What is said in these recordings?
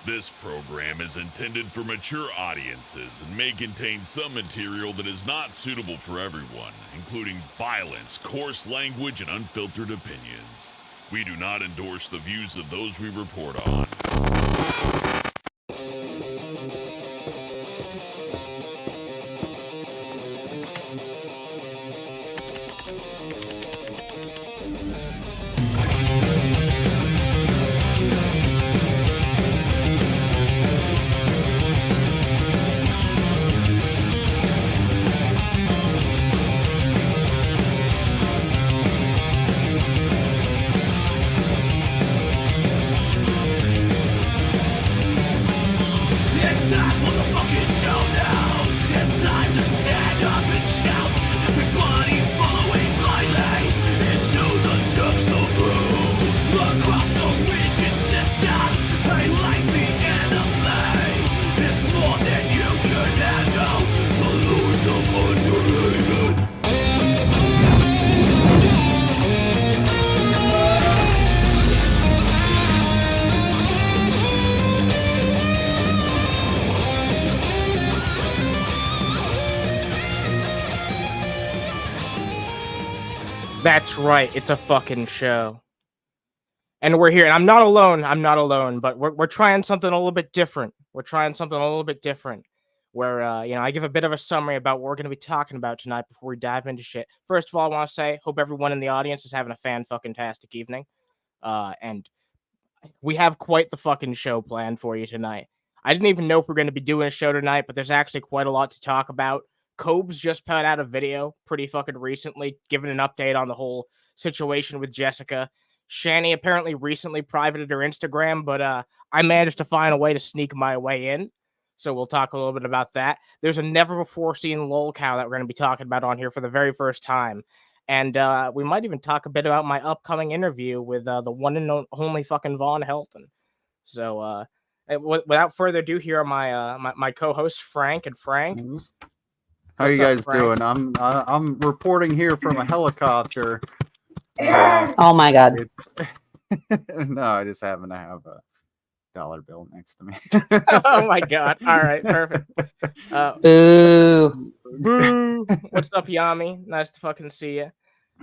This program is intended for mature audiences and may contain some material that is not suitable for everyone, including violence, coarse language, and unfiltered opinions. We do not endorse the views of those we report on. That's right, it's a fucking show. And we're here, and I'm not alone, but we're trying something a little bit different. Where, I give a bit of a summary about what we're going to be talking about tonight before we dive into shit. First of all, I want to say, hope everyone in the audience is having a fan-fucking-tastic evening. And we have quite the fucking show planned for you tonight. I didn't even know if we're going to be doing a show tonight, but there's actually quite a lot to talk about. Cobes just put out a video pretty fucking recently, giving an update on the whole situation with Jessica. Shanny apparently recently privated her Instagram, but I managed to find a way to sneak my way in. So we'll talk a little bit about that. There's a never-before-seen Lolcow that we're going to be talking about on here for the very first time. And we might even talk a bit about my upcoming interview with the one and only fucking Von Helton. So without further ado, here are my co-hosts, Frank and Frank. How you guys doing? I'm reporting here from a helicopter. Oh my god! No, I just happen to have a dollar bill next to me. Oh my god! All right, perfect. Boo! Boo! What's up, Yami? Nice to fucking see you.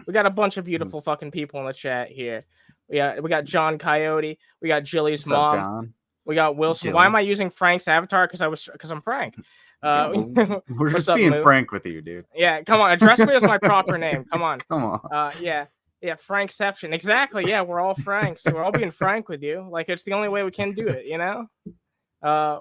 We got a bunch of beautiful fucking people in the chat here. We got John Coyote. We got Jilly's mom. What's up, John? We got Wilson. Jilly. Why am I using Frank's avatar? Because I'm Frank. We're just being frank with you, dude. Yeah, come on. Address me as my proper name. Come on. Come on. Yeah, Frankception. Exactly. Yeah, we're all Franks. So we're all being frank with you. Like, it's the only way we can do it, you know?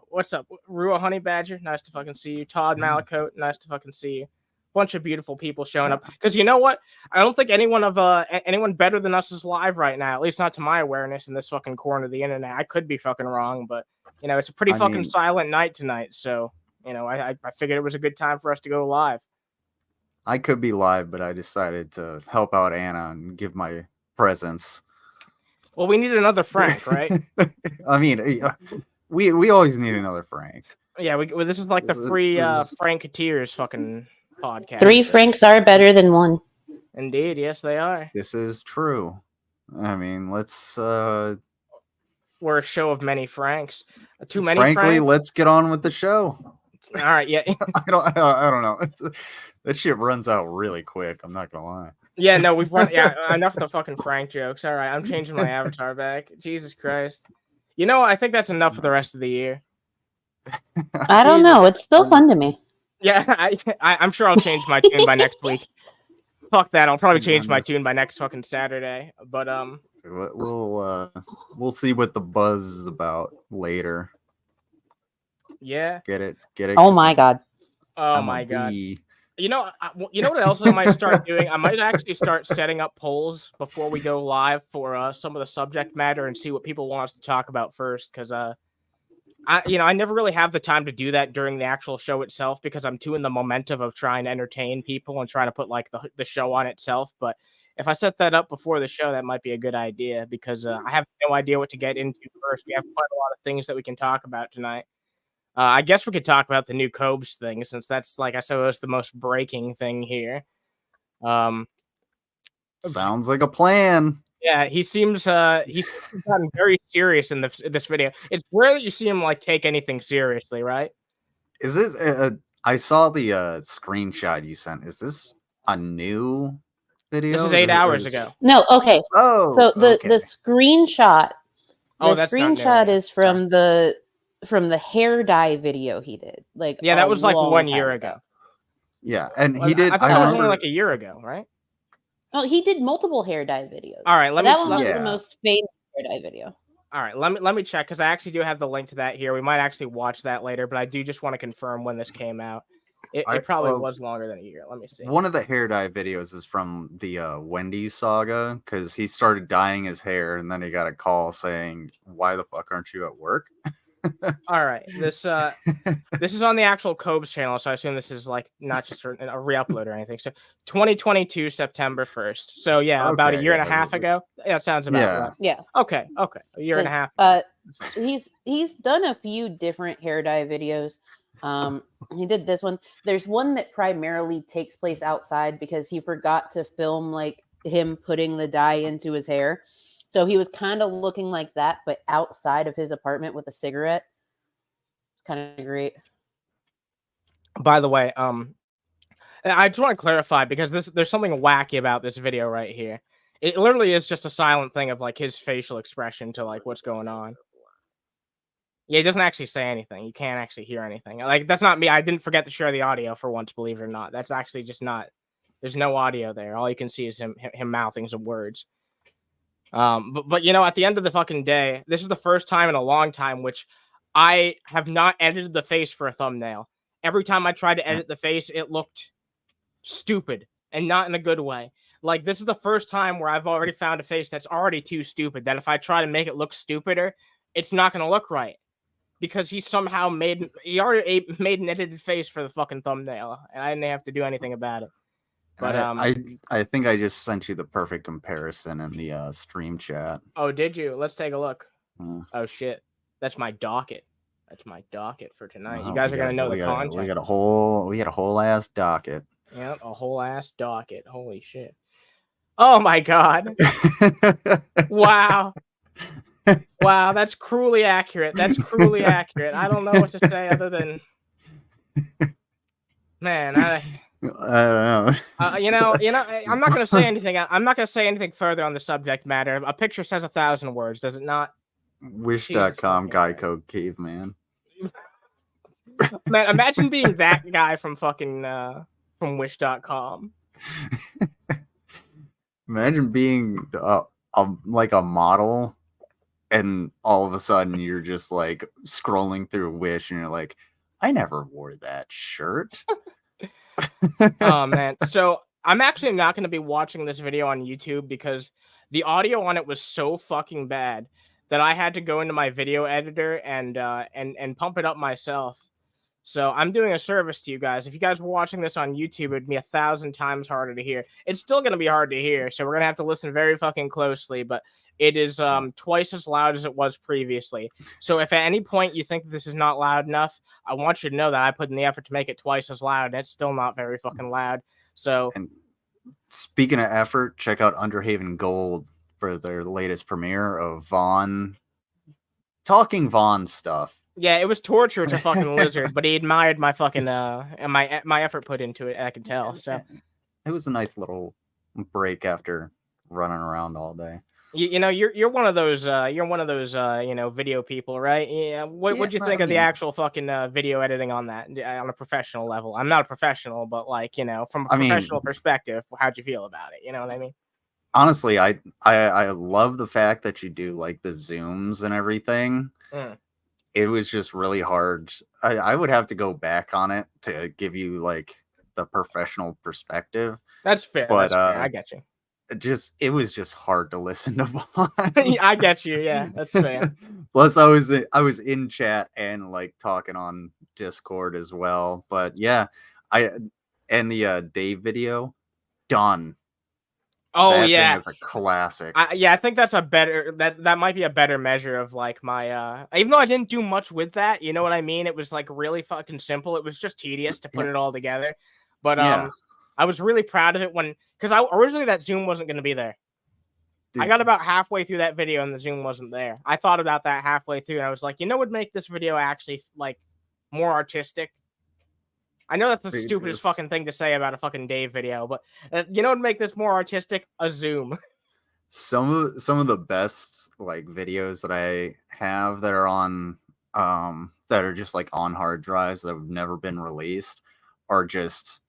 What's up? Rua Honey Badger. Nice to fucking see you. Todd Malacote. Nice to fucking see you. Bunch of beautiful people showing up. Because you know what? I don't think anyone better than us is live right now. At least not to my awareness in this fucking corner of the internet. I could be fucking wrong, but, it's a pretty silent night tonight, so... I figured it was a good time for us to go live. I could be live, but I decided to help out Anna and give my presence. Well, we need another Frank, right? I mean, we always need another Frank. Yeah, this is like the free Franketeers fucking podcast. 3 Franks are better than 1. Indeed, yes, they are. This is true. I mean, let's... We're a show of many Franks. Too many Frankly, Franks? Let's get on with the show. All right, yeah. I don't know. That shit runs out really quick. I'm not gonna lie. Yeah, no, we've run. Yeah, enough of the fucking Frank jokes. All right, I'm changing my avatar back. Jesus Christ. I think that's enough for the rest of the year. I don't know. It's still fun to me. Yeah, I'm sure I'll change my tune by next week. Fuck that. I'll probably change my tune by next fucking Saturday. But we'll see what the buzz is about later. Yeah. Get it. Oh my god. Oh my god. You know what else I might start doing? I might actually start setting up polls before we go live for some of the subject matter and see what people want us to talk about first. Because I never really have the time to do that during the actual show itself because I'm too in the momentum of trying to entertain people and trying to put like the show on itself. But if I set that up before the show, that might be a good idea because I have no idea what to get into first. We have quite a lot of things that we can talk about tonight. I guess we could talk about the new Cobes thing since that's, like I suppose, the most breaking thing here. Sounds like a plan. Yeah, he's gotten very serious in this video. It's rare that you see him like take anything seriously, right? Is this? I saw the screenshot you sent. Is this a new video? This is 8 hours ago. No, okay. Oh, So the okay. screenshot, Oh, that's not new, yeah. is from the hair dye video he did. Like Yeah, that was like long 1 time year ago. Yeah, and Well, he did. I thought that was only like a year ago, right? Oh, he did multiple hair dye videos. All right, that one was the most famous hair dye video. All right, let me check because I actually do have the link to that here. We might actually watch that later, but I do just want to confirm when this came out. It probably was longer than a year. Let me see. One of the hair dye videos is from the Wendy's saga because he started dyeing his hair and then he got a call saying, "Why the fuck aren't you at work?" All right, this is on the actual Cobes channel, so I assume this is like not just a re-upload or anything. So 2022 September 1st. So yeah, about a year and a half ago. Yeah, that sounds about right. Yeah. Okay. A year and a half. He's done a few different hair dye videos. He did this one. There's one that primarily takes place outside because he forgot to film like him putting the dye into his hair. So he was kind of looking like that, but outside of his apartment with a cigarette. Kind of great. By the way, I just want to clarify because there's something wacky about this video right here. It literally is just a silent thing of like his facial expression to like what's going on. Yeah, he doesn't actually say anything. You can't actually hear anything. Like that's not me. I didn't forget to share the audio for once, believe it or not. That's actually just not. There's no audio there. All you can see is him mouthing some words. But you know, at the end of the fucking day, this is the first time in a long time which I have not edited the face for a thumbnail. Every time I tried to edit the face, it looked stupid and not in a good way. Like this is the first time where I've already found a face that's already too stupid that if I try to make it look stupider, it's not going to look right. Because he somehow he already made an edited face for the fucking thumbnail, and I didn't have to do anything about it. But I think I just sent you the perfect comparison in the stream chat. Oh, did you? Let's take a look. Oh shit, that's my docket. That's my docket for tonight. You guys are gonna know the content. We got a whole ass docket. Yep, a whole ass docket. Holy shit! Oh my god! Wow. Wow, that's cruelly accurate. That's cruelly accurate. I don't know what to say other than, man, I don't know. I'm not gonna say anything. I'm not gonna say anything further on the subject matter. A picture says 1,000 words, does it not? Wish.com Geico caveman. Man, imagine being that guy from fucking from Wish.com. Imagine being like a model. And all of a sudden, you're just like scrolling through Wish, and you're like, "I never wore that shirt." Oh man! So I'm actually not going to be watching this video on YouTube because the audio on it was so fucking bad that I had to go into my video editor and pump it up myself. So I'm doing a service to you guys. If you guys were watching this on YouTube, it'd be 1,000 times harder to hear. It's still going to be hard to hear, so we're going to have to listen very fucking closely. But it is twice as loud as it was previously. So if at any point you think this is not loud enough, I want you to know that I put in the effort to make it twice as loud, and it's still not very fucking loud. So, and speaking of effort, check out Underhaven Gold for their latest premiere of talking Vaughn stuff. Yeah, it was torture to fucking lizard, but he admired my fucking and my effort put into it. I can tell. So it was a nice little break after running around all day. You know, you're one of those video people, right? Yeah. What'd you think of the actual fucking video editing on that on a professional level? I'm not a professional, but like, you know, from a professional perspective, how'd you feel about it? You know what I mean? Honestly, I love the fact that you do like the zooms and everything. It was just really hard. I would have to go back on it to give you like the professional perspective. That's fair. But I get you. It was just hard to listen to Vaughn. I get you. Yeah, that's fair. Plus, I was in chat and like talking on Discord as well. But yeah, and the Dave video done. Oh that yeah, thing is a classic. I think that's a better that might be a better measure of like my even though I didn't do much with that, you know what I mean? It was like really fucking simple. It was just tedious to put it all together. But I was really proud of it because originally that zoom wasn't going to be there. I got about halfway through that video and the zoom wasn't there. I thought about that halfway through and I was like, you know what would make this video actually like more artistic? I know that's the stupidest fucking thing to say about a fucking Dave video, but you know what would make this more artistic? A zoom. Some of the best like videos that I have that are on that are just like on hard drives that have never been released are just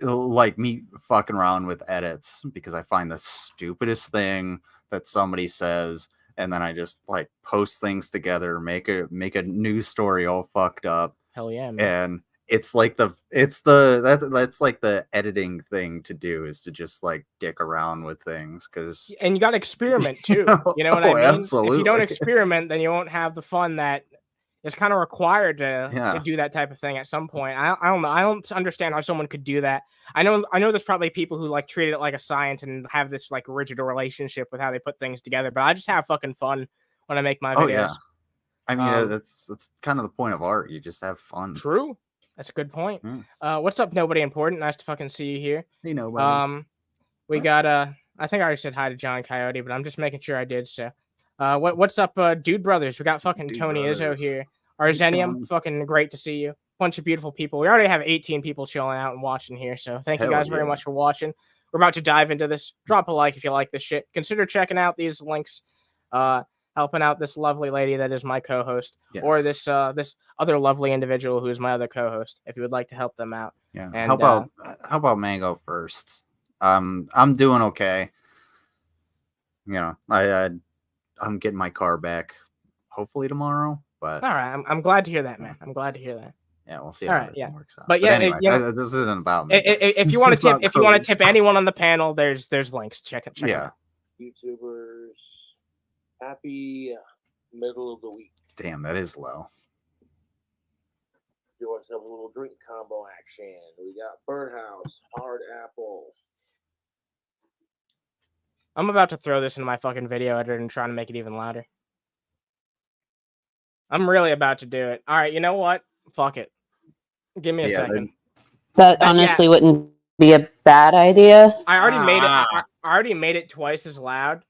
like me fucking around with edits because I find the stupidest thing that somebody says and then I just like post things together, make a news story all fucked up. Hell yeah, man. And that's like the editing thing to do is to just like dick around with things because and you got to experiment too. You know what I mean? Absolutely. If you don't experiment, then you won't have the fun that is kind of required to do that type of thing at some point. I don't know. I don't understand how someone could do that. I know there's probably people who like treat it like a science and have this like rigid relationship with how they put things together. But I just have fucking fun when I make my videos. Oh yeah. I mean, that's kind of the point of art. You just have fun. True. That's a good point. What's up, nobody important? Nice to fucking see you here. Hey, nobody. We got I think I already said hi to John Coyote, but I'm just making sure I did so. What's up, Dude Brothers? We got fucking Tony Izzo here. Arzenium, fucking great to see you. Bunch of beautiful people. We already have 18 people chilling out and watching here, so thank you guys very much for watching. We're about to dive into this. Drop a like if you like this shit. Consider checking out these links. Helping out this lovely lady that is my co-host, or this this other lovely individual who is my other co-host. If you would like to help them out, yeah. And, how about Mango first? I'm doing okay. You know, I'm getting my car back, hopefully tomorrow. But all right, I'm glad to hear that, man. I'm glad to hear that. Yeah, we'll see how everything works out. But yeah, anyway, this isn't about me. If you want to tip anyone on the panel, there's links. Check it. Check it out. YouTubers. Happy middle of the week. Damn, that is low. Do ourselves a little drink combo action. We got Birdhouse, Hard Apple. I'm about to throw this into my fucking video editor and try to make it even louder. I'm really about to do it. All right, you know what? Fuck it. Give me a second. That honestly wouldn't be a bad idea. I already made it. I already made it twice as loud.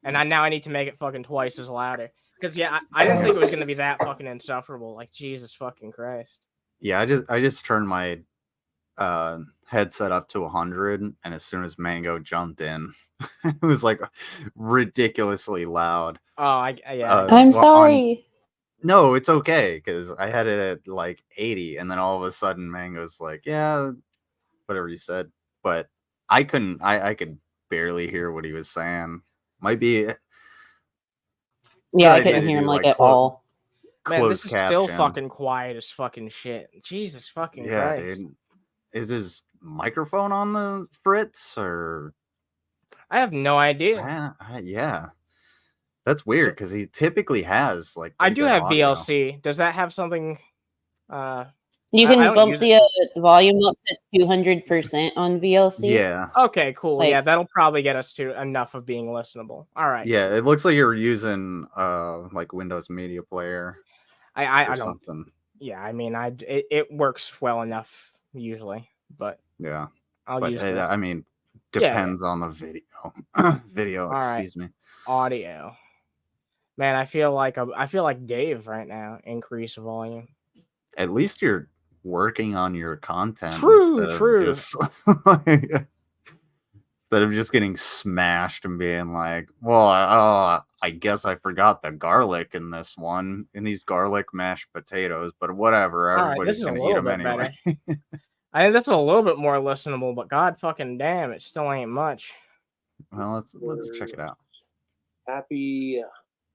And now I need to make it fucking twice as louder. Because I didn't think it was gonna be that fucking insufferable. Like Jesus fucking Christ. Yeah, I just turned my headset up to 100, and as soon as Mango jumped in, it was like ridiculously loud. Oh, yeah. I'm sorry. No, it's okay because I had it at like 80, and then all of a sudden Mango's like, yeah, whatever you said. But I couldn't. I could barely hear what he was saying. Might be. Yeah, I couldn't hear him like at all. Man, this is still fucking quiet as fucking shit. Jesus fucking Christ. Dude. Is his microphone on the fritz or? I have no idea. Yeah. That's weird because he typically has like. I do have audio. VLC. Does that have something? You can bump the volume up to 200% on VLC. Yeah. Okay, cool. Yeah, that'll probably get us to enough of being listenable. All right. Yeah, it looks like you're using like Windows Media Player. I don't. Something. Yeah, I mean, it works well enough usually, but yeah, I'll use this. I mean, depends on the video. Video, excuse me. Audio. Man, I feel like Dave right now. Increase volume. At least you're working on your content. True. Instead of just getting smashed and being like, well, I guess I forgot the garlic in this one, in these garlic mashed potatoes, but whatever. Everybody's going to eat them anyway. I think this is a little bit more listenable, but god fucking damn, it still ain't much. Well, let's check it out. Happy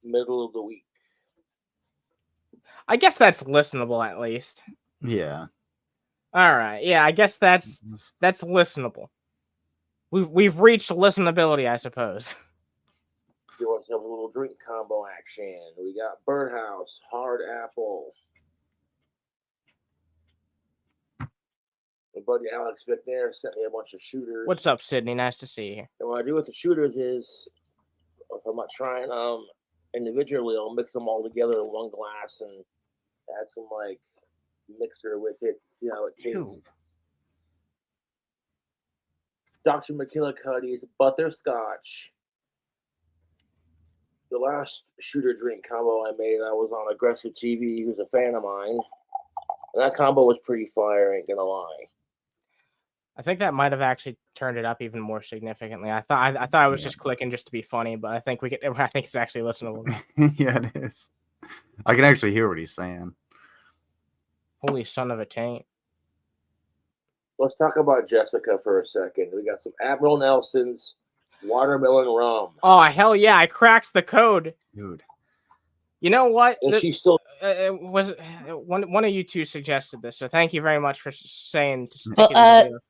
middle of the week. I guess that's listenable at least. Yeah. All right. Yeah, I guess that's listenable. We've reached listenability, I suppose. Do ourselves a little drink combo action. We got Birdhouse, Hard Apple. My buddy Alex Vick there sent me a bunch of shooters. What's up, Sydney? Nice to see you. And what I do with the shooters is, if I'm not trying individually, I'll mix them all together in one glass and add some like mixer with it. See how it tastes. Dr. McKillicuddy's butterscotch. The last shooter drink combo I made, I was on Aggressive TV, who's a fan of mine. And that combo was pretty fire, ain't gonna lie. I think that might have actually turned it up even more significantly. I thought I was just clicking just to be funny, but I think it's actually listenable. Yeah, it is. I can actually hear what he's saying. Holy son of a taint. Let's talk about Jessica for a second. We got some Admiral Nelson's watermelon rum. Oh, hell yeah. I cracked the code. Dude. You know what? And she's still... one of you two suggested this, so thank you very much for saying to stick it in the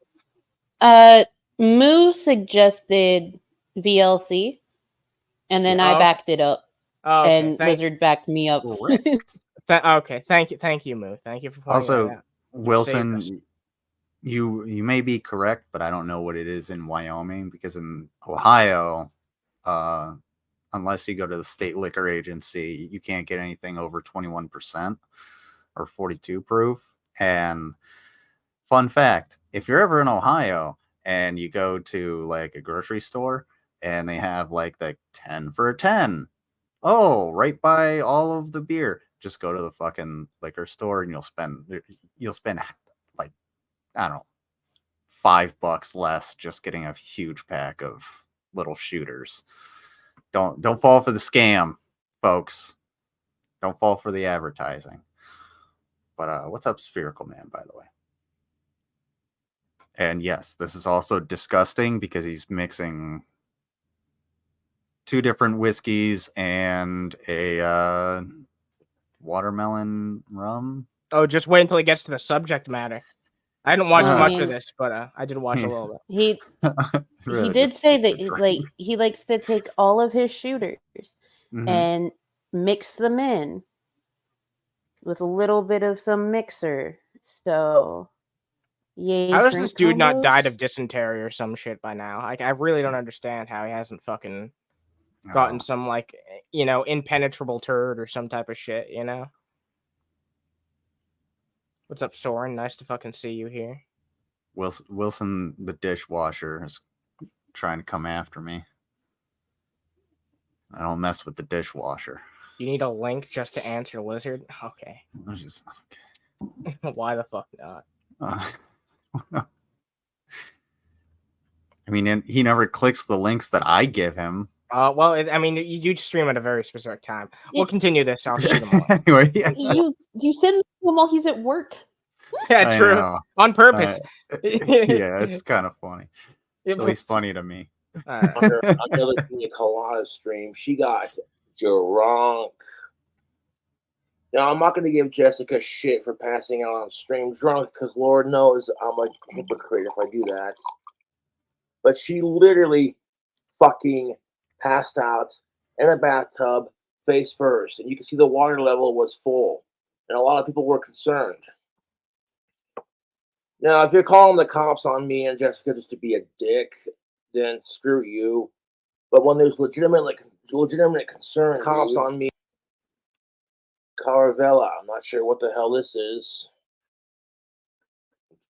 video. Moo suggested VLC, and then I backed it up. Okay, and Lizard backed me up. Okay, thank you, Moo. Thank you for pointing also, that out. Wilson, you may be correct, but I don't know what it is in Wyoming, because in Ohio, unless you go to the state liquor agency, you can't get anything over 21% or 42 proof. And fun fact, if you're ever in Ohio and you go to like a grocery store and they have like the 10 for a 10, oh, right by all of the beer, just go to the fucking liquor store and you'll spend like, I don't know, $5 less just getting a huge pack of little shooters. Don't fall for the scam, folks. Don't fall for the advertising. But what's up, Spherical Man, by the way? And yes, this is also disgusting because he's mixing 2 different whiskeys and a watermelon rum. Oh, just wait until he gets to the subject matter. I didn't watch much of this, but I did watch a little bit. He did say that he likes to take all of his shooters and mix them in with a little bit of some mixer. So, how does this dude not died of dysentery or some shit by now? Like, I really don't understand how he hasn't fucking gotten some, like, you know, impenetrable turd or some type of shit, you know? What's up, Soren? Nice to fucking see you here. Wilson the dishwasher is trying to come after me. I don't mess with the dishwasher. You need a link just to answer Lizard? Okay. Okay. Why the fuck not? I mean, he never clicks the links that I give him. Well, I mean, you stream at a very specific time. We'll continue this. I'll see them all. Anyway, yeah. You send them while he's at work. Yeah, true. On purpose. Yeah, it's kind of funny. At least funny to me. On the Pina Colada stream, she got drunk. Now, I'm not going to give Jessica shit for passing out on stream drunk, because Lord knows I'm a hypocrite if I do that. But she literally fucking passed out in a bathtub face first, and you can see the water level was full, and a lot of people were concerned. Now, if you're calling the cops on me and Jessica just to be a dick, then screw you. But when there's legitimate concern, cops on me, Caravella, I'm not sure what the hell this is.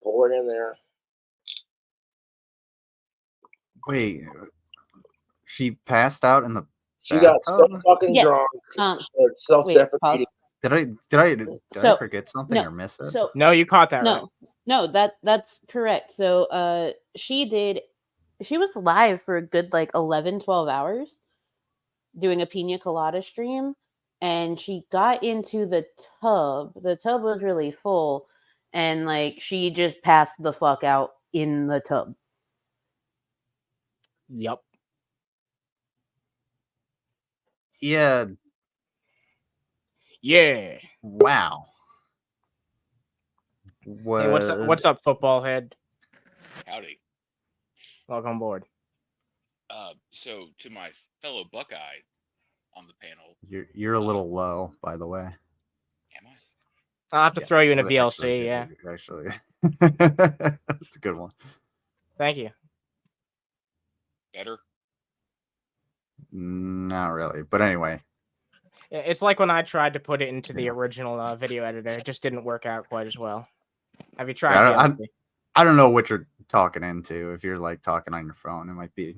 Pour it in there. Wait, she passed out in the She got so fucking drunk. Self-deprecating. Did I forget something or miss it? No, you caught that right. No, that's correct. So she was live for a good like 11, 12 hours doing a pina colada stream, and she got into the tub. The tub was really full, and like she just passed the fuck out in the tub. Yep. Yeah. Hey, Wow. what's up, football head? Howdy. Welcome aboard. So to my fellow Buckeye on the panel, you're a little low, by the way. Am I? I'll have to throw you in a VLC. Actually, that's a good one. Thank you. Better? Not really, but anyway. It's like when I tried to put it into the original video editor. It just didn't work out quite as well. Have you tried? I don't know what you're talking into. If you're like talking on your phone, it might be.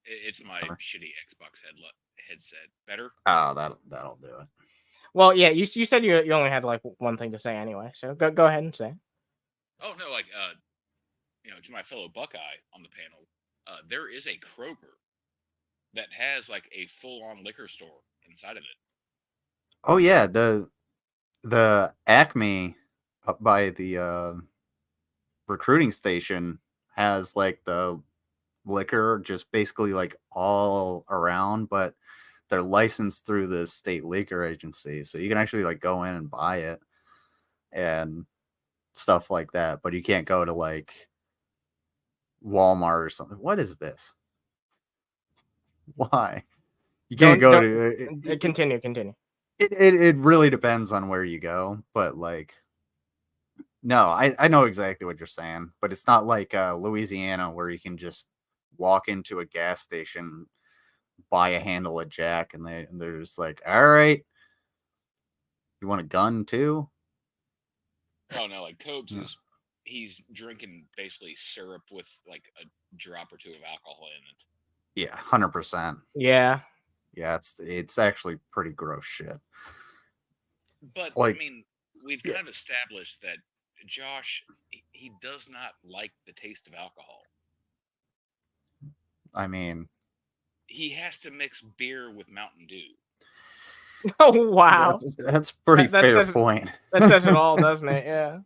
It's my shitty Xbox headset. Better? Oh, that'll do it. Well, yeah, you said you only had like one thing to say anyway, so go ahead and say. Oh no, like to my fellow Buckeye on the panel, there is a Kroger that has like a full-on liquor store inside of it. Oh yeah, the Acme up by the recruiting station has like the liquor just basically like all around, but they're licensed through the state liquor agency, so you can actually like go in and buy it and stuff like that, but you can't go to like Walmart or something. What is this? Why? You can't go to continue. It really depends on where you go, but like no, I know exactly what you're saying, but it's not like Louisiana where you can just walk into a gas station, buy a handle of Jack, and they're just like, all right, you want a gun too? Oh no, like Cobes he's drinking basically syrup with like a drop or two of alcohol in it. Yeah, 100%. Yeah, it's actually pretty gross shit. But like, I mean, we've kind of established that Josh, he does not like the taste of alcohol. I mean, he has to mix beer with Mountain Dew. Oh wow, that's pretty fair point. That says it all, doesn't it? Yeah.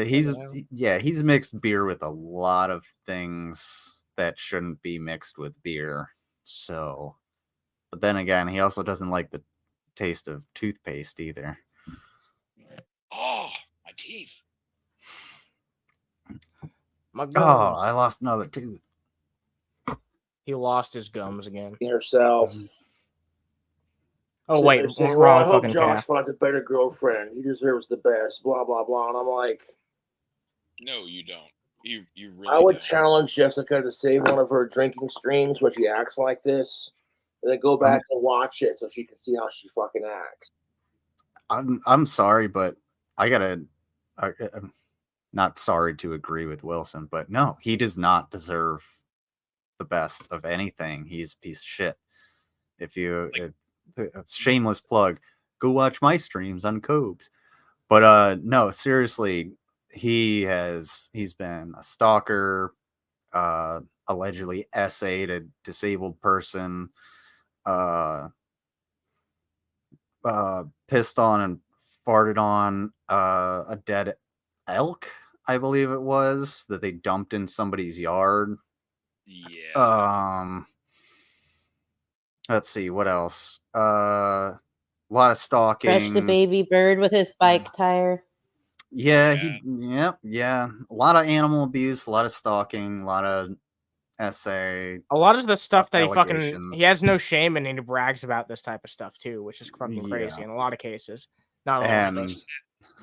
He's mixed beer with a lot of things that shouldn't be mixed with beer. So, but then again, he also doesn't like the taste of toothpaste either. Oh, my teeth. My gums. Oh, I lost another tooth. He lost his gums again. Yourself. Oh wait, saying, wrong I hope fucking Josh path. finds a better girlfriend. He deserves the best. Blah blah blah. And I'm like, no, you don't. You really. I would don't. challenge Jessica to save one of her drinking streams where she acts like this, and then go back and watch it so she can see how she fucking acts. I'm sorry, but I'm not sorry to agree with Wilson, but no, he does not deserve the best of anything. He's a piece of shit. If you shameless plug, go watch my streams on Cobes. But no, seriously, he's been a stalker, allegedly essayed a disabled person, pissed on and farted on a dead elk, I believe it was, that they dumped in somebody's yard. Yeah. Let's see, what else? A lot of stalking. Crushed a baby bird with his bike tire. Yeah. A lot of animal abuse, a lot of stalking, a lot of essay. A lot of the stuff that he has no shame and he brags about this type of stuff too, which is fucking crazy in a lot of cases. Not all of them.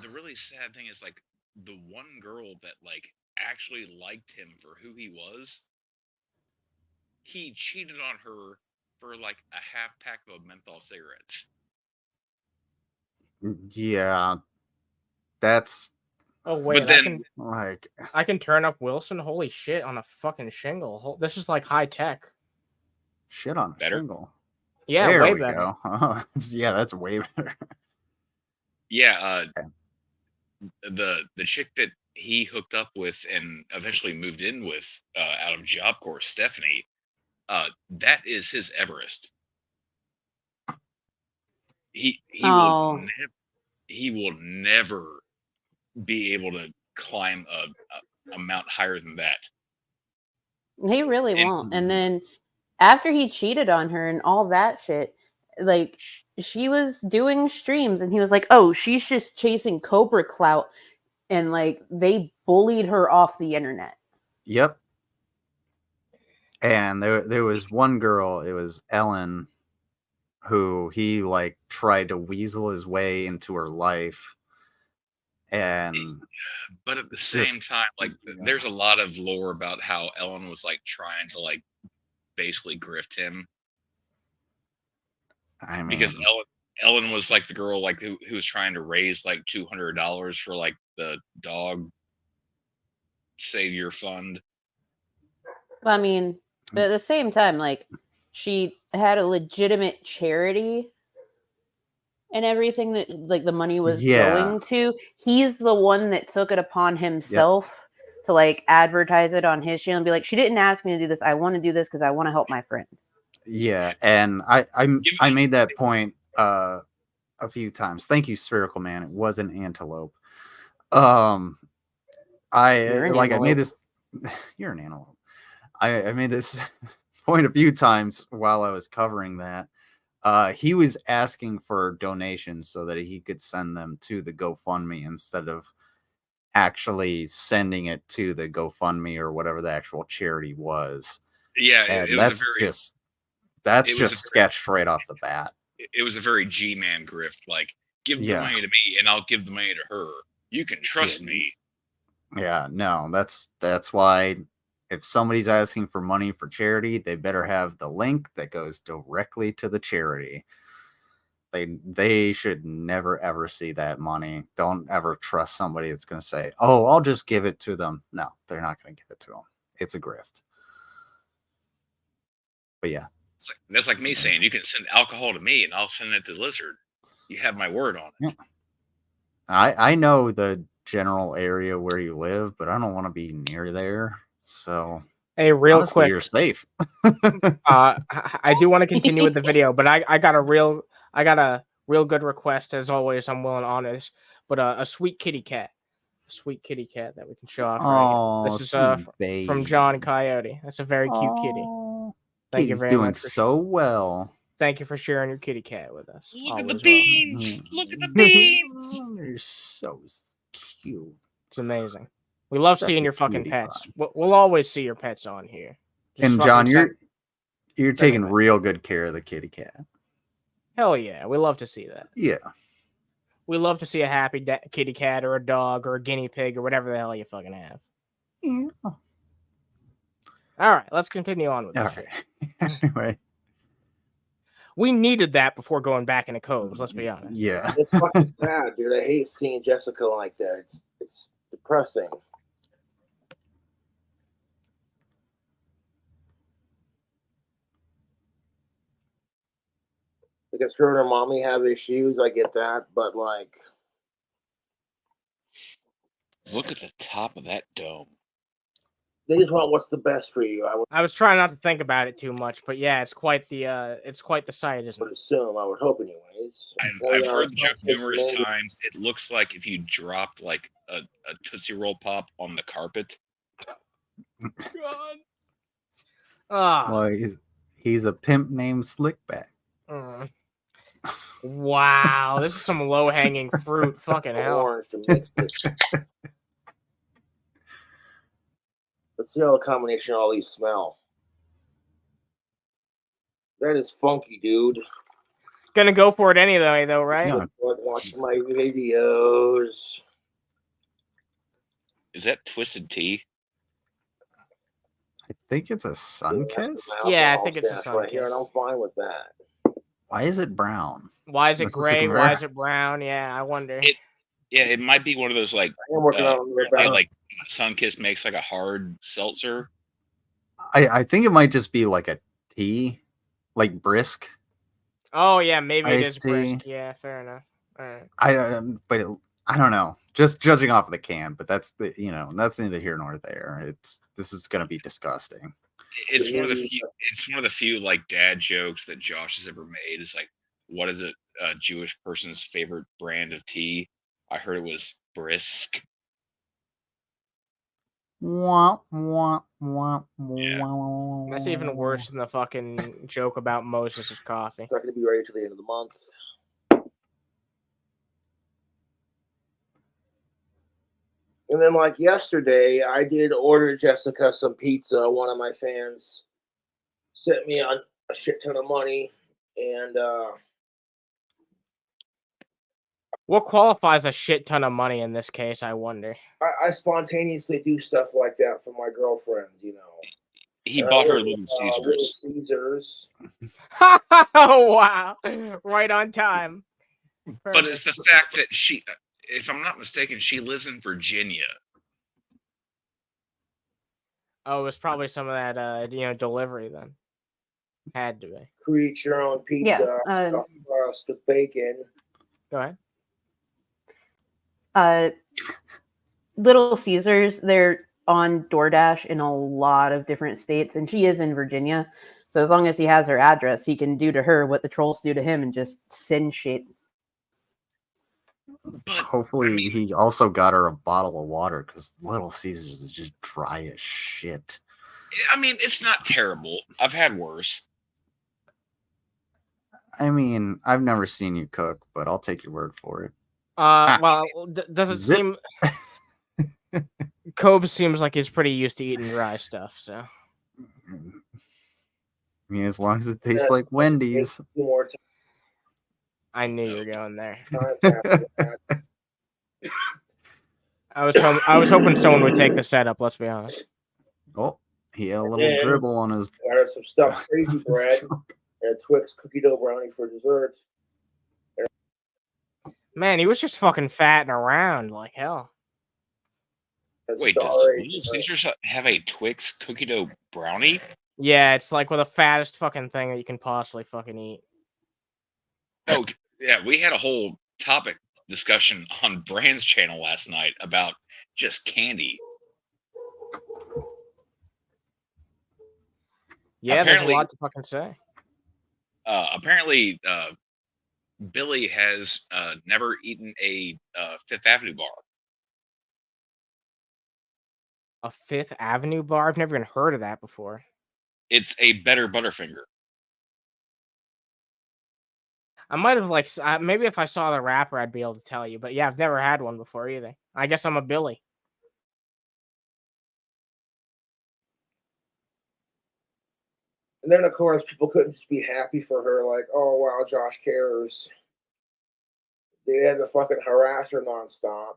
The really sad thing is like the one girl that like actually liked him for who he was, he cheated on her for like a half pack of menthol cigarettes. Yeah, that's. Oh wait, but then I can turn up Wilson. Holy shit, on a fucking shingle. This is like high tech. Shit on a shingle. Yeah, there way we better. Go. Yeah, that's way better. Yeah, the chick that he hooked up with and eventually moved in with out of Job Corps, Stephanie. That is his Everest. He will never be able to climb a mount higher than that. He really won't. And then after he cheated on her and all that shit, like she was doing streams and he was like, oh, she's just chasing Cobra clout, and like they bullied her off the internet. Yep. And there was one girl, it was Ellen, who he like tried to weasel his way into her life. But at the same time, like there's a lot of lore about how Ellen was like trying to like basically grift him. I mean, because Ellen was like the girl like who was trying to raise like $200 for like the dog. savior fund. Well, I mean, but at the same time, like, she had a legitimate charity and everything that, like, the money was going to. He's the one that took it upon himself to, like, advertise it on his channel and be like, she didn't ask me to do this. I want to do this because I want to help my friend. Yeah, and I made that point a few times. Thank you, Spherical Man. It was an antelope. I made this. You're an antelope. I made this point a few times while I was covering that. He was asking for donations so that he could send them to the GoFundMe instead of actually sending it to the GoFundMe or whatever the actual charity was. Yeah, and that's just sketched right off the bat. It was a very G-man grift. Like, give the money to me, and I'll give the money to her. You can trust me. Yeah, no, that's why if somebody's asking for money for charity, they better have the link that goes directly to the charity. They should never ever see that money. Don't ever trust somebody that's going to say, "Oh, I'll just give it to them." No, they're not going to give it to them. It's a grift. But yeah. That's like me saying, you can send alcohol to me and I'll send it to Lizard. You have my word on it. Yeah. I know the general area where you live, but I don't want to be near there. So, hey, real honestly, quick, you're safe. I do want to continue with the video, but I got a real good request, as always. I'm willing and honest, but a sweet kitty cat. Sweet kitty cat that we can show off. Right here. This is from John Coyote. That's a very cute kitty. Thank you very much. He's doing so well. Thank you for sharing your kitty cat with us. Look at the beans! Look at the beans! You're so cute. It's amazing. We love seeing your fucking pets. We'll always see your pets on here. And John, you're taking real good care of the kitty cat. Hell yeah, we love to see that. Yeah. We love to see a happy kitty cat or a dog or a guinea pig or whatever the hell you fucking have. Yeah. All right, let's continue on with this. Right. Anyway. We needed that before going back into Cobes, let's be honest. Yeah. It's fucking sad, dude. I hate seeing Jessica like that. It's depressing. Because her and her mommy have issues, I get that, but like, look at the top of that dome. They just want what's the best for you. I was trying not to think about it too much, but yeah, it's quite the sight, isn't it? I would hope, anyways. I've heard the joke numerous times. It looks like if you dropped like a Tootsie Roll Pop on the carpet. God. Well, he's a pimp named Slickback. Wow, this is some low-hanging fruit. Fucking hell. Orange to mix this. Let's see how the combination of all these smell. That is funky, dude. Gonna go for it anyway, though, right? Yeah. Watch my videos. Is that Twisted Tea? I think it's a Sunkist. Yeah, I think it's a Sunkist. Right here, and I'm fine with that. Why is it brown? Why is it gray? Why is it brown? Yeah, I wonder. It might be one of those like Sunkist makes like a hard seltzer. I think it might just be like a tea, like brisk. Oh yeah, maybe it is tea. brisk. Yeah, fair enough. All right. I don't know. Just judging off of the can, but that's that's neither here nor there. This is gonna be disgusting. It's one of the few like dad jokes that Josh has ever made. It's like, what is a Jewish person's favorite brand of tea? I heard it was brisk. Wah, wah, wah, yeah. wah. That's even worse than the fucking joke about Moses' coffee. It's not going to be ready till the end of the month. And then, like yesterday, I did order Jessica some pizza. One of my fans sent me on a shit ton of money, and what qualifies a shit ton of money in this case, I wonder? I spontaneously do stuff like that for my girlfriends, He bought her Little Caesars. Oh, wow. Right on time. Perfect. But it's the fact that she, if I'm not mistaken, she lives in Virginia. Oh, it was probably some of that, delivery then. Had to be. Create your own pizza, stuffed crust with bacon. Go ahead. Little Caesars, they're on DoorDash in a lot of different states, and she is in Virginia. So as long as he has her address, he can do to her what the trolls do to him and just send shit. But Hopefully, he also got her a bottle of water because Little Caesars is just dry as shit. I mean, it's not terrible. I've had worse. I mean, I've never seen you cook, but I'll take your word for it. Well, does it Zip. seem Cobes seems like he's pretty used to eating dry stuff, so. I mean, as long as it tastes like Wendy's. I knew you were going there. I was hoping someone would take the setup. Let's be honest. Oh, he had a little dribble on his. I had some stuffed crazy bread and a Twix cookie dough brownie for dessert. Man, he was just fucking fatting around like hell. Wait, does Little Caesars have a Twix cookie dough brownie? Yeah, it's like the fattest fucking thing that you can possibly fucking eat. Oh, yeah, we had a whole topic discussion on Brand's channel last night about just candy. Yeah, there's a lot to fucking say. Apparently, Billy has never eaten a Fifth Avenue bar. A Fifth Avenue bar? I've never even heard of that before. It's a better Butterfinger. I might have maybe if I saw the wrapper, I'd be able to tell you. But yeah, I've never had one before either. I guess I'm a Billy. And then, of course, people couldn't just be happy for her, like, oh, wow, Josh cares. They had to fucking harass her nonstop.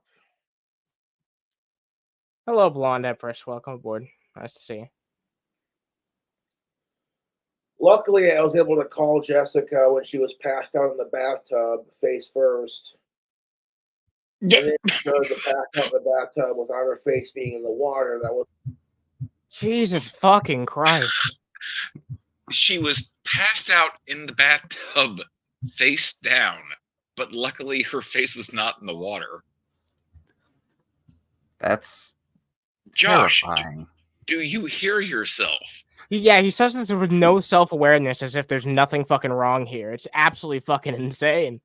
Hello, Blonde Empress. Welcome aboard. Nice to see you. Luckily, I was able to call Jessica when she was passed out in the bathtub, face first. And then the passed out in the bathtub without her face being in the water. That was Jesus fucking Christ. She was passed out in the bathtub, face down, but luckily her face was not in the water. That's Josh. terrifying. Do you hear yourself? Yeah, he says this with no self-awareness, as if there's nothing fucking wrong here. It's absolutely fucking insane.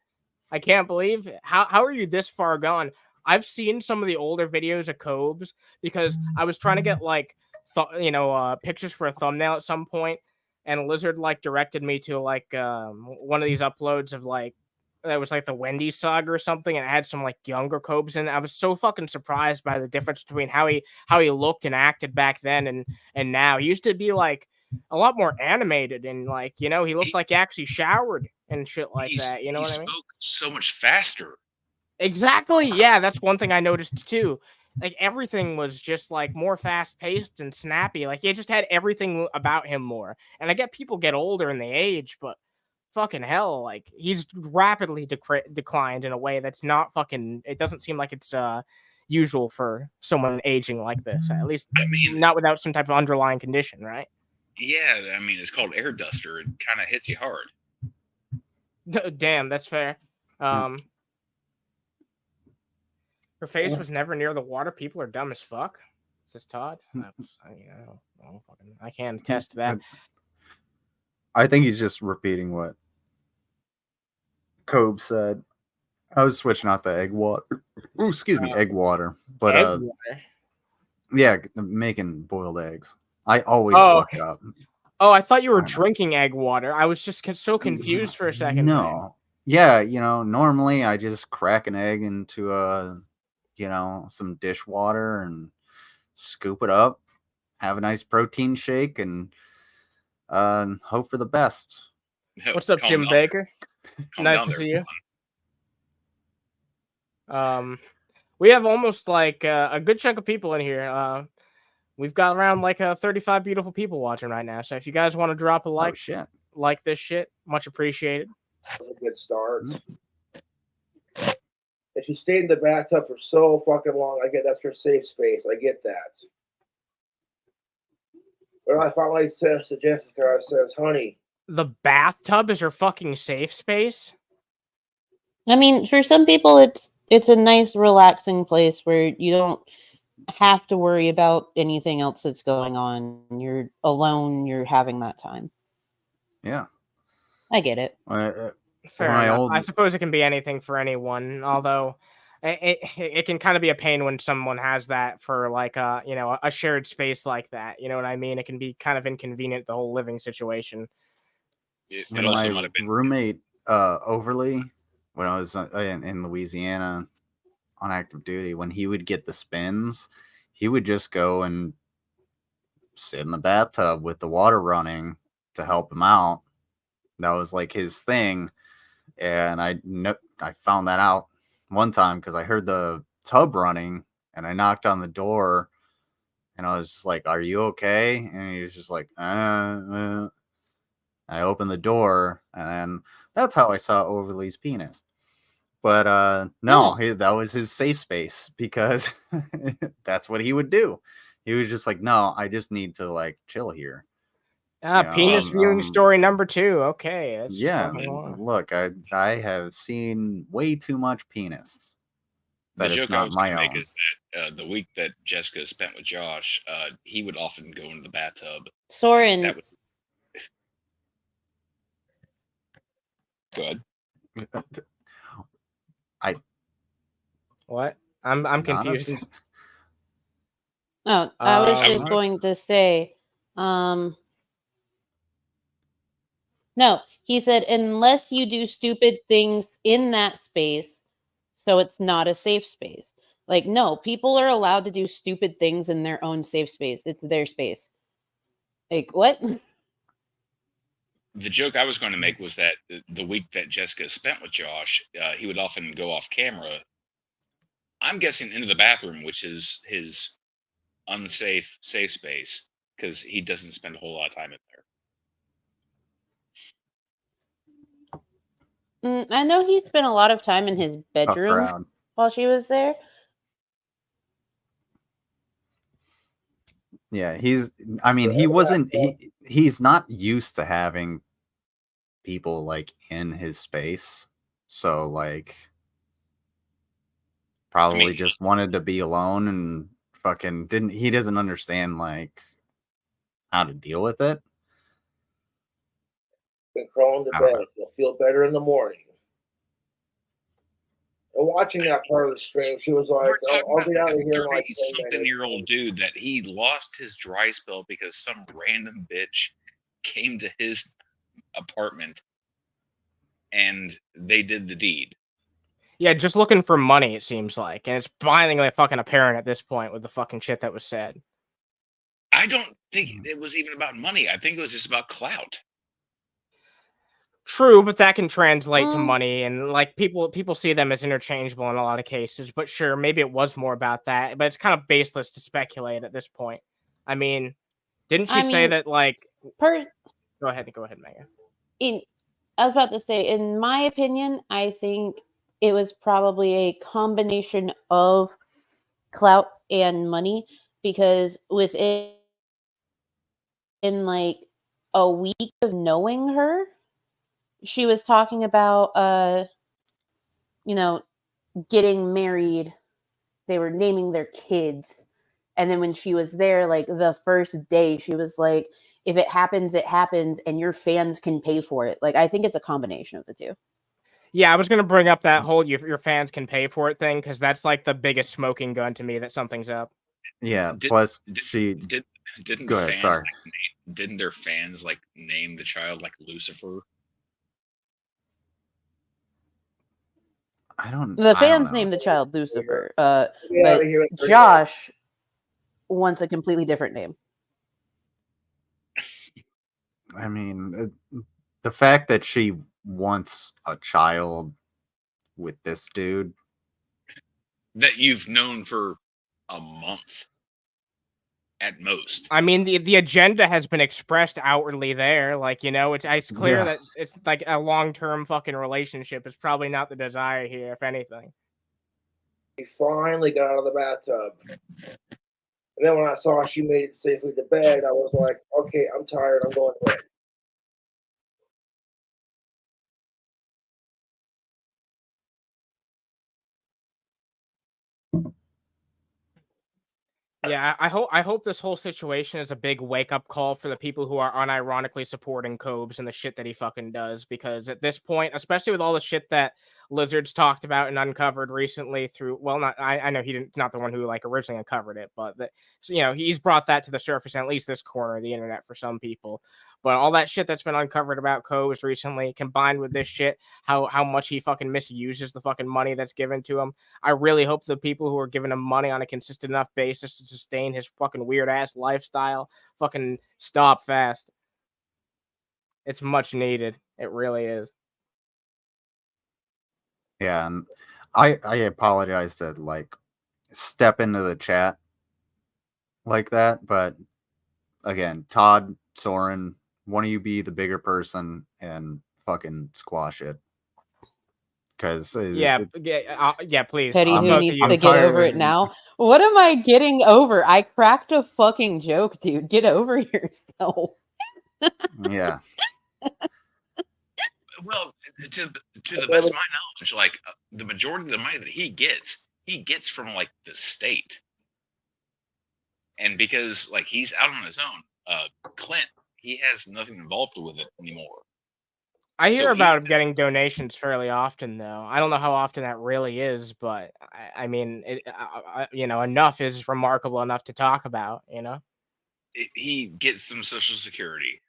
I can't believe it. How are you this far gone? I've seen some of the older videos of Cobes because I was trying to get pictures for a thumbnail at some point, and Lizard directed me to one of these uploads of that was the Wendy's saga or something, and it had some younger Cobes in it. I was so fucking surprised by the difference between how he looked and acted back then and now. He used to be a lot more animated and he looked like he actually showered and shit like that. You know what I mean? He spoke so much faster. Exactly. Yeah, that's one thing I noticed too. Everything was just more fast paced and snappy. He just had everything about him more. And I get people get older and they age, but fucking hell, he's rapidly declined in a way that's not fucking. It doesn't seem like it's usual for someone aging like this. At least, not without some type of underlying condition, right? Yeah, I mean, it's called air duster. It kind of hits you hard. Damn, that's fair. Her face was never near the water. People are dumb as fuck. Is this Todd? I can't attest to that. I think he's just repeating what Cobes said. I was switching out the egg water. Ooh, excuse me, egg water. But egg water? Yeah, making boiled eggs. I always fuck it up. Oh, I thought you were drinking egg water. I was just so confused for a second. No. Man. Yeah, normally I just crack an egg into some dishwater and scoop it up, have a nice protein shake, and hope for the best. What's up, Jim Baker? Nice to see you. We have almost a good chunk of people in here. We've got around 35 beautiful people watching right now. So if you guys want to drop a like this shit, much appreciated. That was a good start. If she stayed in the bathtub for so fucking long, I get that's her safe space. I get that. But I finally says to Jessica, I says, honey, The bathtub is her fucking safe space? I mean, for some people, it's a nice, relaxing place where you don't have to worry about anything else that's going on. You're alone. You're having that time. Yeah. I get it. Fair enough. I suppose it can be anything for anyone, although it can kind of be a pain when someone has that for like a shared space like that. You know what I mean? It can be kind of inconvenient, the whole living situation. It When also my might have been roommate Overly, when I was in Louisiana on active duty, when he would get the spins, he would just go and sit in the bathtub with the water running to help him out. That was like his thing, and I found that out one time because I heard the tub running, and I knocked on the door, and I was just like, "Are you okay?" And he was just like, I opened the door, and then that's how I saw Overly's penis. But no, that was his safe space because that's what he would do. He was just like, "No, I just need to like chill here." Penis viewing story number 2. Okay, that's yeah. Look, I have seen way too much penis. The joke I was going to make is that the week that Jessica spent with Josh, he would often go into the bathtub. Soren. That was good. What? I'm confused. Oh, I was just going to say, no, he said, unless you do stupid things in that space, so it's not a safe space. Like, no, people are allowed to do stupid things in their own safe space. It's their space. Like, what? The joke I was going to make was that the week that Jessica spent with Josh, he would often go off camera. I'm guessing into the bathroom, which is his unsafe safe space, because he doesn't spend a whole lot of time in there. I know he spent a lot of time in his bedroom while she was there. Yeah, he's not used to having people like in his space. So like probably just wanted to be alone and fucking he doesn't understand like how to deal with it. Been crawling to bed. You'll feel better in the morning. And watching that part of the stream, she was like, I'll be out of here in like 30-something-year-old dude that he lost his dry spell because some random bitch came to his apartment and they did the deed. Yeah, just looking for money, it seems like. And it's blindingly fucking apparent at this point with the fucking shit that was said. I don't think it was even about money. I think it was just about clout. True, but that can translate to money, and like people see them as interchangeable in a lot of cases. But sure, maybe it was more about that. But it's kind of baseless to speculate at this point. I mean, didn't she say that like? Go ahead, Megan. I was about to say, in my opinion, I think it was probably a combination of clout and money, because within like a week of knowing her, she was talking about getting married. They were naming their kids. And then when she was there, like the first day, she was like, if it happens, it happens, and your fans can pay for it. Like, I think it's a combination of the two. Yeah, I was going to bring up that whole your fans can pay for it thing, because that's like the biggest smoking gun to me that something's up. Yeah, plus didn't go ahead, fans sorry. Didn't their fans like name the child like Lucifer? The fans named the child Lucifer, but Josh wants a completely different name. I mean, the fact that she wants a child with this dude that you've known for a month at most. I mean, the agenda has been expressed outwardly there. Like, it's clear that it's like a long-term fucking relationship. It's probably not the desire here, if anything. He finally got out of the bathtub. And then when I saw she made it safely to bed, I was like, okay, I'm tired. I'm going to bed. Yeah, I hope this whole situation is a big wake up call for the people who are unironically supporting Cobes and the shit that he fucking does. Because at this point, especially with all the shit that Lizards talked about and uncovered recently through, well, not I know he didn't, not the one who like originally uncovered it, but that, so, you know, he's brought that to the surface, at least this corner of the internet for some people. But all that shit that's been uncovered about Cobes recently, combined with this shit, how much he fucking misuses the fucking money that's given to him. I really hope the people who are giving him money on a consistent enough basis to sustain his fucking weird ass lifestyle fucking stop fast. It's much needed. It really is. Yeah, and I apologize to like step into the chat like that, but again, Todd, Soren, one of you be the bigger person and fucking squash it. Because Yeah, please. Petty, I'm- who needs I'm to get over tired. it now? What am I getting over? I cracked a fucking joke, dude. Get over yourself. Yeah. Well, to the best of my knowledge, like the majority of the money that he gets from like the state. And because like he's out on his own, Clint, he has nothing involved with it anymore. I hear So about he's him just- getting donations fairly often, though. I don't know how often that really is, but I mean, you know, enough is remarkable enough to talk about. You know, he gets some Social Security.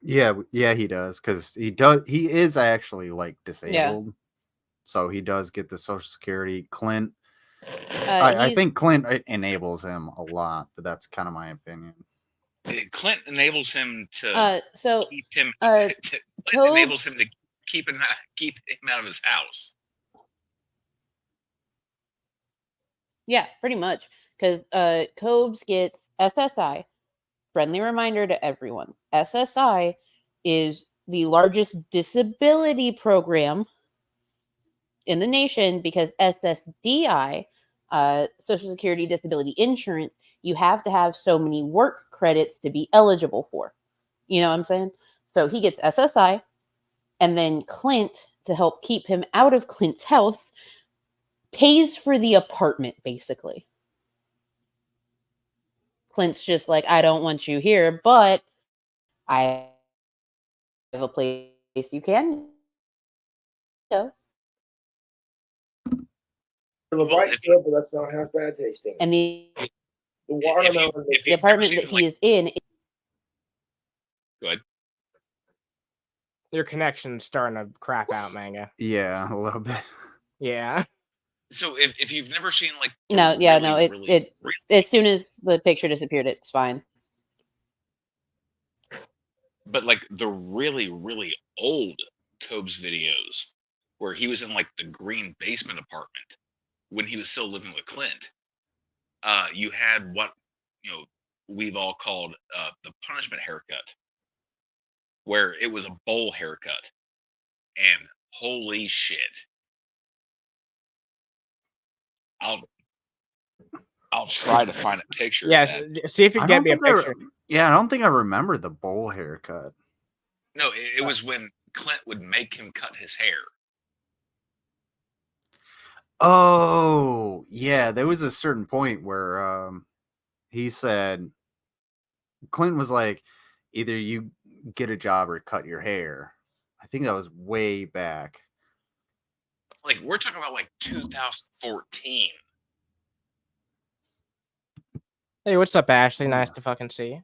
Yeah, he does, because he is actually like disabled. So he does get the Social Security. Clint, I think Clint enables him a lot, but that's kind of my opinion. Clint enables him to so keep him. Cobes, enables him to keep him out of his house. Yeah, pretty much. Because Cobes gets SSI. Friendly reminder to everyone. SSI is the largest disability program in the nation because SSDI, Social Security Disability Insurance, you have to have so many work credits to be eligible for. You know what I'm saying? So he gets SSI, and then Clint, to help keep him out of Clint's house, pays for the apartment, basically. Clint's just like, I don't want you here, but I have a place you can go. The bite good, but that's not half bad tasting. And the watermelon, the apartment that he is in. Good. Your connection's starting to crap out, Manga. Yeah, a little bit. Yeah. So if you've never seen like it as soon as the picture disappeared, it's fine. But like the really old Cobes videos where he was in like the green basement apartment when he was still living with Clint, you had what we've all called the punishment haircut, where it was a bowl haircut, and holy shit, I'll try to find a picture. Yes, see if you can get me a picture. I don't think I remember the bowl haircut. No, it was when Clint would make him cut his hair. Oh, yeah, there was a certain point where he said, Clint was like, either you get a job or cut your hair. I think that was way back. Like, we're talking about like 2014. Hey, what's up, Ashley? Nice to fucking see you.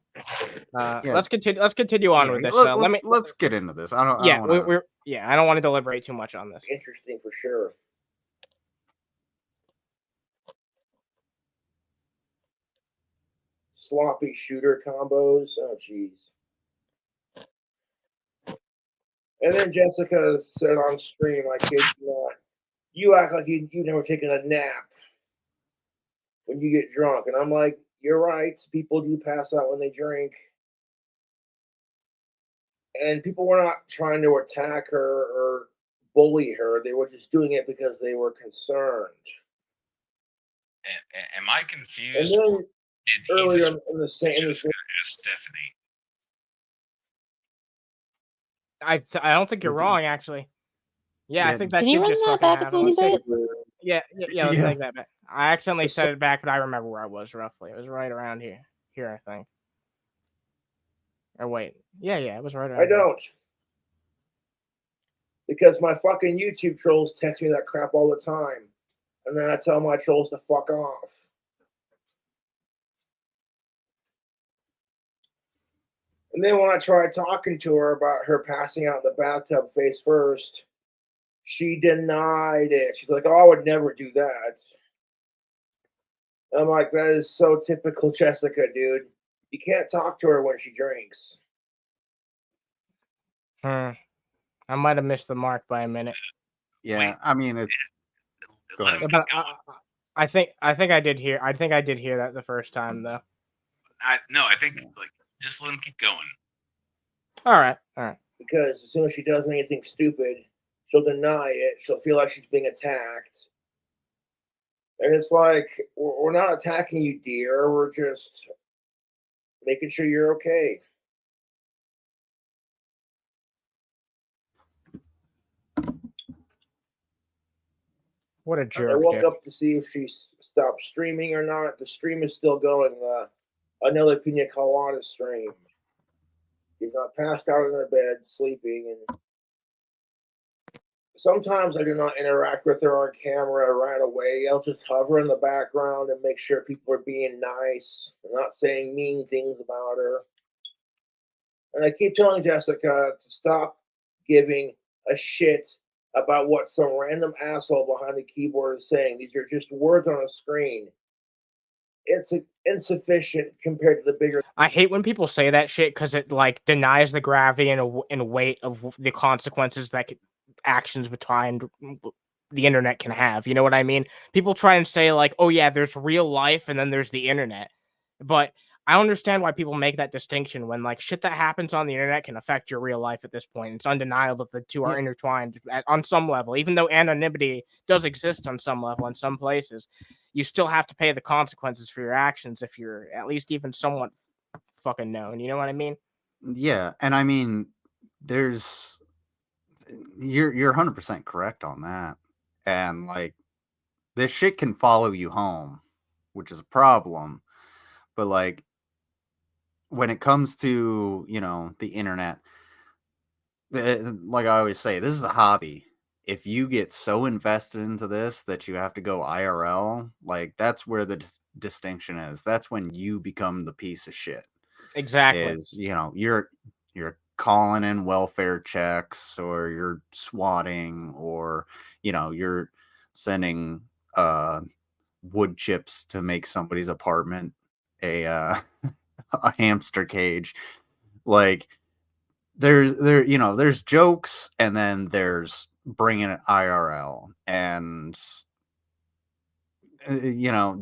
Let's continue on with this. Let's get into this. I don't want to deliberate too much on this. Interesting for sure. Sloppy shooter combos. Oh, jeez. And then Jessica said on stream, I kid you not, you act like you never taken a nap when you get drunk. And I'm like, you're right. People do pass out when they drink. And people were not trying to attack her or bully her. They were just doing it because they were concerned. Am I And confused? then Did he earlier just in the same, Jessica as Stephanie? I don't think you're wrong, actually. Yeah, I Yeah. think that Can you did run just that fucking back a happen. tiny Let's take bit? yeah, let's Yeah. take that back. I accidentally said it back, but I remember where I was roughly. It was right around here. Here, I think. Or wait. Yeah, it was right around I here. don't. Because my fucking YouTube trolls text me that crap all the time. And then I tell my trolls to fuck off. And then when I tried talking to her about her passing out in the bathtub face first, she denied it. She's like, oh, I would never do that. And I'm like, that is so typical Jessica, dude. You can't talk to her when she drinks. I might have missed the mark by a minute. Yeah, Wait. I mean, it's. Go Let ahead. him Yeah, but keep going. I think I did hear. I think I did hear that the first time, though. I think like just let him keep going. All right. Because as soon as she does anything stupid, she'll deny it. She'll feel like she's being attacked. And it's like, we're not attacking you, dear. We're just making sure you're okay. What a I jerk, woke Dick. up to see if she stopped streaming or not. The stream is still going. Another Pina Colada stream. She's not passed out in her bed, sleeping. And sometimes I do not interact with her on camera right away. I'll just hover in the background and make sure people are being nice and not saying mean things about her. And I keep telling Jessica to stop giving a shit about what some random asshole behind the keyboard is saying. These are just words on a screen. It's insufficient compared to the bigger. I hate when people say that shit because it like denies the gravity and weight of the consequences that actions behind the internet can have. You know what I mean? People try and say like, "Oh yeah, there's real life and then there's the internet," but I understand why people make that distinction when like shit that happens on the internet can affect your real life at this point. It's undeniable that the two are intertwined on some level, even though anonymity does exist on some level in some places. You still have to pay the consequences for your actions if you're at least even somewhat fucking known. You know what I mean? Yeah, and I mean, there's you're 100% correct on that, and like this shit can follow you home, which is a problem. But like when it comes to the internet, like I always say, this is a hobby. If you get so invested into this that you have to go IRL, like that's where the distinction is. That's when you become the piece of shit. Exactly. Is you're calling in welfare checks, or you're swatting, or you're sending wood chips to make somebody's apartment a a hamster cage. Like there's jokes, and then there's bringing it IRL, and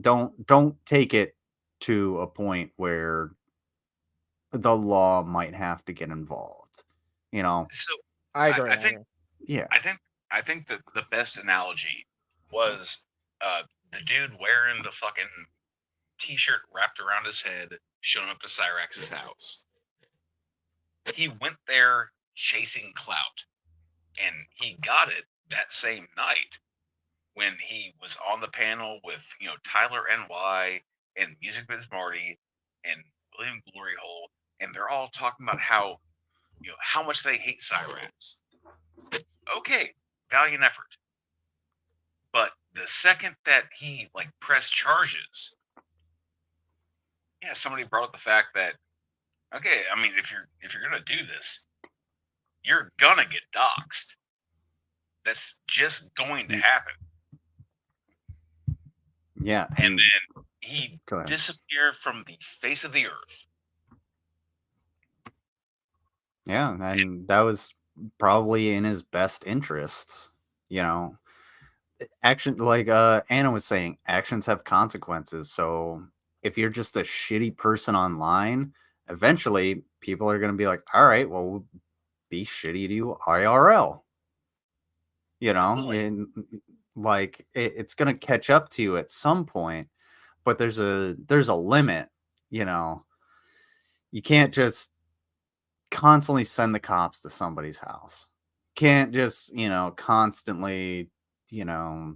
don't take it to a point where the law might have to get involved. So I agree. I think Yeah. I think that the best analogy was the dude wearing the fucking t-shirt wrapped around his head, showing up to Cyrax's house. He went there chasing clout, and he got it that same night when he was on the panel with Tyler NY and Music Biz Marty and William Glory Hole, and they're all talking about how how much they hate Cyrax. Okay, valiant effort. But the second that he pressed charges, somebody brought up the fact that okay, I mean, if you're gonna do this, you're gonna get doxxed. That's just going to happen. Yeah, And then he disappeared from the face of the earth. Yeah, and that was probably in his best interests. Action, like Anna was saying, actions have consequences. So if you're just a shitty person online, eventually people are going to be like, all right, well, we'll be shitty to you IRL. And like it's gonna catch up to you at some point, but there's a limit, you know. You can't just constantly send the cops to somebody's house. Can't just, you know, constantly, you know,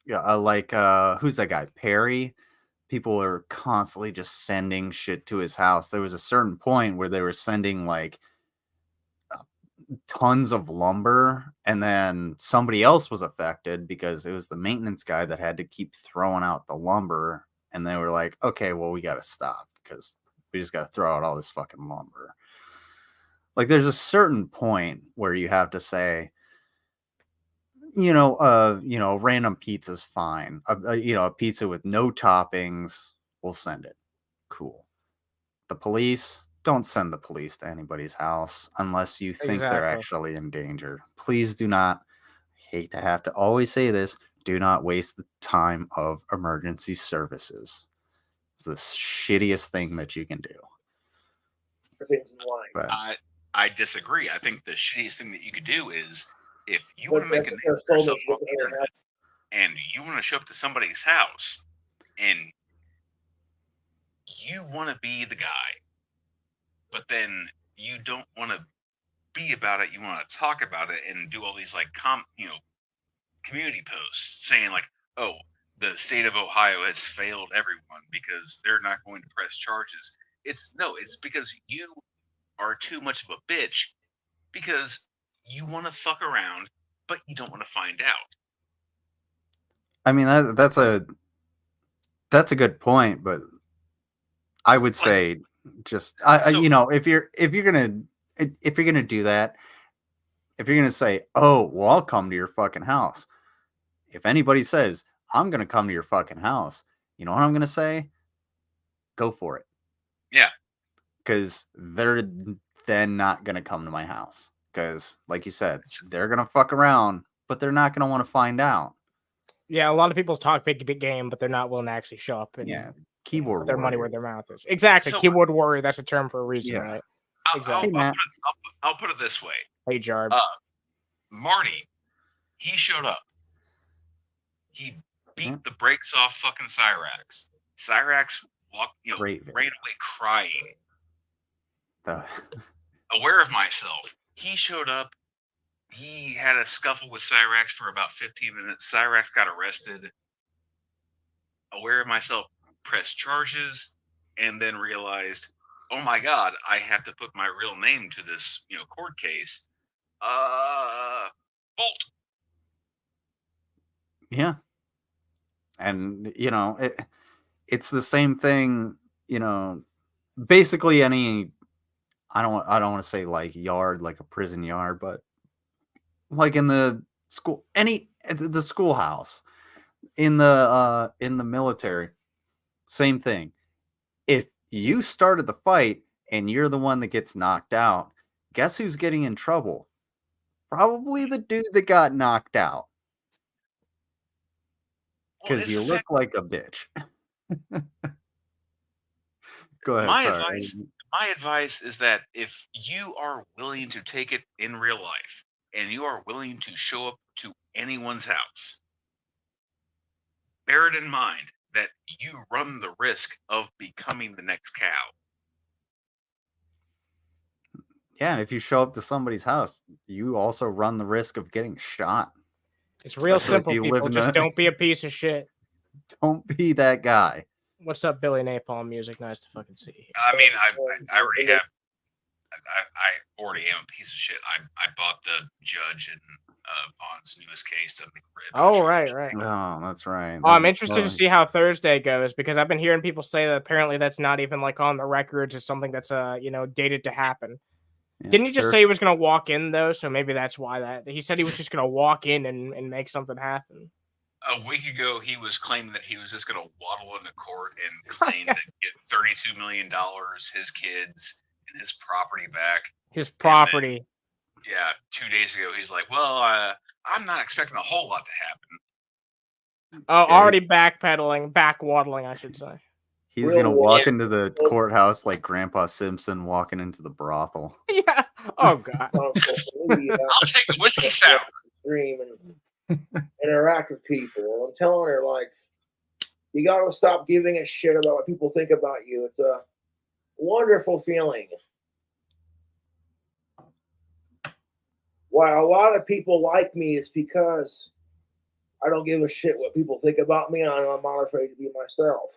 who's that guy? Perry? People are constantly just sending shit to his house. There was a certain point where they were sending like tons of lumber, and then somebody else was affected because it was the maintenance guy that had to keep throwing out the lumber, and they were like, okay, well, we got to stop because we just got to throw out all this fucking lumber. Like, there's a certain point where you have to say, random pizza's fine. A pizza with no toppings, we'll send it. Cool. The police, don't send the police to anybody's house unless you think they're actually in danger. Please do not, I hate to have to always say this, do not waste the time of emergency services. It's the shittiest thing that you can do. But, I disagree. I think the shittiest thing that you could do is if you want to make a name for yourself on the internet and you want to show up to somebody's house and you want to be the guy, but then you don't want to be about it. You want to talk about it and do all these like community posts saying like, oh, the state of Ohio has failed everyone because they're not going to press charges. It's because you are too much of a bitch because you want to fuck around, but you don't want to find out. I mean, that's a good point, but I would say just if you're gonna do that, if you're gonna say, oh, well, I'll come to your fucking house. If anybody says I'm gonna come to your fucking house, you know what I'm gonna say? Go for it. Yeah, because they're then not gonna come to my house. Because, like you said, they're gonna fuck around, but they're not gonna want to find out. Yeah, a lot of people talk big game, but they're not willing to actually show up and keyboard put their money where warrior. their mouth is. Exactly, keyboard warrior. That's a term for a reason, right? Exactly. I'll put it this way. Hey, Jarbs. Marty, he showed up. He beat the brakes off fucking Cyrax. Cyrax ran away crying. Aware of myself. He showed up. He had a scuffle with Cyrax for about 15 minutes. Cyrax got arrested. Aware of myself, pressed charges, and then realized, oh my God, I have to put my real name to this, court case. Bolt. Yeah. And, it's the same thing, basically any, I don't want to say like yard, like a prison yard, but like in the school, the schoolhouse, in the military, same thing. If you started the fight and you're the one that gets knocked out, guess who's getting in trouble? Probably the dude that got knocked out. Because you look like a bitch. Go ahead. My advice is that if you are willing to take it in real life and you are willing to show up to anyone's house, bear it in mind that you run the risk of becoming the next cow. Yeah, and if you show up to somebody's house, you also run the risk of getting shot. It's real simple, people. Just don't be a piece of shit. Don't be that guy. What's up, Billy Napalm music? Nice to fucking see you. I mean, I already have. I already am a piece of shit. I bought the judge in Vaughn's newest case to make rid. Oh, right. Oh, that's right. Oh, I'm interested to see how Thursday goes because I've been hearing people say that apparently that's not even like on the records. It's something that's dated to happen. Yeah, didn't he just say he was going to walk in though? So maybe that's why he said he was just going to walk in and make something happen. A week ago, he was claiming that he was just going to waddle into court and claim to get $32 million, his kids, and his property back. His property. Then, 2 days ago, he's like, well, I'm not expecting a whole lot to happen. Oh, already backpedaling, back waddling, I should say. He's going to walk into the courthouse like Grandpa Simpson walking into the brothel. Yeah. Oh, God. I'll take the whiskey sour. interact with people. And I'm telling her, like, you got to stop giving a shit about what people think about you. It's a wonderful feeling. Why a lot of people like me is because I don't give a shit what people think about me, and I'm not afraid to be myself.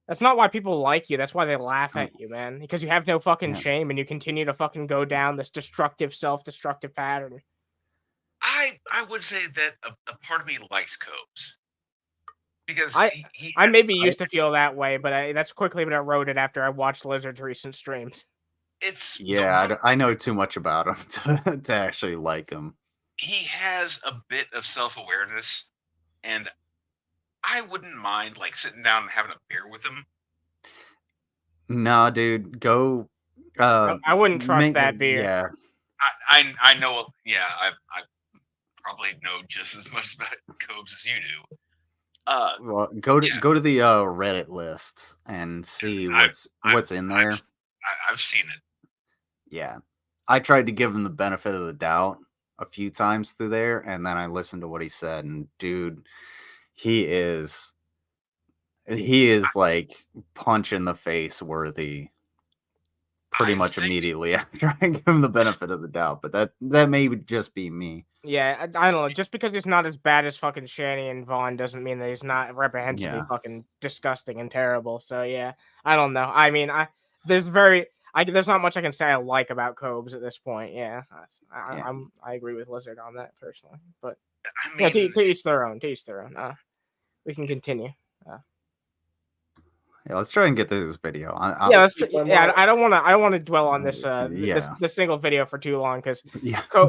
That's not why people like you. That's why they laugh at you, man. Because you have no fucking shame and you continue to fucking go down this destructive, self-destructive pattern. I would say that a part of me likes Cobes. Because I maybe used to feel that way, but that's quickly been eroded after I watched Lizard's recent streams. I know too much about him to actually like him. He has a bit of self-awareness, and I wouldn't mind like sitting down and having a beer with him. Nah, dude, go. I wouldn't trust that beer. Yeah, I know. Yeah, I probably know just as much about Cobes as you do. Well, go to the Reddit list and see what's in there. I've seen it. Yeah, I tried to give him the benefit of the doubt a few times through there, and then I listened to what he said, and dude, he is like punch in the face worthy pretty much immediately after I give him the benefit of the doubt, but that may just be me. Yeah, I don't know. Just because it's not as bad as fucking Shanny and Vaughn doesn't mean that he's not reprehensibly fucking disgusting and terrible. So yeah, I don't know. I mean, there's not much I can say I like about Cobes at this point. Yeah, I agree with Lizard on that personally. But I mean, to each their own. To each their own. We can continue. Yeah, let's try and get through this video. I don't want to dwell on this this single video for too long because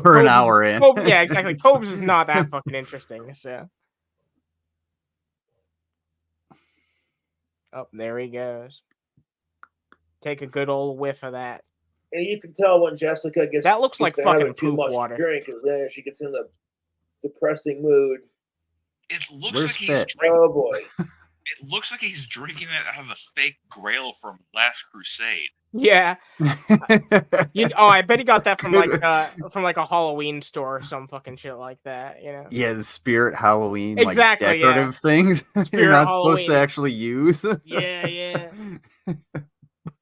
we're an hour in. Yeah, exactly. Cobes is not that fucking interesting. So, oh, there he goes. Take a good old whiff of that. And you can tell when Jessica gets that looks like fucking too much water. Drink, because then she gets in the depressing mood. It looks like he's drinking. Oh boy. It looks like he's drinking it out of a fake Grail from Last Crusade. Yeah. I bet he got that from like a Halloween store or some fucking shit like that. You know. Yeah, the Spirit Halloween, exactly, like decorative things you're not supposed to actually use. Yeah.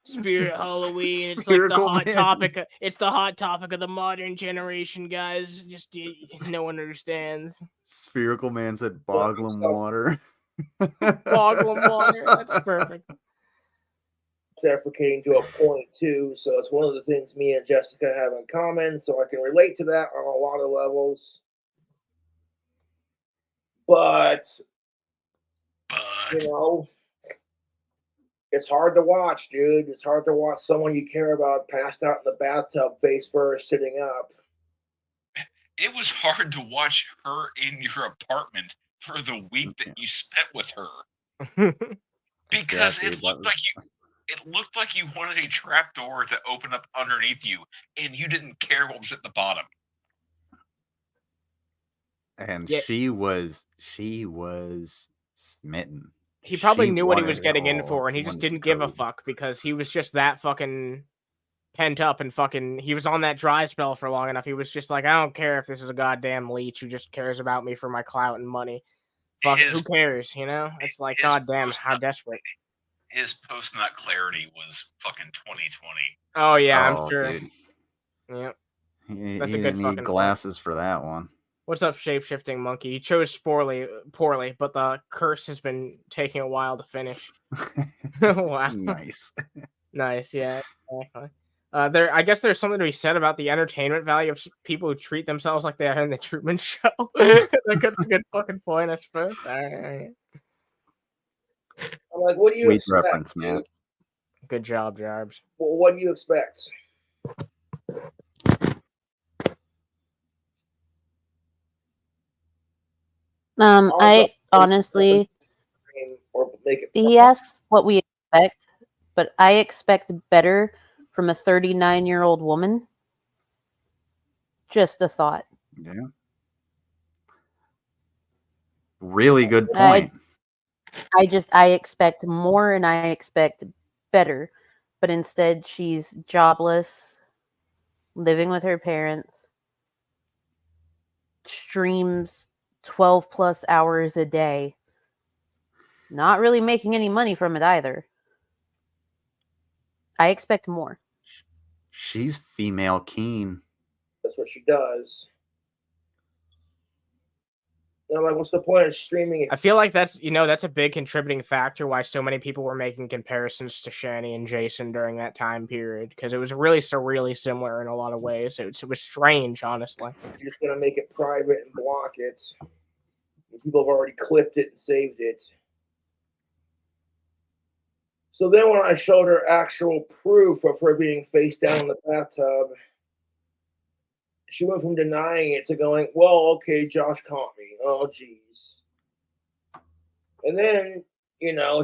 Spirit Halloween. It's like the hot topic. It's the hot topic of the modern generation, guys. Just no one understands. Spherical Man said Boglum water. Boglum water. That's perfect. Deprecating to a point too, so it's one of the things me and Jessica have in common. So I can relate to that on a lot of levels. But you know, it's hard to watch, dude. It's hard to watch someone you care about passed out in the bathtub, face first, sitting up. It was hard to watch her in your apartment for the week that you spent with her, because it looked like you wanted a trapdoor to open up underneath you, and you didn't care what was at the bottom. And she was smitten. He probably knew what he was getting in for, and he just didn't give a fuck because he was just that fucking pent up and fucking. He was on that dry spell for long enough. He was just like, I don't care if this is a goddamn leech who just cares about me for my clout and money. Fuck, who cares? You know, it's like, goddamn, how desperate. His post-nut clarity was fucking 2020. Oh yeah, I'm sure. Dude. Yep, that's a good fucking glasses for that one. What's up, shape-shifting monkey? You chose poorly, but the curse has been taking a while to finish. Wow. Nice, yeah. Exactly. I guess there's something to be said about the entertainment value of people who treat themselves like they are in the Truman Show. That's a good fucking point, I suppose. All right. I'm like, what do you expect? Reference, man. Good job, Jarbs. Well, what do you expect? I honestly, he asks what we expect, but I expect better from a 39-year-old woman. Just a thought. Yeah. Really good point. I expect more and I expect better, but instead she's jobless, living with her parents, streams 12 plus hours a day. Not really making any money from it either. I expect more. She's female keen. That's what she does. And I'm like, what's the point of streaming it? I feel like that's a big contributing factor why so many people were making comparisons to Shanny and Jason during that time period, because it was really surreally similar in a lot of ways. It was strange, honestly. You're just gonna make it private and block it. People have already clipped it and saved it. So then when I showed her actual proof of her being face down in the bathtub, she went from denying it to going, well, okay, Josh caught me. Oh, geez. And then,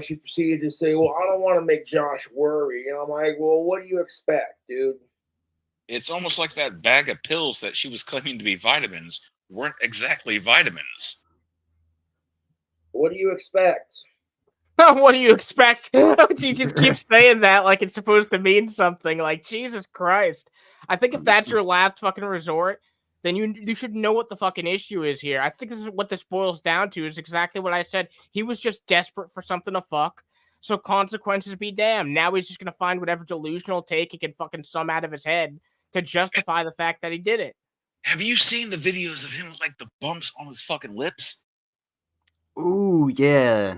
she proceeded to say, well, I don't want to make Josh worry. And I'm like, well, what do you expect, dude? It's almost like that bag of pills that she was claiming to be vitamins weren't exactly vitamins. What do you expect? What do you expect? She just keeps saying that like it's supposed to mean something. Like, Jesus Christ. I think if that's your last fucking resort, then you should know what the fucking issue is here. I think this is what this boils down to, is exactly what I said. He was just desperate for something to fuck. So consequences be damned. Now he's just gonna find whatever delusional take he can fucking sum out of his head to justify the fact that he did it. Have you seen the videos of him with like the bumps on his fucking lips? Ooh, yeah.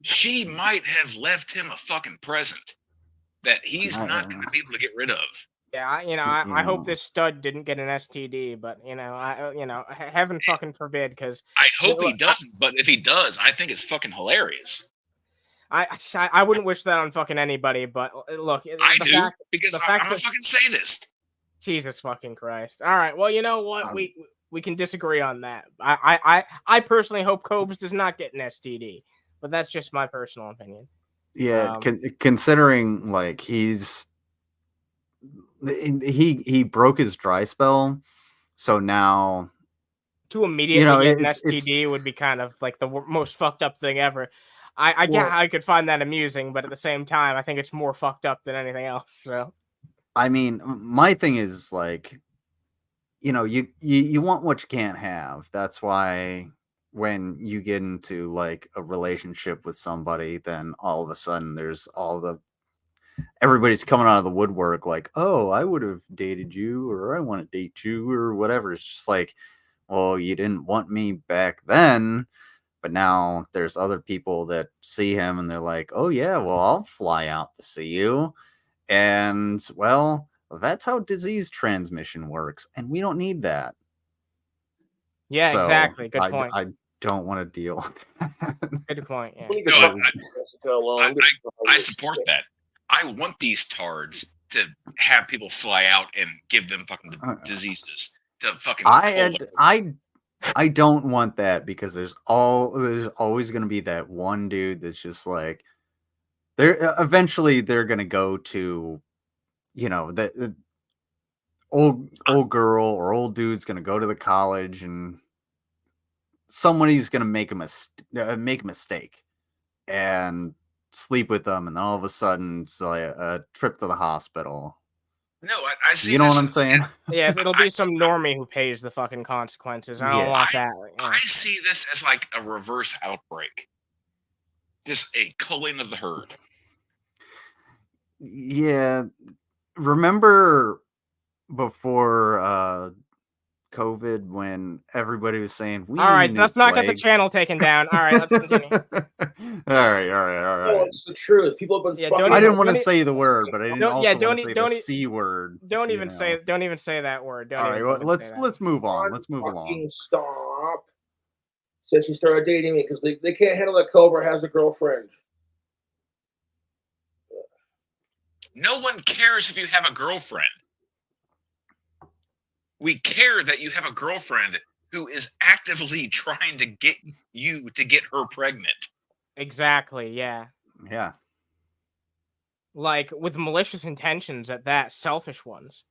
She might have left him a fucking present that he's not going to be able to get rid of. Yeah, I hope this stud didn't get an STD, but heaven fucking forbid, because I hope he doesn't. But if he does, I think it's fucking hilarious. I wouldn't wish that on fucking anybody, but look, I do, because I'm a fucking sadist. Jesus fucking Christ! All right, well, you know what, we can disagree on that. I personally hope Cobes does not get an STD. But that's just my personal opinion. Yeah, considering like he broke his dry spell, so now to immediately get an STD would be kind of like the most fucked up thing ever. I could find that amusing, but at the same time, I think it's more fucked up than anything else. So, I mean, my thing is like, you want what you can't have. That's why when you get into like a relationship with somebody, then all of a sudden there's everybody's coming out of the woodwork like, oh, I would have dated you, or I want to date you, or whatever. It's just like, well, you didn't want me back then, but now there's other people that see him and they're like, oh yeah, well, I'll fly out to see you. And well, that's how disease transmission works, and we don't need that. Yeah, so exactly. Good point. I don't want to deal with that. Good point. Yeah. No, I support that. I want these tards to have people fly out and give them fucking diseases to fucking. I don't want that, because there's always going to be that one dude that's just like, eventually they're going to go to, the old girl or old dude's going to go to the college, and somebody's going to make a mistake and sleep with them, and then all of a sudden it's like a trip to the hospital. No, I see. You know what I'm saying? Yeah, it'll be some normie who pays the fucking consequences. I don't want that. Yeah. I see this as like a reverse outbreak. Just a culling of the herd. Yeah. Remember before COVID, when everybody was saying, all right, let's not get the channel taken down. All right, let's continue. all right. Well, it's the truth. People have been. I didn't want to say the word, but I didn't also want to say the C word. Don't even say that word. All right, well, let's move on. Let's move along. Stop. Since she started dating me, because they can't handle that Cobra has a girlfriend. No one cares if you have a girlfriend. We care that you have a girlfriend who is actively trying to get you to get her pregnant. Exactly, yeah. Yeah. Like, with malicious intentions at that, selfish ones.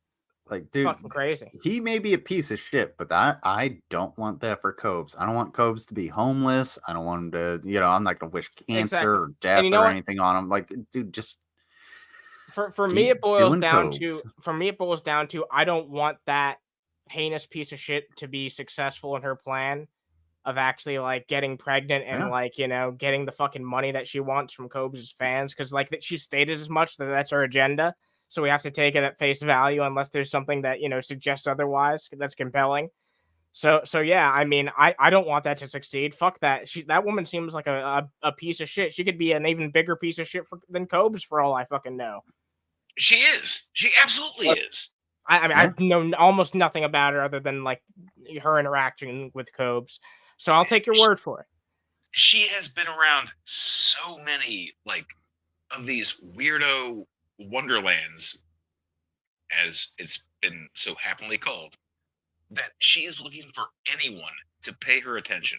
Like, dude, fucking crazy. He may be a piece of shit, but I don't want that for Cobes. I don't want Cobes to be homeless. I don't want him to, I'm not going to wish cancer or death or anything on him. Like, dude, just... For me, it boils down to I don't want that heinous piece of shit to be successful in her plan, of actually like getting pregnant and Yeah. like, you know, getting the fucking money that she wants from Cobes' fans, because like that she stated as much that that's her agenda. So we have to take it at face value unless there's something that, you know, suggests otherwise that's compelling. So yeah, I mean, I don't want that to succeed. Fuck that. That woman seems like a piece of shit. She could be an even bigger piece of shit than Cobes for all I fucking know. She is. She absolutely is. I mean, I know almost nothing about her other than like her interaction with Cobes. So I'll take your word for it. She has been around so many like of these weirdo wonderlands, as it's been so happily called, that she is looking for anyone to pay her attention.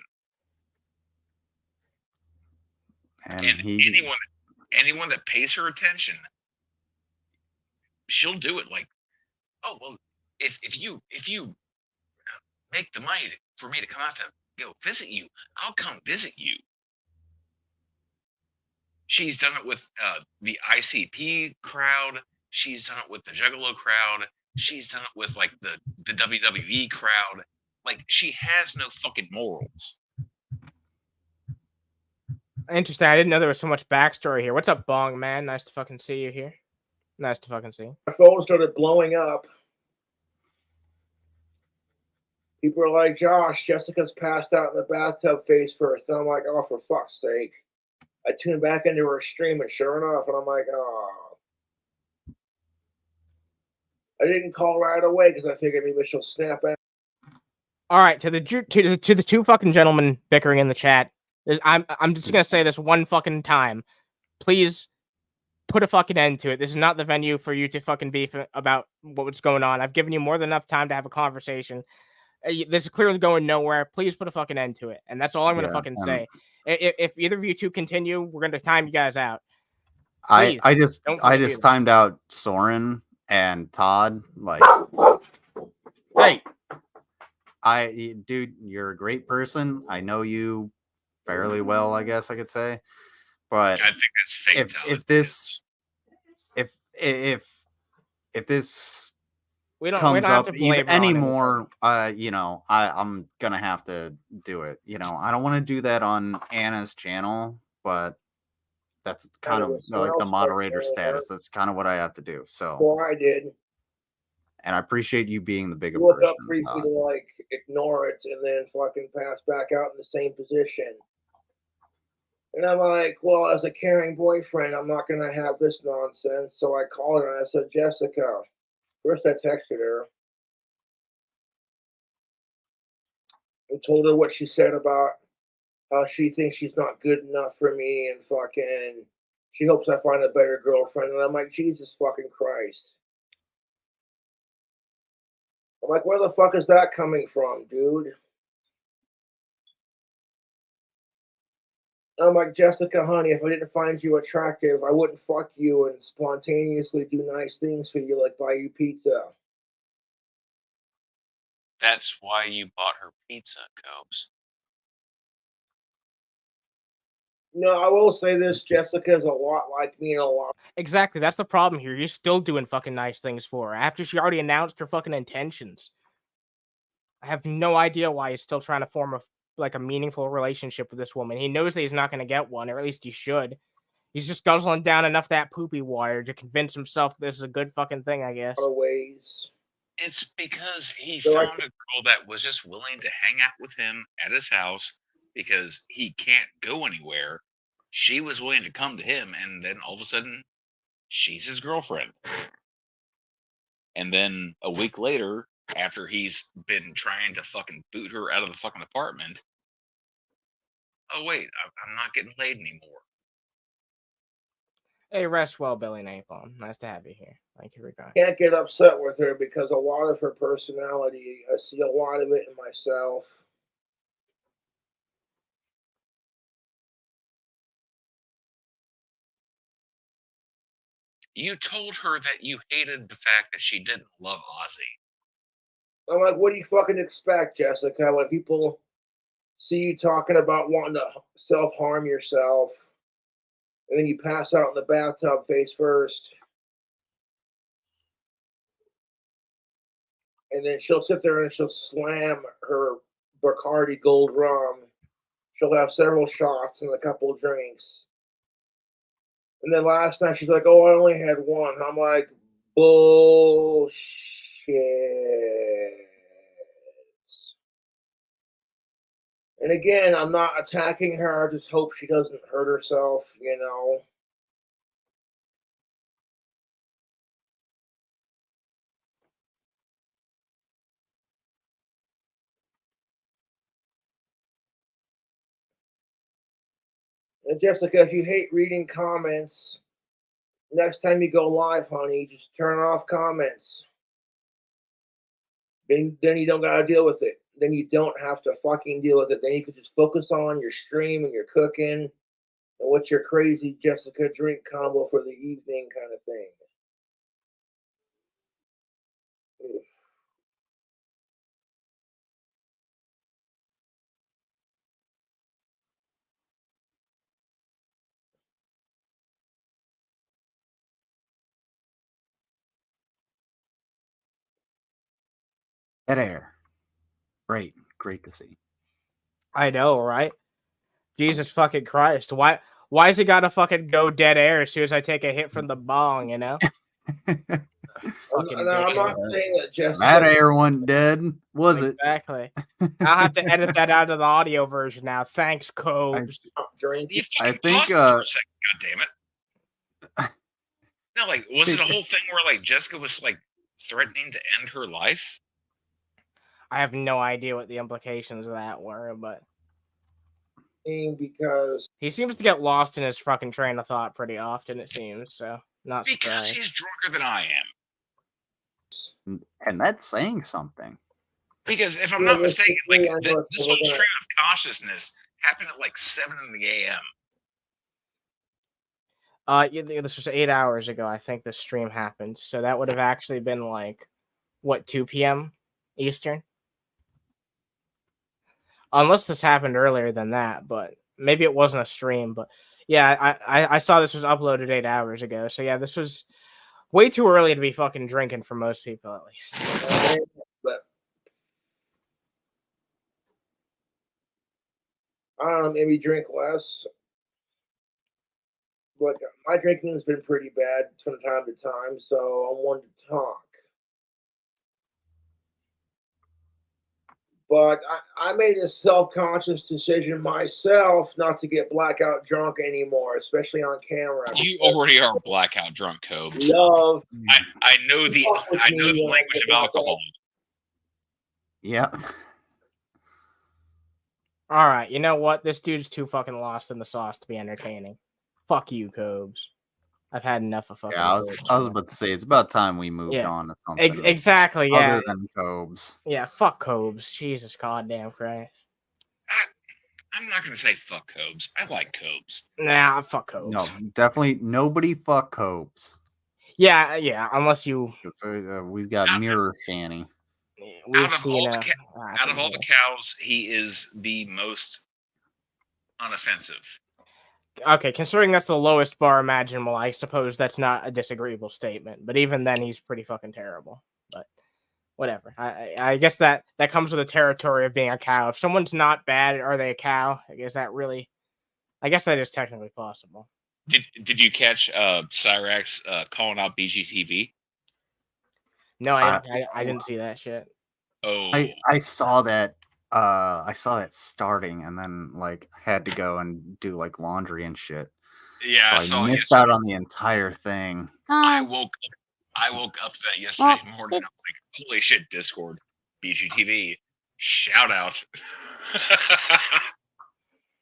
And anyone that pays her attention, she'll do it. Like, oh well, if you make the money for me to come out to go visit you, I'll come visit you. She's done it with the ICP crowd. She's done it with the Juggalo crowd. She's done it with like the WWE crowd. Like, she has no fucking morals. Interesting. I didn't know there was so much backstory here. What's up, Bong, man? Nice to fucking see you here. Nice to fucking see. My phone started blowing up. People are like, Josh, Jessica's passed out in the bathtub face first. And I'm like, oh, for fuck's sake. I tuned back into her stream, and sure enough, and I'm like, oh. I didn't call right away because I figured maybe she'll snap out. All right, to the two fucking gentlemen bickering in the chat, I'm just gonna say this one fucking time. Please put a fucking end to it. This is not the venue for you to fucking beef about what's going on. I've given you more than enough time to have a conversation. This is clearly going nowhere. Please put a fucking end to it. And that's all I'm gonna fucking say. If either of you two continue, we're gonna time you guys out. Please, I just timed out Soren and Todd. Like, hey, dude, you're a great person. I know you fairly well, I guess I could say. But I think that's fake. If this comes up even anymore, you know, I'm gonna have to do it. You know, I don't want to do that on Anna's channel, but that's kind of like the moderator status. That's kind of what I have to do. So, well, I did. And I appreciate you being the bigger look person. up briefly to like ignore it and then fucking pass back out in the same position. And I'm like, well, as a caring boyfriend, I'm not gonna have this nonsense. So I called her and I said, Jessica. First, I texted her and told her what she said about how she thinks she's not good enough for me and fucking she hopes I find a better girlfriend. And I'm like, Jesus fucking Christ. I'm like, where the fuck is that coming from, dude? I'm like, Jessica, honey, if I didn't find you attractive, I wouldn't fuck you and spontaneously do nice things for you, like buy you pizza. That's why you bought her pizza, Cobes. No, I will say this, Jessica is a lot like me and a lot. Exactly, that's the problem here. You're still doing fucking nice things for her after she already announced her fucking intentions. I have no idea why he's still trying to form a meaningful relationship with this woman. He knows that he's not going to get one, or at least he should. He's just guzzling down enough that poopy water to convince himself this is a good fucking thing, I guess. Ways. It's because he found a girl that was just willing to hang out with him at his house because he can't go anywhere. She was willing to come to him, and then all of a sudden, she's his girlfriend. And then a week later, after he's been trying to fucking boot her out of the fucking apartment, oh wait, I'm not getting laid anymore. Hey, rest well, Billy Napalm. Nice to have you here. Thank you for coming. Can't get upset with her because a lot of her personality, I see a lot of it in myself. You told her that you hated the fact that she didn't love Ozzy. I'm like, what do you fucking expect, Jessica, when people see you talking about wanting to self-harm yourself, and then you pass out in the bathtub face first, and then she'll sit there and she'll slam her Bacardi Gold Rum. She'll have several shots and a couple of drinks. And then last night she's like, "Oh, I only had one." I'm like, bullshit. And again, I'm not attacking her. I just hope she doesn't hurt herself, you know. And Jessica, if you hate reading comments, next time you go live, honey, just turn off comments. Then you don't gotta deal with it. Then you don't have to fucking deal with it. Then you can just focus on your stream and your cooking and what's your crazy Jessica drink combo for the evening kind of thing. Dead air. Great to see. I know, right? Jesus fucking Christ. Why is it gotta fucking go dead air as soon as I take a hit from the bong, you know? I'm not saying that Jessica. That air went dead, was it? Exactly. I'll have to edit that out of the audio version now. Thanks, Cobes. You fucking paused it for a second, goddammit. No, like, was it a whole thing where, like, Jessica was, like, threatening to end her life? I have no idea what the implications of that were, but... Because... he seems to get lost in his fucking train of thought pretty often, it seems, so... not because surprised. He's drunker than I am. And that's saying something. Because if I'm not mistaken, like, this whole stream of consciousness happened at, like, 7 in the a.m. Yeah, this was 8 hours ago, I think this stream happened. So that would have actually been like, what, 2 p.m. Eastern? Unless this happened earlier than that, but maybe it wasn't a stream. But yeah, I saw this was uploaded 8 hours ago. So yeah, this was way too early to be fucking drinking for most people, at least. But I don't know, maybe drink less. But my drinking has been pretty bad from time to time, so I'm one to talk. But I made a self-conscious decision myself not to get blackout drunk anymore, especially on camera. You already are blackout drunk, Cobes. Love. I know the language of alcohol. Yeah. All right, you know what? This dude's too fucking lost in the sauce to be entertaining. Fuck you, Cobes. I've had enough of fucking. Yeah, I was about to say it's about time we moved on to something. Exactly. Yeah. Other than Cobes. Yeah. Fuck Cobes. Jesus goddamn Christ. I'm not gonna say fuck Cobes. I like Cobes. Nah, fuck Cobes. No, definitely nobody fuck Cobes. Yeah. Unless you. We've got Mirror Shanny. Out of all the cows, he is the most unoffensive. Okay, considering that's the lowest bar imaginable, I suppose that's not a disagreeable statement. But even then, he's pretty fucking terrible. But whatever. I guess that comes with the territory of being a cow. If someone's not bad, are they a cow? I guess that is technically possible. Did you catch Cyrax calling out BGTV? No, I didn't see that shit. Oh, I saw that. I saw that starting, and then like had to go and do like laundry and shit. Yeah, so I missed out on the entire thing. I woke up to that yesterday morning. I'm like, holy shit, Discord, BGTV, shout out.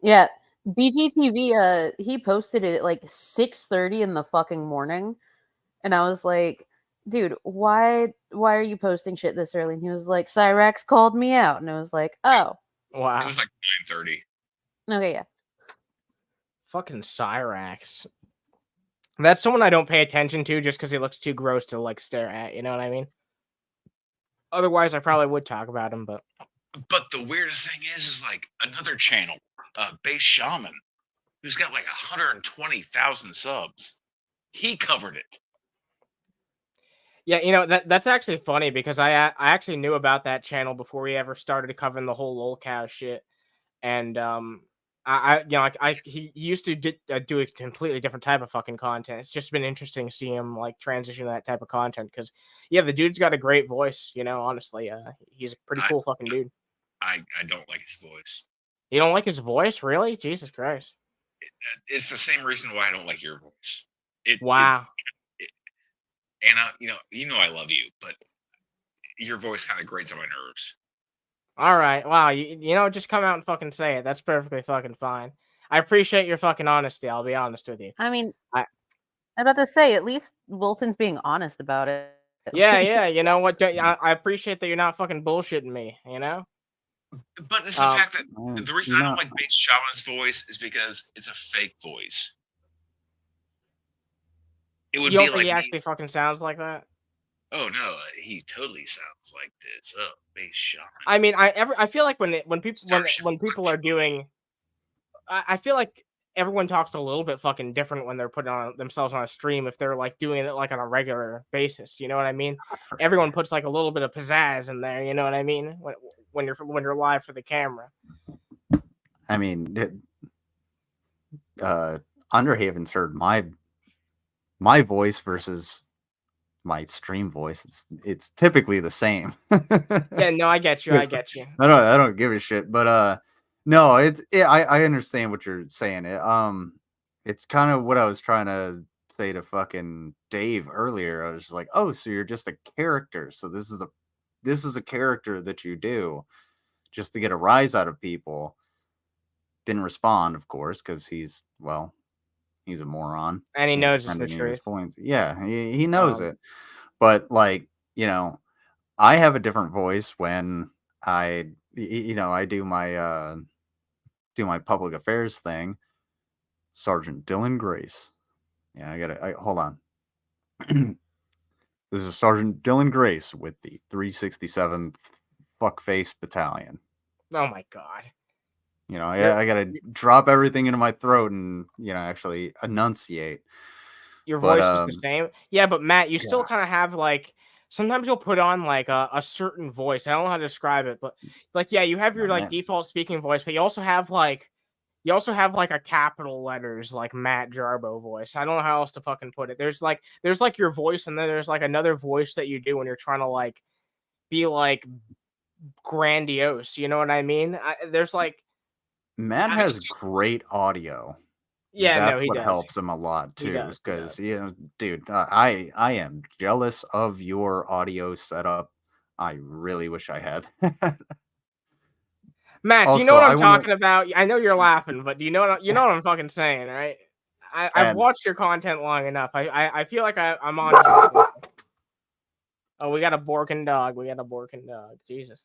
Yeah, BGTV. He posted it at like 6:30 in the fucking morning, and I was like, dude, why are you posting shit this early? And he was like, Cyrax called me out. And I was like, oh. Wow. It was like 9:30. Okay, yeah. Fucking Cyrax. That's someone I don't pay attention to just because he looks too gross to like stare at, you know what I mean? Otherwise, I probably would talk about him, but... But the weirdest thing is like another channel, Base Shaman, who's got like 120,000 subs. He covered it. Yeah, that's actually funny because I actually knew about that channel before we ever started covering the whole Lolcow shit, and he used to do a completely different type of fucking content. It's just been interesting to see him like transition to that type of content because the dude's got a great voice. Honestly, he's a pretty cool fucking dude. I don't like his voice. You don't like his voice, really? Jesus Christ! It's the same reason why I don't like your voice. Wow. And I love you, but your voice kind of grates on my nerves. All right. Wow. Just come out and fucking say it. That's perfectly fucking fine. I appreciate your fucking honesty. I'll be honest with you. I mean, I'm about to say, at least Wilson's being honest about it. Yeah. You know what? I appreciate that you're not fucking bullshitting me. But it's the fact that the reason I don't like Bass Shaman's voice is because it's a fake voice. It would you don't be think like he actually fucking sounds like that? Oh no, he totally sounds like this. Oh, Bass Shaman. I mean, I feel like when people are doing, I feel like everyone talks a little bit fucking different when they're putting on themselves on a stream if they're like doing it like on a regular basis. You know what I mean? Everyone puts like a little bit of pizzazz in there. You know what I mean? When you're live for the camera. I mean, Underhaven's heard my voice versus my stream voice. It's typically the same. Yeah, no, I get you. I don't give a shit, but no, I understand what you're saying. It's kind of what I was trying to say to fucking Dave earlier. I was just like, oh, so you're just a character. So this is a character that you do just to get a rise out of people. Didn't respond, of course, because he's a moron. And he knows it's the truth. Yeah, he knows it. But like, I have a different voice when I do my public affairs thing. Sergeant Dylan Grace. Yeah, hold on. This is Sergeant Dylan Grace with the 367th Fuckface Battalion. Oh my god. I gotta drop everything into my throat and actually enunciate. Your voice is the same. Yeah, but Matt, you still kind of have like sometimes you'll put on like a certain voice. I don't know how to describe it, but like you have your like default speaking voice, but you also have like a capital letters like Matt Jarbo voice. I don't know how else to fucking put it. There's like your voice, and then there's like another voice that you do when you're trying to like be like grandiose. You know what I mean? There's like Matt has great audio. Yeah, that's what helps him a lot too. Because dude, I am jealous of your audio setup. I really wish I had. Matt, do you know what I'm talking about? I know you're laughing, but do you know what I'm fucking saying, right? I've watched your content long enough. I feel like I'm on. Oh, we got a Borkin dog. Jesus.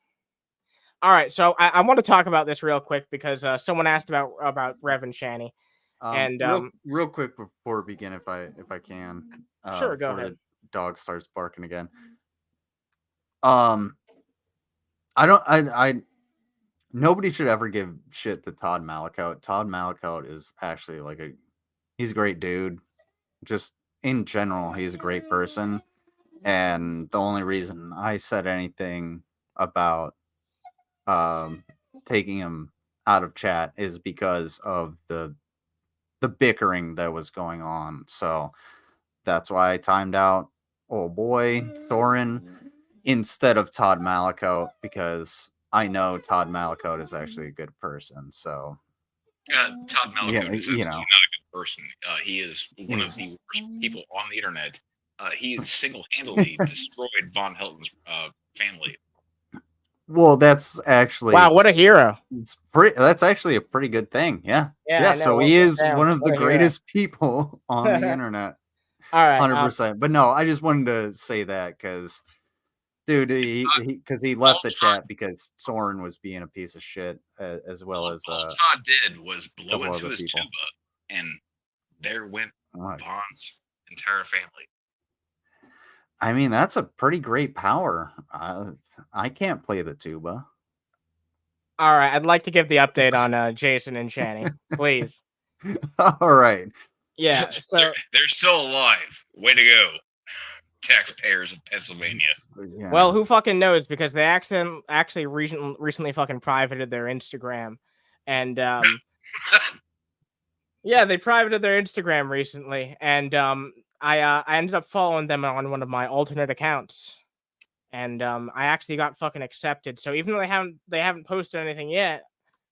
All right, so I want to talk about this real quick because someone asked about Rev and Shanny. And real quick before we begin, if I can, sure, go ahead. The dog starts barking again. Nobody should ever give shit to Todd Lolcow. Todd Lolcow is actually he's a great dude. Just in general, he's a great person. And the only reason I said anything about taking him out of chat is because of the bickering that was going on. So that's why I timed out old boy Soren instead of Todd Lolcow, because I know Todd Lolcow is actually a good person. So Todd Lolcow is absolutely not a good person. He is one of the worst people on the internet. He single-handedly destroyed Von Helton's family. Well, that's actually what a hero. That's actually a pretty good thing. Yeah. So he is one of the greatest people on the internet. All right, 100%. But no, I just wanted to say that because, dude, he left the chat because Soren was being a piece of shit, as well as all Todd did was blow into his tuba, and there went Von's entire family. I mean, that's a pretty great power. I can't play the tuba. All right, I'd like to give the update on Jason and Shanny, please. All right. Yeah, so they're still alive. Way to go. taxpayers of Pennsylvania. Yeah. Well, who fucking knows? Because they actually recently fucking privated their Instagram, and yeah, they privated their Instagram recently, and I ended up following them on one of my alternate accounts, and I actually got fucking accepted. So even though they haven't posted anything yet,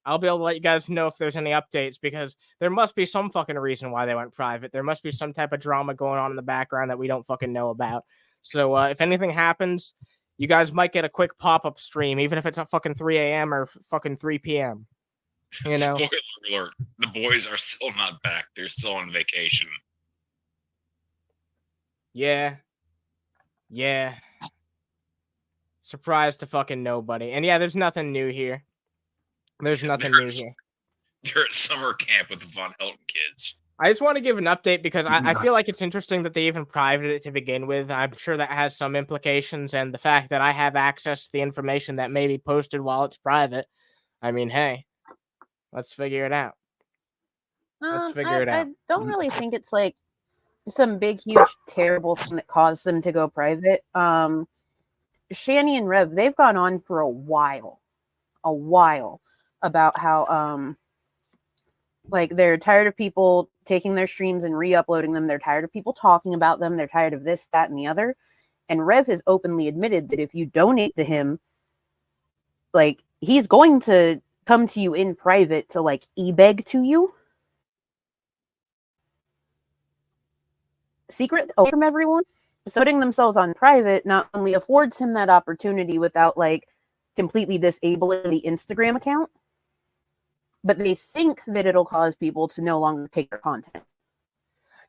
I'll be able to let you guys know if there's any updates, because there must be some fucking reason why they went private. There must be some type of drama going on in the background that we don't fucking know about. So if anything happens, you guys might get a quick pop-up stream, even if it's at fucking 3 a.m. or fucking 3 p.m. You know? Spoiler alert, the boys are still not back. They're still on vacation. Yeah. Surprise to fucking nobody. And yeah, there's nothing new here. There's nothing new here. They're at summer camp with the Von Helton kids. I just want to give an update because I feel like it's interesting that they even privated it to begin with. I'm sure that has some implications, and the fact that I have access to the information that may be posted while it's private. I mean, hey, let's figure it out. Let's figure it out. I don't really think it's like some big, huge, terrible thing that caused them to go private. Shanny and Rev, they've gone on for a while about how like they're tired of people taking their streams and re-uploading them. They're tired of people talking about them. They're tired of this, that, and the other. And Rev has openly admitted that if you donate to him, like, he's going to come to you in private to like e-beg to you. Secret from everyone. So putting themselves on private not only affords him that opportunity without like completely disabling the Instagram account, but they think that it'll cause people to no longer take their content.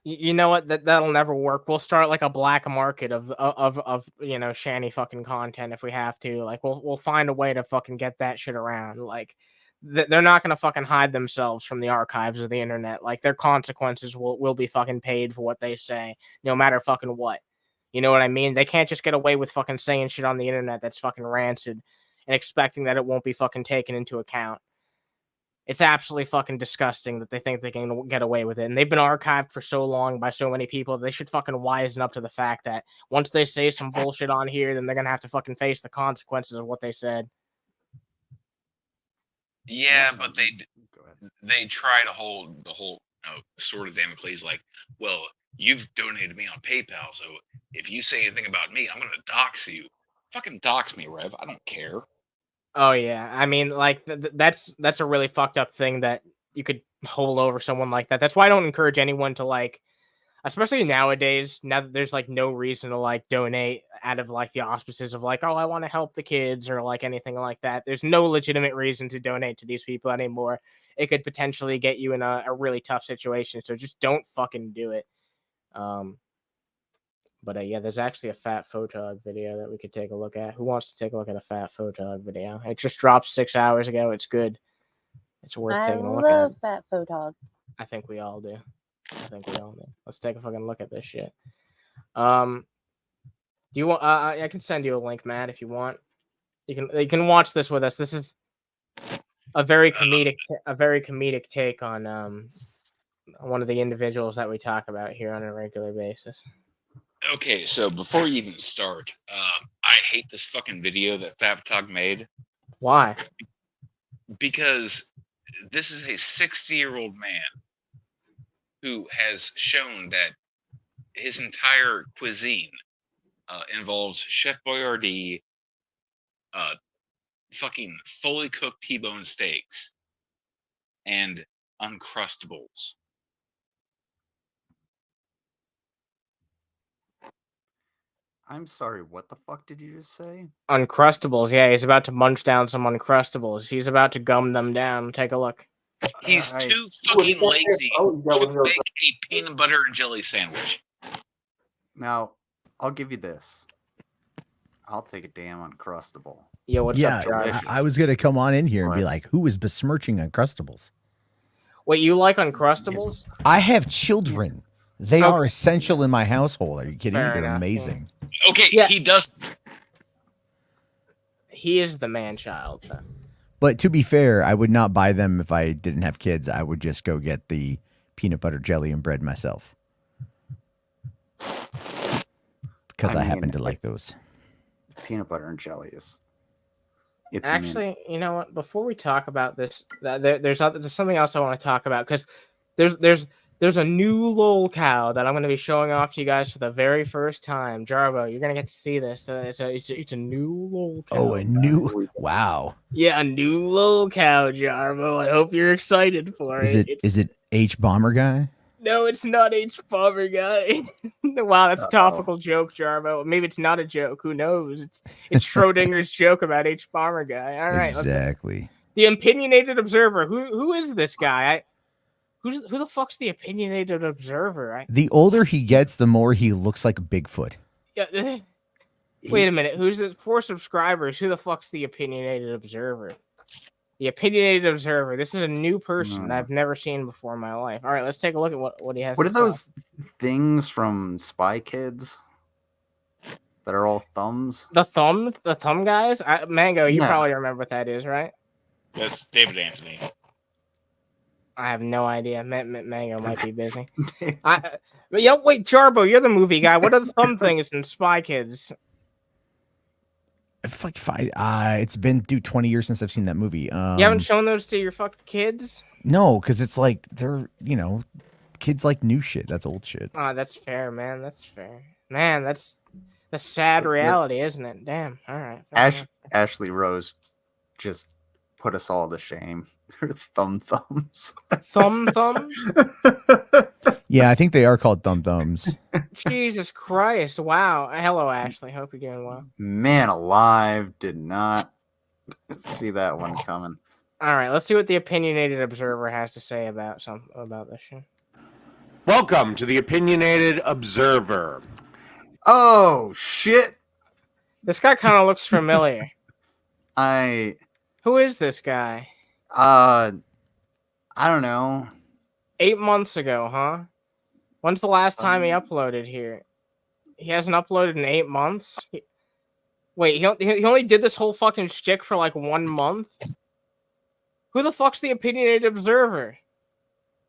You know what? That'll never work. We'll start like a black market of you know, Shanny fucking content if we have to. Like we'll find a way to fucking get that shit around. Like they're not gonna fucking hide themselves from the archives of the internet. Like their consequences will be fucking paid for what they say, no matter fucking what. You know what I mean? They can't just get away with fucking saying shit on the internet that's fucking rancid and expecting that it won't be fucking taken into account. It's absolutely fucking disgusting that they think they can get away with it. And they've been archived for so long by so many people. They should fucking wisen up to the fact that once they say some bullshit on here, then they're going to have to fucking face the consequences of what they said. Yeah, but they try to hold the whole sword of Damocles like, well, you've donated me on PayPal, so if you say anything about me, I'm going to dox you. Fucking dox me, Rev. I don't care. Oh yeah, I mean, like that's a really fucked up thing that you could hold over someone like that. That's why I don't encourage anyone to, like, especially nowadays, now that there's like no reason to like donate out of like the auspices of like, oh, I want to help the kids or like anything like that. There's no legitimate reason to donate to these people anymore. It could potentially get you in a really tough situation. So just don't fucking do it. But yeah, there's actually a Fat Fotog video that we could take a look at. Who wants to take a look at a Fat Fotog video? It just dropped 6 hours ago. It's good. It's worth taking a look at. I love Fat Fotog. I think we all do. Let's take a fucking look at this shit. Do you want? I can send you a link, Matt, if you want. You can watch this with us. This is a very comedic take on one of the individuals that we talk about here on a regular basis. Okay, so before you even start, I hate this fucking video that Fotog made. Why? Because this is a 60-year-old man who has shown that his entire cuisine involves Chef Boyardee, fucking fully cooked T-bone steaks, and Uncrustables. I'm sorry, what the fuck did you just say? Uncrustables, yeah, he's about to munch down some Uncrustables. He's about to gum them down. Take a look. He's too fucking lazy to make a peanut butter and jelly sandwich. Now, I'll give you this. I'll take a damn Uncrustable. Yo, what's up, Josh? I was going to come on in here and be like, who is besmirching Uncrustables? Wait, you like Uncrustables? I have children. They are essential in my household. Are you kidding me? They're amazing. Yeah. Okay, yeah. He does. He is the man-child. But to be fair, I would not buy them if I didn't have kids. I would just go get the peanut butter jelly and bread myself. because I, mean, happen to like it's those. peanut butter and jelly is. It's Actually, you know what? Before we talk about this, there's something else I want to talk about because there's a new Lolcow that I'm going to be showing off to you guys for the very first time. Jarbo, you're going to get to see this. It's a new Lolcow. Oh, a new wow. Yeah, a new Lolcow, Jarbo. I hope you're excited for it. Is it H Bomber guy? No, it's not H Bomber guy. Wow, that's a topical joke, Jarbo. Maybe it's not a joke. Who knows? It's Schrodinger's joke about H Bomber guy. All right, exactly. The Opinionated Observer. Who is this guy? Who the fuck's the Opinionated Observer? The older he gets, the more he looks like Bigfoot. Yeah. Wait a minute. Who's this? 4 subscribers. Who the fuck's the Opinionated Observer? The Opinionated Observer. This is a new person that I've never seen before in my life. All right, let's take a look at what he has. What are those things from Spy Kids that are all thumbs? The thumb guys. Mango, you probably remember what that is, right? That's David Anthony. I have no idea. Mango might be busy. Wait, Jarbo, you're the movie guy. What are the thumb things in Spy Kids? It's been 20 years since I've seen that movie. You haven't shown those to your fucking kids? No, because it's like they're kids like new shit. That's old shit. Oh, that's fair, man. That's fair, man. That's the sad reality, isn't it? Damn. All right. Ashley Rose just put us all to shame. Her thumbs. Thumbs? Yeah, I think they are called thumbs. Jesus Christ! Wow. Hello, Ashley. Hope you're doing well. Man alive, did not see that one coming. All right, let's see what the Opinionated Observer has to say about this shit. Welcome to the Opinionated Observer. Oh shit! This guy kind of looks familiar. Who is this guy? I don't know. 8 months ago, huh? When's the last time he uploaded here? He hasn't uploaded in 8 months? Wait, he only did this whole fucking shtick for like 1 month? Who the fuck's the Opinionated Observer?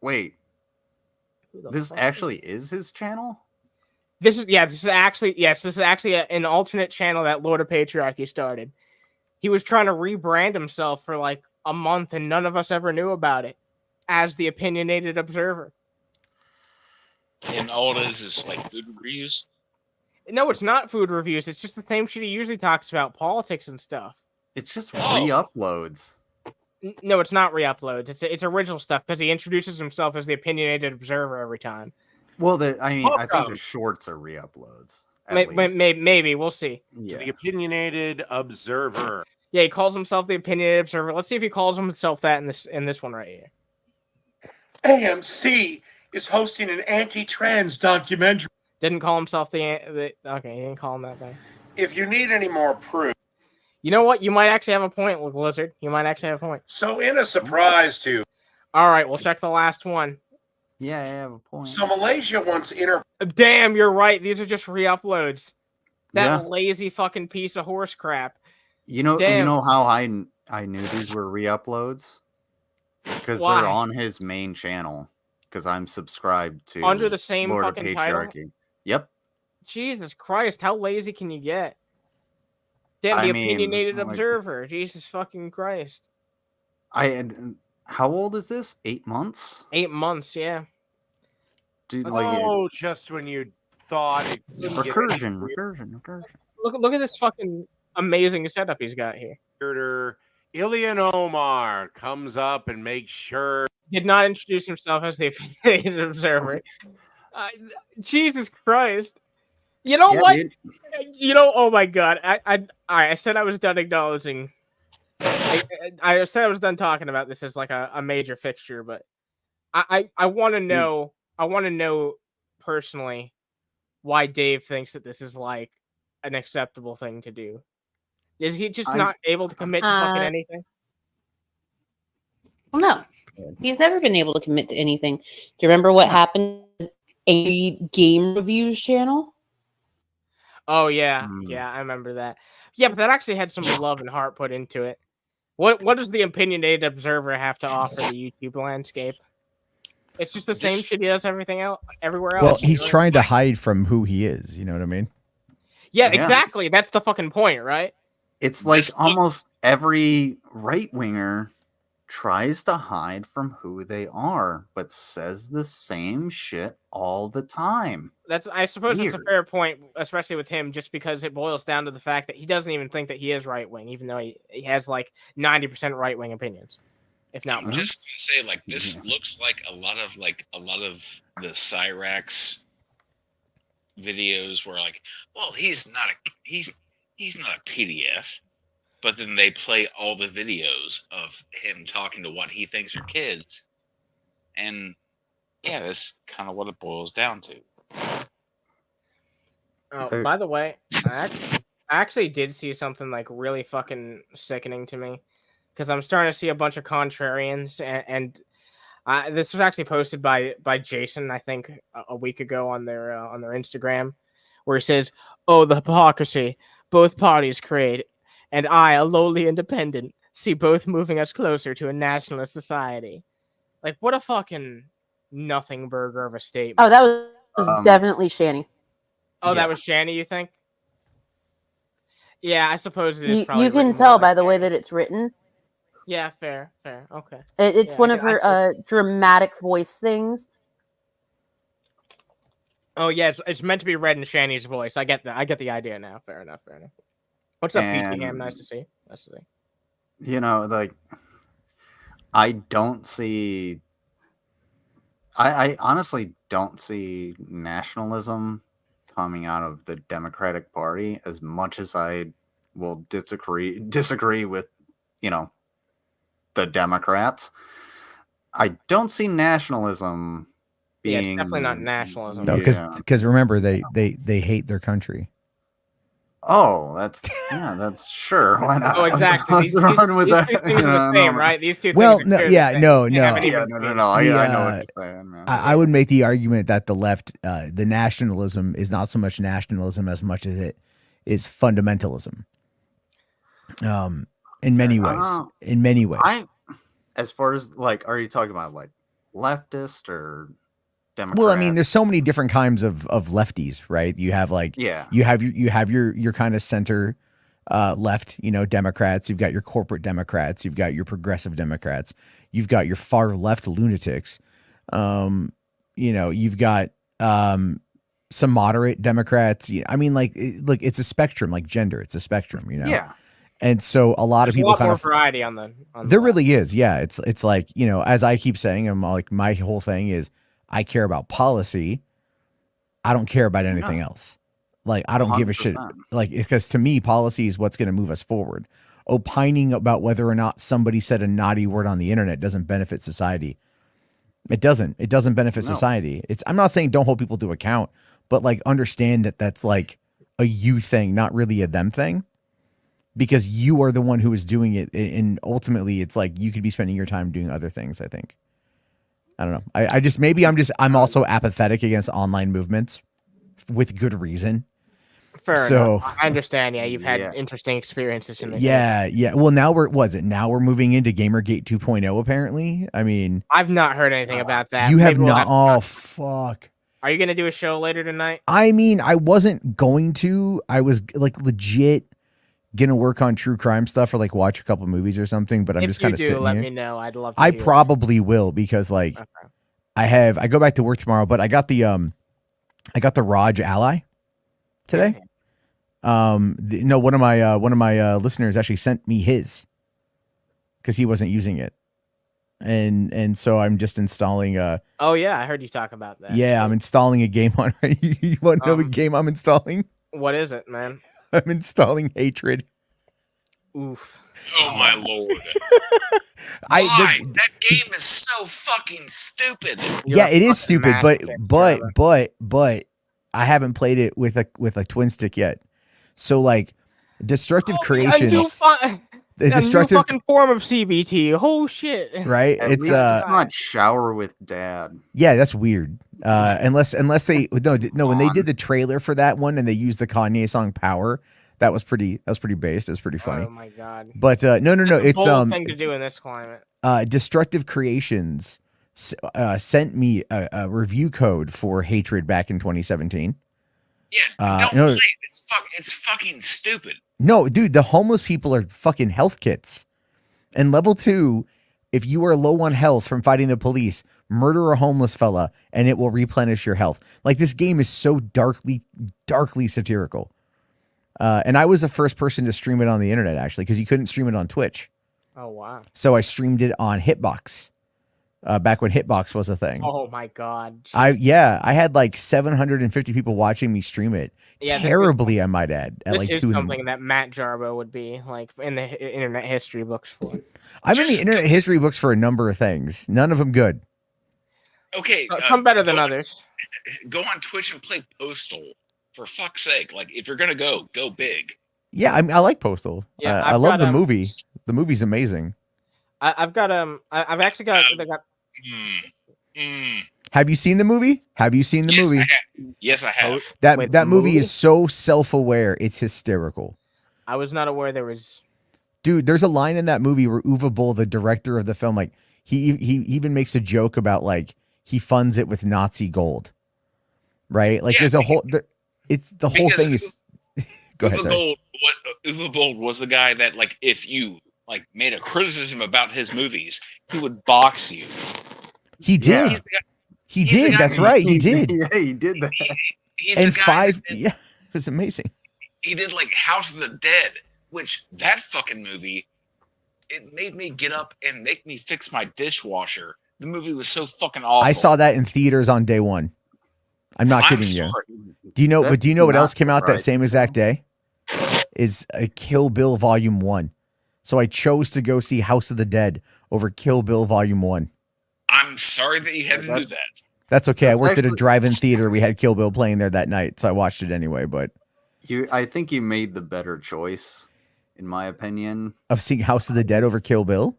Wait. This actually is his channel? This is actually an alternate channel that Lord of Patriarchy started. He was trying to rebrand himself for like a month and none of us ever knew about it as the Opinionated Observer. And all it is like food reviews? No, it's not food reviews. It's just the same shit he usually talks about, politics and stuff. It's just re-uploads. No, it's not re-uploads. It's original stuff because he introduces himself as the Opinionated Observer every time. Well, I think the shorts are re-uploads. Maybe we'll see. Yeah. The Opinionated Observer. Yeah, he calls himself the Opinionated Observer. Let's see if he calls himself that in this one right here. AMC is hosting an anti-trans documentary. Didn't call himself okay, he didn't call him that thing. If you need any more proof. You know what? You might actually have a point, Lizard. You might actually have a point. So in a surprise to... All right, we'll check the last one. Yeah, I have a point. So Malaysia wants Damn, you're right. These are just re-uploads. That lazy fucking piece of horse crap. You know how I knew these were re-uploads? Because they're on his main channel. Because I'm subscribed to under the same Lord fucking of Patriarchy. Title? Yep. Jesus Christ, how lazy can you get? Damn, the Opinionated Observer. Jesus fucking Christ. How old is this? 8 months? 8 months, yeah. Dude, just when you thought it recursion. Look at this fucking amazing setup he's got here. Ilian Omar comes up and makes sure did not introduce himself as the Opinionated Observer. Jesus Christ. You know what? Dude. Oh my God. I said I was done acknowledging. I said I was done talking about this as like a major fixture, but I want to know. I want to know personally why Dave thinks that this is like an acceptable thing to do. Is he just not able to commit to fucking anything? Well, no. He's never been able to commit to anything. Do you remember what happened with a game reviews channel? Oh, yeah. Yeah, I remember that. Yeah, but that actually had some love and heart put into it. What does the Opinionated Observer have to offer the YouTube landscape? It's just the same shit he does everywhere else. Well, he's trying to hide from who he is. You know what I mean? Yeah, Yes. exactly. That's the fucking point, right? It's like This look- almost every right winger tries to hide from who they are, but says the same shit all the time. I suppose that's a Weird. fair point, especially with him, just because it boils down to the fact that he doesn't even think that he is right wing, even though he has like 90% right wing opinions, if not I'm more. just gonna say, like, this looks like a lot of the Cyrax videos where, like, well, he's not a PDF, but then they play all the videos of him talking to what he thinks are kids, and yeah, that's kind of what it boils down to. Oh, by the way, I actually did see something like really fucking sickening to me, because I'm starting to see a bunch of contrarians, and this was actually posted by Jason, I think, a week ago on their Instagram, where he says, "Oh, the hypocrisy both parties create, and I, a lowly independent, see both moving us closer to a nationalist society." Like, what a fucking nothing burger of a statement. Oh, that was definitely Shanny. Oh, Yeah. that was Shanny, you think? Yeah, I suppose it is. You can tell by the way that it's written. Yeah, fair. Okay. It's Yeah, one of her dramatic voice things. Oh yeah, it's meant to be read in Shanny's voice. I get that. I get the idea now. Fair enough. What's up, PTM? Nice to see. You know, like, I don't see. I honestly don't see nationalism coming out of the Democratic Party as much as I will disagree with, you know, the Democrats. I don't see nationalism being. Yeah, it's definitely not nationalism. No, because remember they hate their country. Oh, that's sure. Why not? Oh, exactly. Let's run with that. These two things are the same, right? These two Well, things. no, yeah, no. I know what you're saying, man. I would make the argument that the left, the nationalism is not so much nationalism as much as it is fundamentalism. In many ways. As far as, like, are you talking about like leftist or Democrat? Well, I mean, there's so many different kinds of lefties, right? You have like, you have your kind of center left, you know, Democrats. You've got your corporate Democrats. You've got your progressive Democrats. You've got your far left lunatics. You know, you've got some moderate Democrats. I mean, like, look, it's a spectrum, like gender. It's a spectrum, you know. Yeah. And so a lot of people kind of variety on the there really is. Yeah. It's like, you know, as I keep saying, I'm like, my whole thing is I care about policy. I don't care about anything else. Like, I don't give a shit. Like, because to me, policy is what's going to move us forward. Opining about whether or not somebody said a naughty word on the internet doesn't benefit society. It doesn't benefit society. I'm not saying don't hold people to account, but like, understand that that's like a you thing, not really a them thing. Because you are the one who is doing it, and ultimately, it's like you could be spending your time doing other things. I think. I don't know. I'm also apathetic against online movements, with good reason. Fair enough. I understand. Yeah, you've had interesting experiences in the game. Yeah. Well, now we're moving into Gamergate 2.0. Apparently, I mean, I've not heard anything about that. You have not. Oh fuck. Are you gonna do a show later tonight? I mean, I wasn't going to. I was like legit gonna work on true crime stuff or like watch a couple movies or something, but I'm just kind of sitting let here. me know. I'd love to. I probably will, because like I go back to work tomorrow, but I got the Raj Ally today. One of my listeners actually sent me his because he wasn't using it. And so I'm just installing oh yeah, I heard you talk about that. Yeah, I'm installing a game on you want to know what game I'm installing? What is it, man? I'm installing Hatred. Oof. Oh my lord. Why? That game is so fucking stupid. Yeah, it is stupid, but I haven't played it with a twin stick yet. So like, Destructive Creations. The destructive fucking form of CBT. Oh shit! Right? It's not shower with dad. Yeah, that's weird. Unless they when they did the trailer for that one and they used the Kanye song "Power," that was pretty based. It was pretty funny. Oh my god! But no, it's thing to do in this climate. Destructive Creations sent me a review code for Hatred back in 2017. Yeah, don't play it. It's fucking stupid. No, dude, the homeless people are fucking health kits. And level 2, if you are low on health from fighting the police, murder a homeless fella and it will replenish your health. Like, this game is so darkly satirical. And I was the first person to stream it on the internet, actually, because you couldn't stream it on Twitch. Oh, wow. So I streamed it on Hitbox. Back when Hitbox was a thing. Oh my god. I had like 750 people watching me stream it. Yeah, terribly, I might add. At this like is 2 something that Matt Jarbo would be like in the internet history books for. I'm in the internet history books for a number of things. None of them good. Okay, some better than others. Go on Twitch and play Postal, for fuck's sake. Like, if you're gonna go big. Yeah, I like Postal. Yeah, I love the movie. The movie's amazing. I've actually got. Have you seen the movie? Have you seen the movie? Yes, I have. That movie is so self-aware. It's hysterical. I was not aware there was. Dude, there's a line in that movie where Uwe Boll, the director of the film, like he even makes a joke about like he funds it with Nazi gold, right? Like there's a whole. The whole thing is. Go ahead. Uwe Boll was the guy that, like, if you like made a criticism about his movies, he would box you. He did. Yeah. He did. That's right. He did. Yeah, he did that. He's and the guy 5. Yeah, it was amazing. He did like House of the Dead, which that fucking movie, it made me get up and make me fix my dishwasher. The movie was so fucking awful. I saw that in theaters on day 1. I'm not kidding you. Do you know? But do you know what else came out that same exact day? Is a Kill Bill Volume 1. So I chose to go see House of the Dead over Kill Bill Volume 1. I'm sorry that you had to do that. That's okay. I worked at a drive-in theater. We had Kill Bill playing there that night, so I watched it anyway. But I think you made the better choice, in my opinion, of seeing House of the Dead over Kill Bill.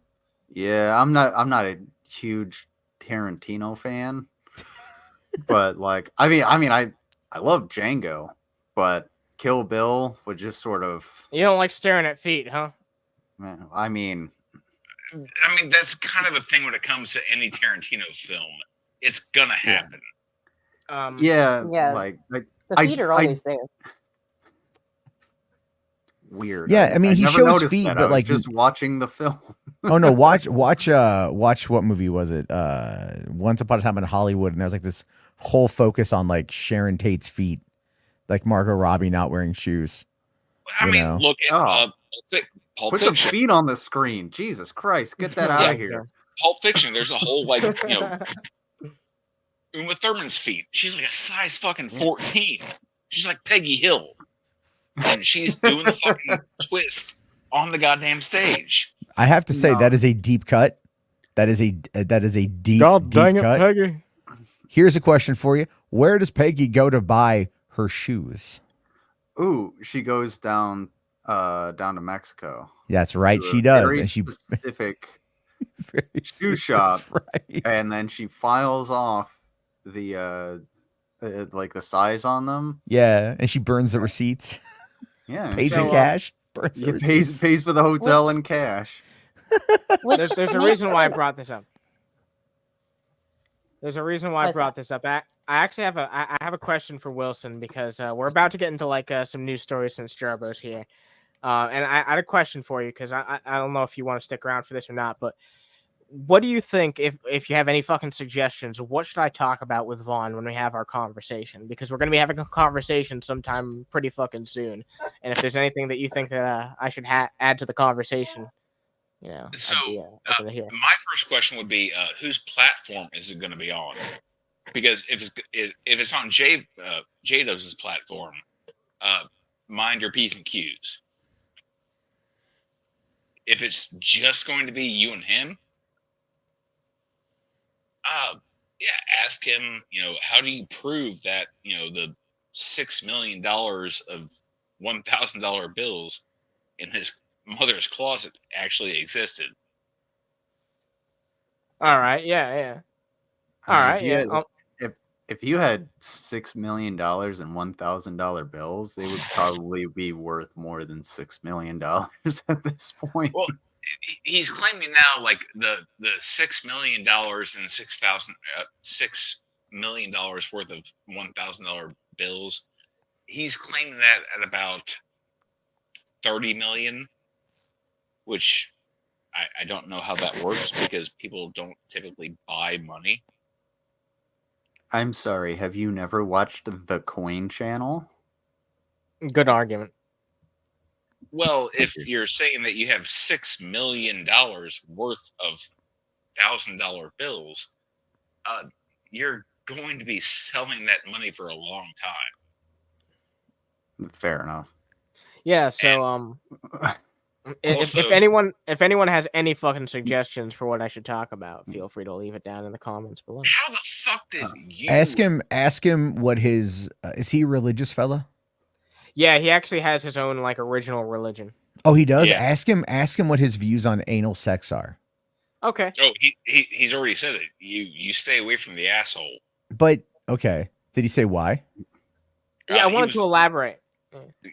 Yeah, I'm not a huge Tarantino fan, but like, I love Django, but Kill Bill would just sort of. You don't like staring at feet, huh? Man, I mean, that's kind of a thing when it comes to any Tarantino film. It's gonna happen. Yeah. Like the feet are always there. Weird. Yeah, I mean, he shows feet, but like just watching the film. Oh no, watch what movie was it? Once Upon a Time in Hollywood, and there's like this whole focus on like Sharon Tate's feet, like Margot Robbie not wearing shoes. Look at Pulp Put Fiction. some feet on the screen. Jesus Christ, get that out of here. Pulp Fiction, there's a whole like Uma Thurman's feet. She's like a size fucking 14. She's like Peggy Hill. And she's doing the fucking twist on the goddamn stage. I have to say that is a deep cut. That is a deep God dang it, cut. Peggy. Here's a question for you. Where does Peggy go to buy her shoes? Ooh, she goes down to Mexico. That's right, she does. Very and she specific shoe shop. Right. And then she files off the like the size on them. Yeah, and she burns the receipts. Yeah, pays in cash. Pays for the hotel in cash. There's a reason why I brought this up. There's a reason why I brought this up. I actually have a question for Wilson because we're about to get into like some news stories since Jarbo's here, and I had a question for you because I don't know if you want to stick around for this or not, but what do you think if you have any fucking suggestions? What should I talk about with Vaughn when we have our conversation? Because we're gonna be having a conversation sometime pretty fucking soon, and if there's anything that you think that I should add to the conversation. So my first question would be, whose platform is it going to be on? Because if it's on J-Dubs' platform, mind your P's and Q's. If it's just going to be you and him, ask him, how do you prove that, the $6 million of $1,000 bills in his mother's closet actually existed? All right, yeah. All right, yeah. If you had $6 million in $1,000 bills, they would probably be worth more than $6 million at this point. Well, he's claiming now like the $6 million and $6 million worth of $1,000 bills he's claiming that at about 30 million, which I don't know how that works because people don't typically buy money. I'm sorry, have you never watched the Coin Channel? Good argument. Well, if you're saying that you have $6 million worth of $1,000 bills, you're going to be selling that money for a long time. Fair enough. Yeah, so Also- if anyone has any fucking suggestions for what I should talk about, feel free to leave it down in the comments below. How the fuck did you Ask him what his is he a religious fella? Yeah, he actually has his own like original religion. Oh, he does. Yeah. Ask him what his views on anal sex are. Okay. Oh, he's already said it. You stay away from the asshole. But okay, did he say why? Yeah, I he wanted was- to elaborate.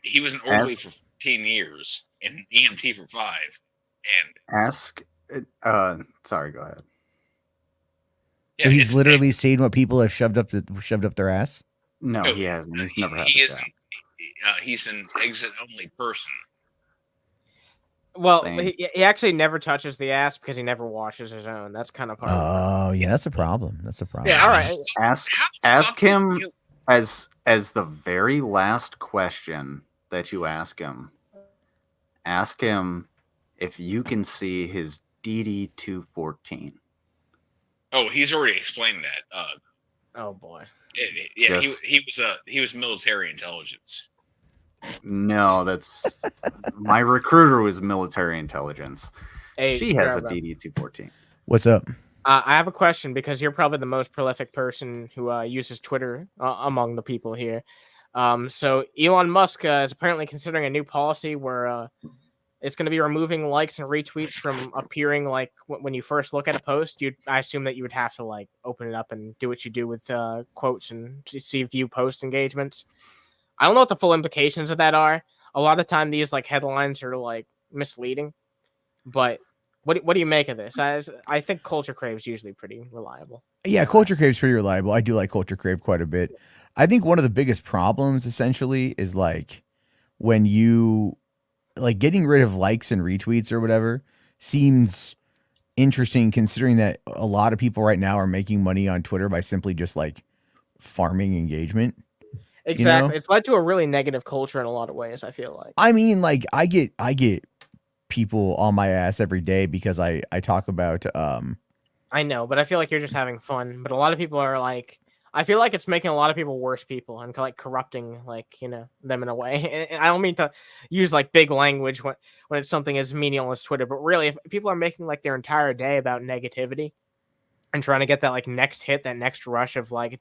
He was an orderly for 15 years and EMT for 5. And Ask. Sorry, go ahead. So yeah, he's it's- literally it's- seen what people have shoved up their ass. No, No, he hasn't. He's never had he the isn't. chat. He's an exit only person. Well, Same. he actually never touches the ass because he never washes his own. That's kind of part of the problem. Oh, yeah, that's a problem. That's a problem. Yeah, all right. Ask How the ask fuck did him you- as the very last question that you ask him. Ask him if you can see his DD-214. Oh, he's already explained that. Oh boy. Yeah, Just- he was military intelligence. No, that's my recruiter was military intelligence. Hey, She has a Grab, DD-214. What's up? I have a question because you're probably the most prolific person who uses Twitter among the people here. So Elon Musk is apparently considering a new policy where it's going to be removing likes and retweets from appearing like when you first look at a post. I assume that you would have to like open it up and do what you do with quotes and see view post engagements. I don't know what the full implications of that are. A lot of time these like headlines are like misleading, but what do you make of this? I think Culture Crave's usually pretty reliable. Yeah, Culture Crave's pretty reliable. I do like Culture Crave quite a bit. I think one of the biggest problems essentially is like when you like getting rid of likes and retweets or whatever seems interesting considering that a lot of people right now are making money on Twitter by simply just like farming engagement. Exactly. You know? It's led to a really negative culture in a lot of ways, I feel like. I mean, like I get people on my ass every day because I talk about I know, but I feel like you're just having fun. But a lot of people are like, I feel like it's making a lot of people worse people and like corrupting, like, you know, them in a way. And I don't mean to use like big language when it's something as menial as Twitter, but really, if people are making like their entire day about negativity and trying to get that like next hit, that next rush of like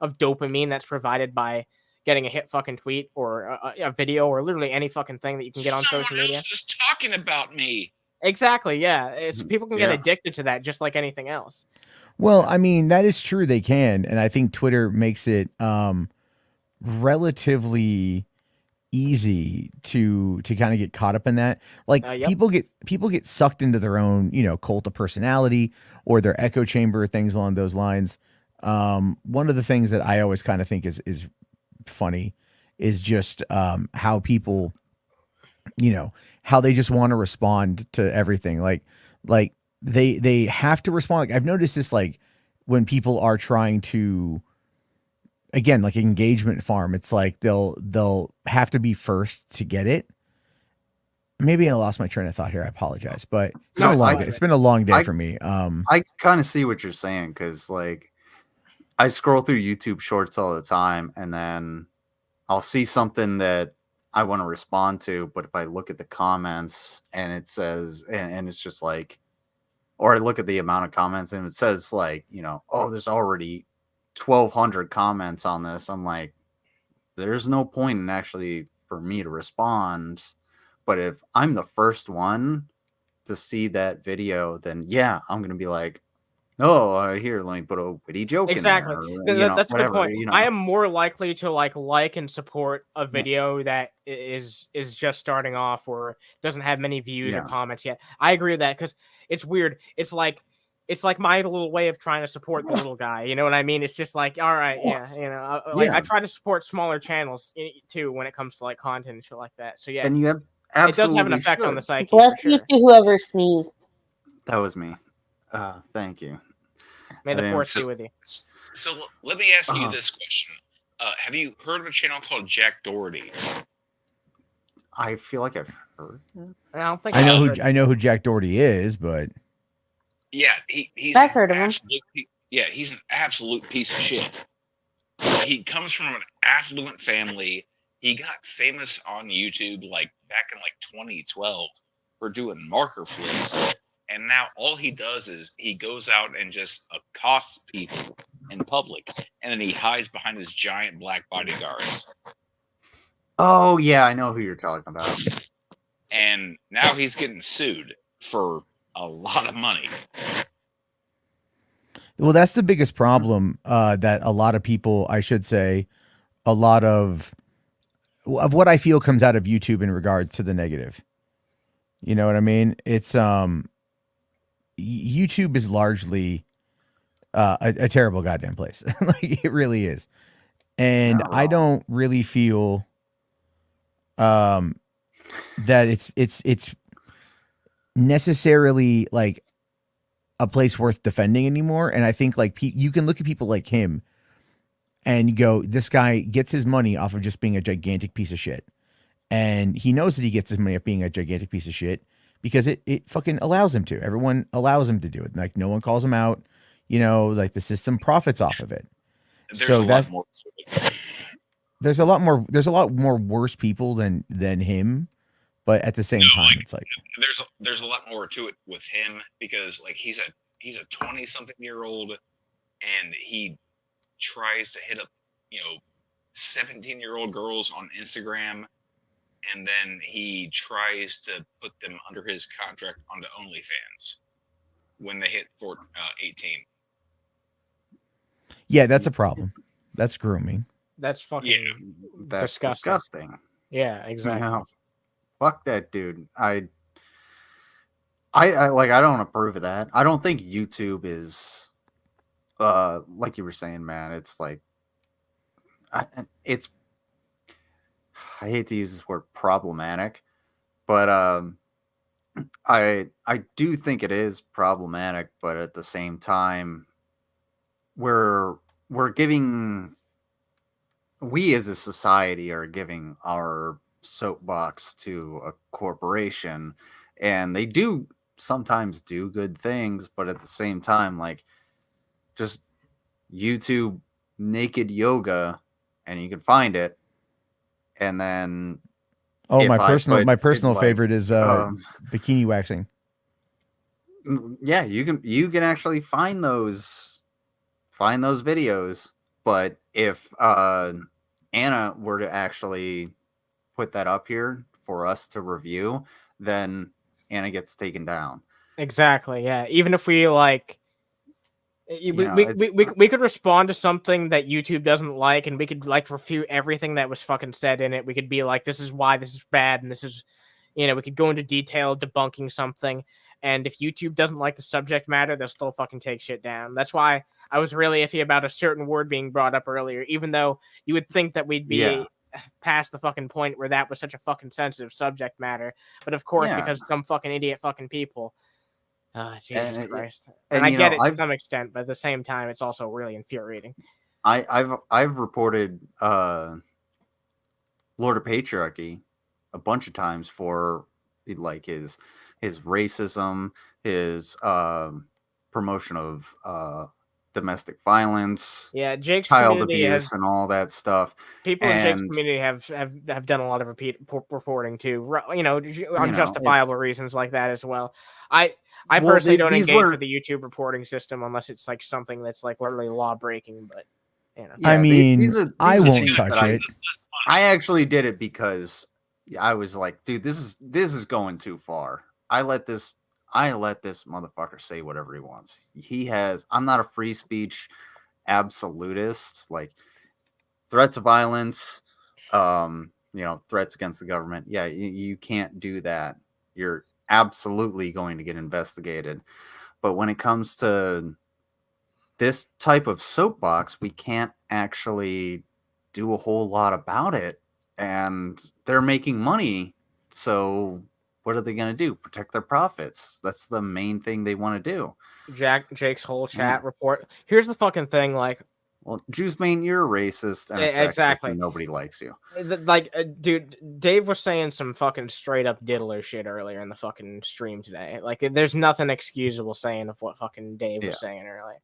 of dopamine that's provided by getting a hit fucking tweet or a video or literally any fucking thing that you can get on social Someone media. else is talking about me. Exactly, yeah. It's people can get Yeah. addicted to that just like anything else. well, I mean, that is true. They can. And I think Twitter makes it relatively easy to kind of get caught up in that. Like Yep. people get sucked into their own, you know, cult of personality or their echo chamber, things along those lines. One of the things that I always kind of think is funny is just how people, you know, how they just want to respond to everything. Like they have to respond. Like I've noticed this, like when people are trying to, again, like engagement farm, it's like they'll have to be first to get it. Maybe I lost my train of thought here. I apologize, but it's No, been a long I- day. It's been a long day I- for me. I kind of see what you're saying because, like, I scroll through YouTube Shorts all the time, and then I'll see something that I want to respond to, but if I look at the comments and it says, and it's just like, or I look at the amount of comments and it says like, you know, oh, there's already 1,200 comments on this. I'm like, there's no point in actually for me to respond. But if I'm the first one to see that video, then yeah, I'm gonna be like, oh, here, let me put a witty joke Exactly. in there. Or, That's a good whatever, point. you know. I am more likely to like and support a video that is just starting off or doesn't have many views or Yeah. comments yet. I agree with that because it's weird. It's like it's like my little way of trying to support the little guy. You know what I mean? It's just like, all right, yeah, you know, like I try to support smaller channels too when it comes to like content and shit like that. So yeah, And you have it does have an effect on the psyche. Bless for you sure. to whoever sneezed. That was me. Thank you. May the force be with you. So let me ask you this question: have you heard of a channel called Jack Doherty? I feel like I've heard. I don't think I know who Jack Doherty is, but yeah, he's I've heard of him. Yeah, he's an absolute piece of shit. He comes from an affluent family. He got famous on YouTube like back in like 2012 for doing marker flips. And now all he does is he goes out and just accosts people in public, and then he hides behind his giant black bodyguards. Oh yeah, I know who you're talking about. And now he's getting sued for a lot of money. well, that's the biggest problem that a lot of people, I should say, a lot of what I feel comes out of YouTube in regards to the negative. You know what I mean? It's YouTube is largely a terrible goddamn place. Like it really is. And I don't really feel that it's necessarily like a place worth defending anymore. And I think like you can look at people like him and you go, this guy gets his money off of just being a gigantic piece of shit. And he knows that he gets his money off being a gigantic piece of shit because it fucking allows him to. Everyone allows him to do it. Like no one calls him out. You know, like the system profits off of it. There's a lot more worse people than him, but at the same time, it's like there's a lot more to it with him because like he's a 20-something-year-old and he tries to hit up 17-year-old girls on Instagram, and then he tries to put them under his contract onto OnlyFans when they hit 18. Yeah, that's a problem. That's grooming. That's fucking That's disgusting. Yeah, exactly. No, fuck that dude. I don't approve of that. I don't think YouTube is like you were saying, man. It's like I hate to use this word problematic, but I do think it is problematic, but at the same time we as a society are giving our soapbox to a corporation, and they do sometimes do good things, but at the same time, like just YouTube naked yoga, and you can find it, and then my personal favorite is bikini waxing. Yeah, you can actually find those videos, but if Anna were to actually put that up here for us to review, then Anna gets taken down. Exactly. Yeah. Even if we like, we could respond to something that YouTube doesn't like, and we could like refute everything that was fucking said in it. We could be like, this is why this is bad, and this is, we could go into detail debunking something. And if YouTube doesn't like the subject matter, they'll still fucking take shit down. That's why I was really iffy about a certain word being brought up earlier, even though you would think that we'd be past the fucking point where that was such a fucking sensitive subject matter. But of course, because some fucking idiot fucking people. Jesus Christ. And I get it to some extent, but at the same time, it's also really infuriating. I've reported Lord of Patriarchy a bunch of times for like his racism, his promotion of domestic violence, Jake's child abuse, and all that stuff. People in Jake's community have done a lot of reporting too, on justifiable reasons like that as well. I personally don't engage with the YouTube reporting system unless it's like something that's like literally law breaking. But I mean, I won't touch it. I actually did it because I was like, dude, this is going too far. I let this motherfucker say whatever he wants. I'm not a free speech absolutist. Like threats of violence, threats against the government. Yeah, you can't do that. You're absolutely going to get investigated. but when it comes to this type of soapbox, we can't actually do a whole lot about it, and they're making money. So what are they going to do? Protect their profits. That's the main thing they want to do. Jake's whole chat report. Here's the fucking thing, like, well, Juice Main, you're a racist and a sexist, exactly. and nobody likes you. Like, dude, Dave was saying some fucking straight up diddler shit earlier in the fucking stream today. Like, there's nothing excusable saying of what fucking Dave was saying earlier.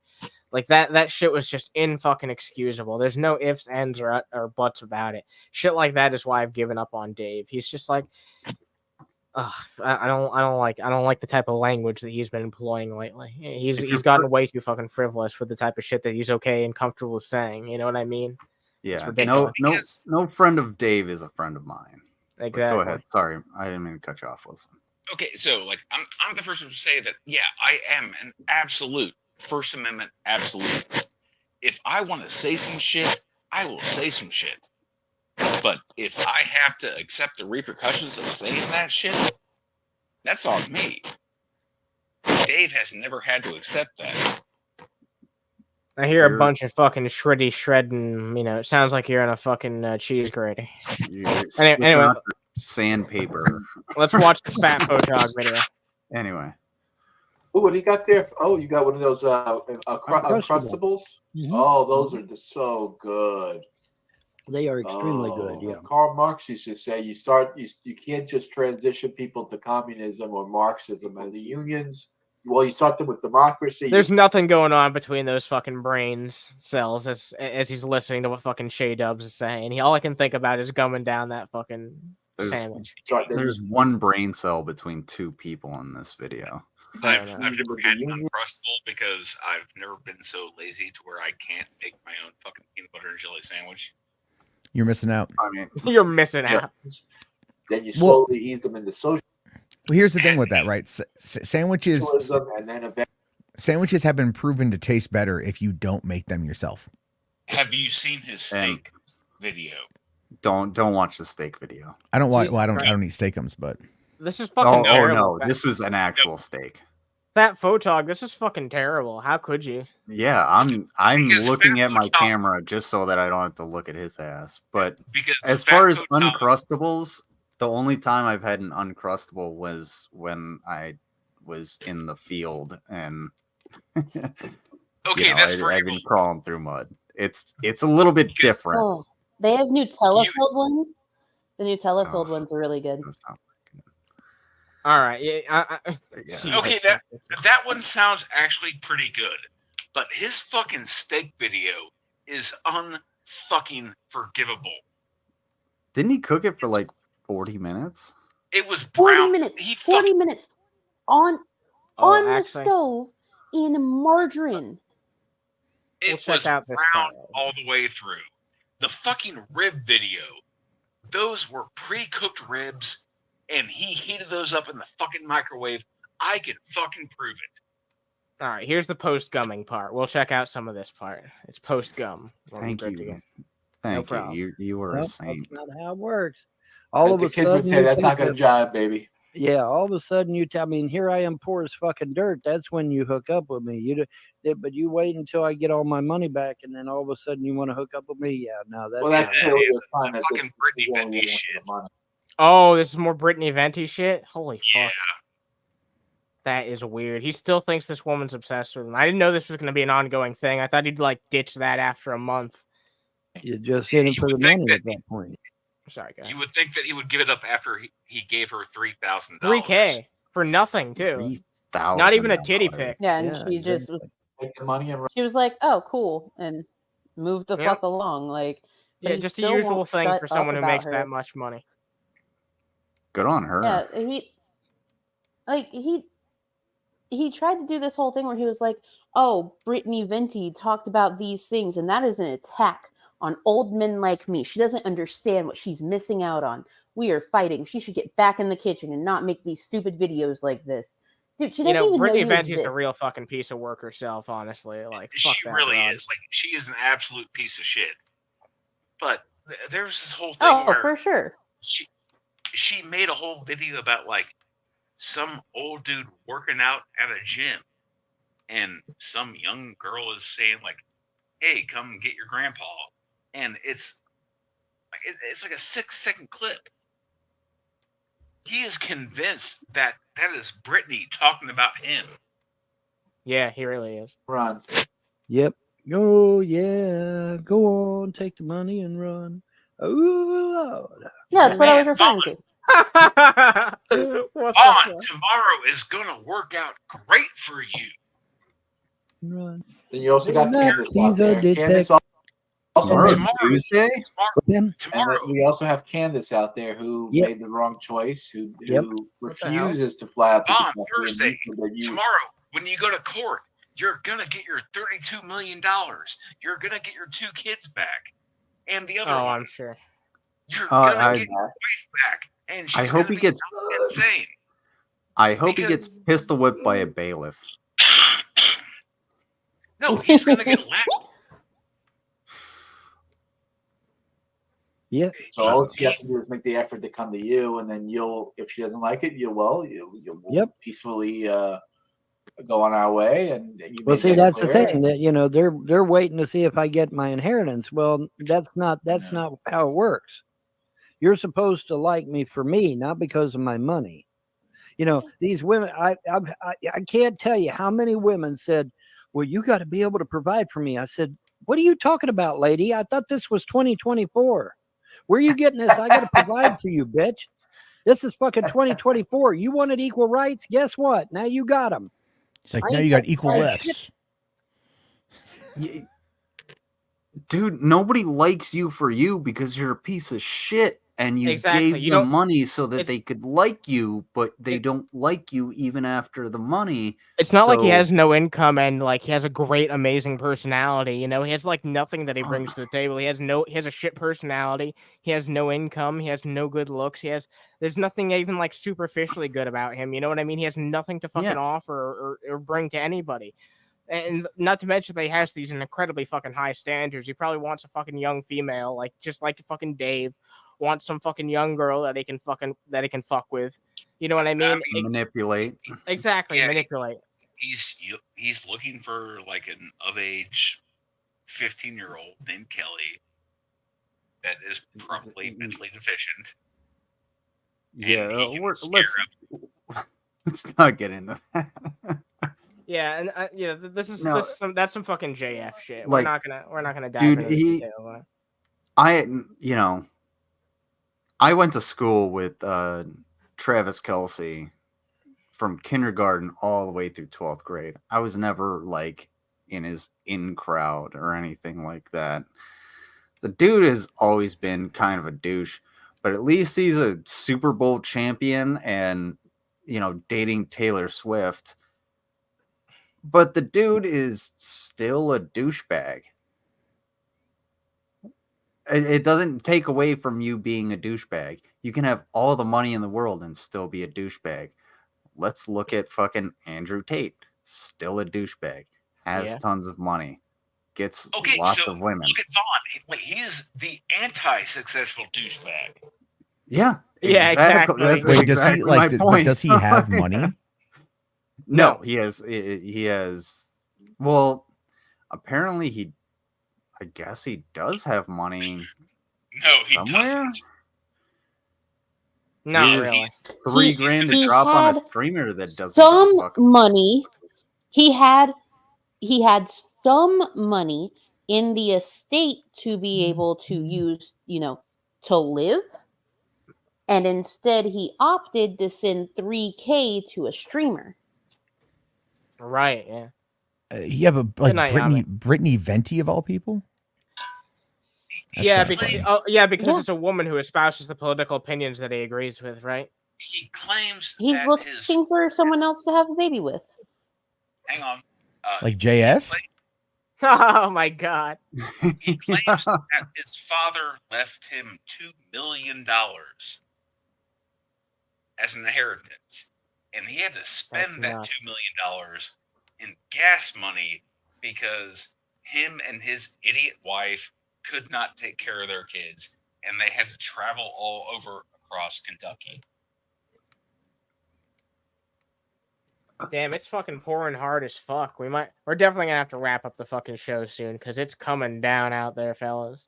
Like, that shit was just fucking excusable. There's no ifs, ands, or buts about it. Shit like that is why I've given up on Dave. He's just like, I don't like the type of language that he's been employing lately. He's gotten way too fucking frivolous with the type of shit that he's okay and comfortable with saying. You know what I mean? Yeah. No friend of Dave is a friend of mine. Exactly. But go ahead. Sorry, I didn't mean to cut you off, Wilson. Okay, so like I'm the first one to say that I am an absolute First Amendment absolutist. If I want to say some shit, I will say some shit. But if I have to accept the repercussions of saying that shit, that's on me. Dave has never had to accept that. I hear a bunch of fucking shredding, you know, it sounds like you're in a fucking cheese grater. Anyway, sandpaper. Let's watch the fat Fotog video. Anyway. Oh, what do you got there? Oh, you got one of those Uncrustables? Mm-hmm. Oh, those are just so good. They are extremely good, yeah. Karl Marx used to say you can't just transition people to communism or Marxism, and the unions, well, you start them with democracy. There's nothing going on between those fucking brains cells as he's listening to what fucking Shay Dubs is saying. All I can think about is gumming down that fucking sandwich. There's one brain cell between two people in this video. I've never had an Uncrustable because I've never been so lazy to where I can't make my own fucking peanut butter and jelly sandwich. You're missing out. I mean, you're missing out. Then you slowly ease them into social. Well, here's the thing with that, right? Sandwiches have been proven to taste better if you don't make them yourself. Have you seen his steak video? Don't watch the steak video. I don't watch. Well, I don't eat steakums, but this is fucking terrible. No, this was an actual steak. Fat Fotog, this is fucking terrible. How could you? Yeah, I'm looking at my camera just so that I don't have to look at his ass. But as far as Uncrustables, the only time I've had an Uncrustable was when I was in the field and I've been crawling through mud. It's a little bit different. Oh, they have Nutella-filled ones. The Nutella-filled ones are really good. All right. Okay, that one sounds actually pretty good, but his fucking steak video is unfucking forgivable. Didn't he cook it for like 40 minutes? It was brown. 40 minutes. 40 minutes on the stove in margarine. It was brown all the way through. The fucking rib video, those were pre-cooked ribs. And he heated those up in the fucking microwave. I can fucking prove it. All right, here's the post-gumming part. We'll check out some of this part. It's post-gum. Thank you. Thank you. You were a saint. That's not how it works. All of a sudden, would say that's not gonna jive, baby. Yeah, all of a sudden here I am poor as fucking dirt. That's when you hook up with me. But you wait until I get all my money back, and then all of a sudden you want to hook up with me. Yeah, no, that's fucking Britney Venti shit. Oh, this is more Brittany Venti shit? Holy fuck. That is weird. He still thinks this woman's obsessed with him. I didn't know this was going to be an ongoing thing. I thought he'd like ditch that after a month. You just in it for the money at that point. Sorry, guys. You would think that he would give it up after he gave her $3,000. $3,000 for nothing, too. Not even a titty pic. Yeah, and she just take the money and she was like, "Oh, cool," and moved the fuck along. Like, yeah, just a usual thing for someone who makes that much money. Good on her. Yeah, he tried to do this whole thing where he was like, "Oh, Brittany Venti talked about these things, and that is an attack on old men like me. She doesn't understand what she's missing out on. We are fighting. She should get back in the kitchen and not make these stupid videos like this." Dude, she doesn't even Brittany know Venti's a real fucking piece of work herself, honestly. Like, fuck she that really broad. is. Like, she is an absolute piece of shit. But there's this whole thing where for sure. She made a whole video about like some old dude working out at a gym, and some young girl is saying like, "Hey, come get your grandpa," and it's like a 6-second clip. He is convinced that is Brittany talking about him. Yeah, he really is. Run. Yep. Oh yeah. Go on, take the money and run. Oh Lord. Yeah, that's what I was Man, referring to. What the Vaughn, fuck? tomorrow is gonna work out great for you. Run. Then you also got Candace out He's a there. Candace detective. Tomorrow's Tomorrow- Tuesday. Then And then we also have Candace out there who Yep. made the wrong choice, who Yep. What the hell? refuses to fly out to Vaughn, Kentucky and Thursday, meet with you. tomorrow, when you go to court, you're gonna get your $32 million. You're gonna get your 2 kids back, and the other Oh, one. I'm sure. You're gonna I get your wife back, and she's hope gonna he be gets. insane. I hope he Because- gets pistol whipped by a bailiff. No, he's gonna get laughed. yeah. So all you have to do is make the effort to come to you, and then you'll, if she doesn't like it, you'll Yep. peacefully go on our way. And you Well, made see, that that's the clear. thing that they're waiting to see if I get my inheritance. Well, that's not how it works. You're supposed to like me for me, not because of my money. These women. I can't tell you how many women said, "Well, you got to be able to provide for me." I said, "What are you talking about, lady? I thought this was 2024. Where are you getting this? I got to provide for you, bitch. This is fucking 2024. You wanted equal rights? Guess what? Now you got them." It's like I now ain't you got got equal time. lifts. Dude, nobody likes you for you because you're a piece of shit, and you Exactly. gave You them don't- money so that it's- they could like you, but they it- don't like you even after the money. It's not like he So- has no income and like he has a great, amazing personality. He has like nothing that he brings to the table. He has a shit personality. He has no income. He has no good looks. There's nothing even like superficially good about him. You know what I mean? He has nothing to fucking Yeah. offer or bring to anybody. And not to mention that he has these incredibly fucking high standards. He probably wants a fucking young female, like just like fucking Dave wants some fucking young girl that he can fuck with. You know what I mean? Manipulate. Exactly, Yeah. manipulate. He's looking for like an of age 15-year-old named Kelly that is probably mentally deficient. Yeah, And he can let's scare let's not get into that. Yeah, and No. that's some fucking JF shit. Like, we're not gonna dive dude, into the detail of it. I went to school with Travis Kelsey from kindergarten all the way through 12th grade. I was never like in his in crowd or anything like that. The dude has always been kind of a douche, but at least he's a Super Bowl champion and, dating Taylor Swift. But the dude is still a douchebag. It doesn't take away from you being a douchebag. You can have all the money in the world and still be a douchebag. Let's look at fucking Andrew Tate. Still a douchebag. Has tons of money. Gets lots of women. Look at Vaughn. Wait, he is the anti-successful douchebag. Yeah. Yeah, exactly. That's Wait, exactly my point. does he have money? No, he has. Well, apparently I guess he does have money. No, he somewhere. doesn't. Not really. $3,000 to He drop on a had streamer that doesn't some fuck. money. He had some money in the estate to be able to use, to live. And instead he opted to send $3,000 to a streamer. Right, yeah. Yeah, but like Good night, Brittany Venti of all people. That's Yeah, kinda because funny. it's a woman who espouses the political opinions that he agrees with, right? He claims He's that looking for someone else to have a baby with. Hang on. Like JF. Oh my god. He claims that his father left him $2 million as an inheritance, and he had to spend that $2 million in gas money because him and his idiot wife could not take care of their kids, and they had to travel all over across Kentucky. Damn, it's fucking pouring hard as fuck. We're definitely gonna have to wrap up the fucking show soon because it's coming down out there, fellas.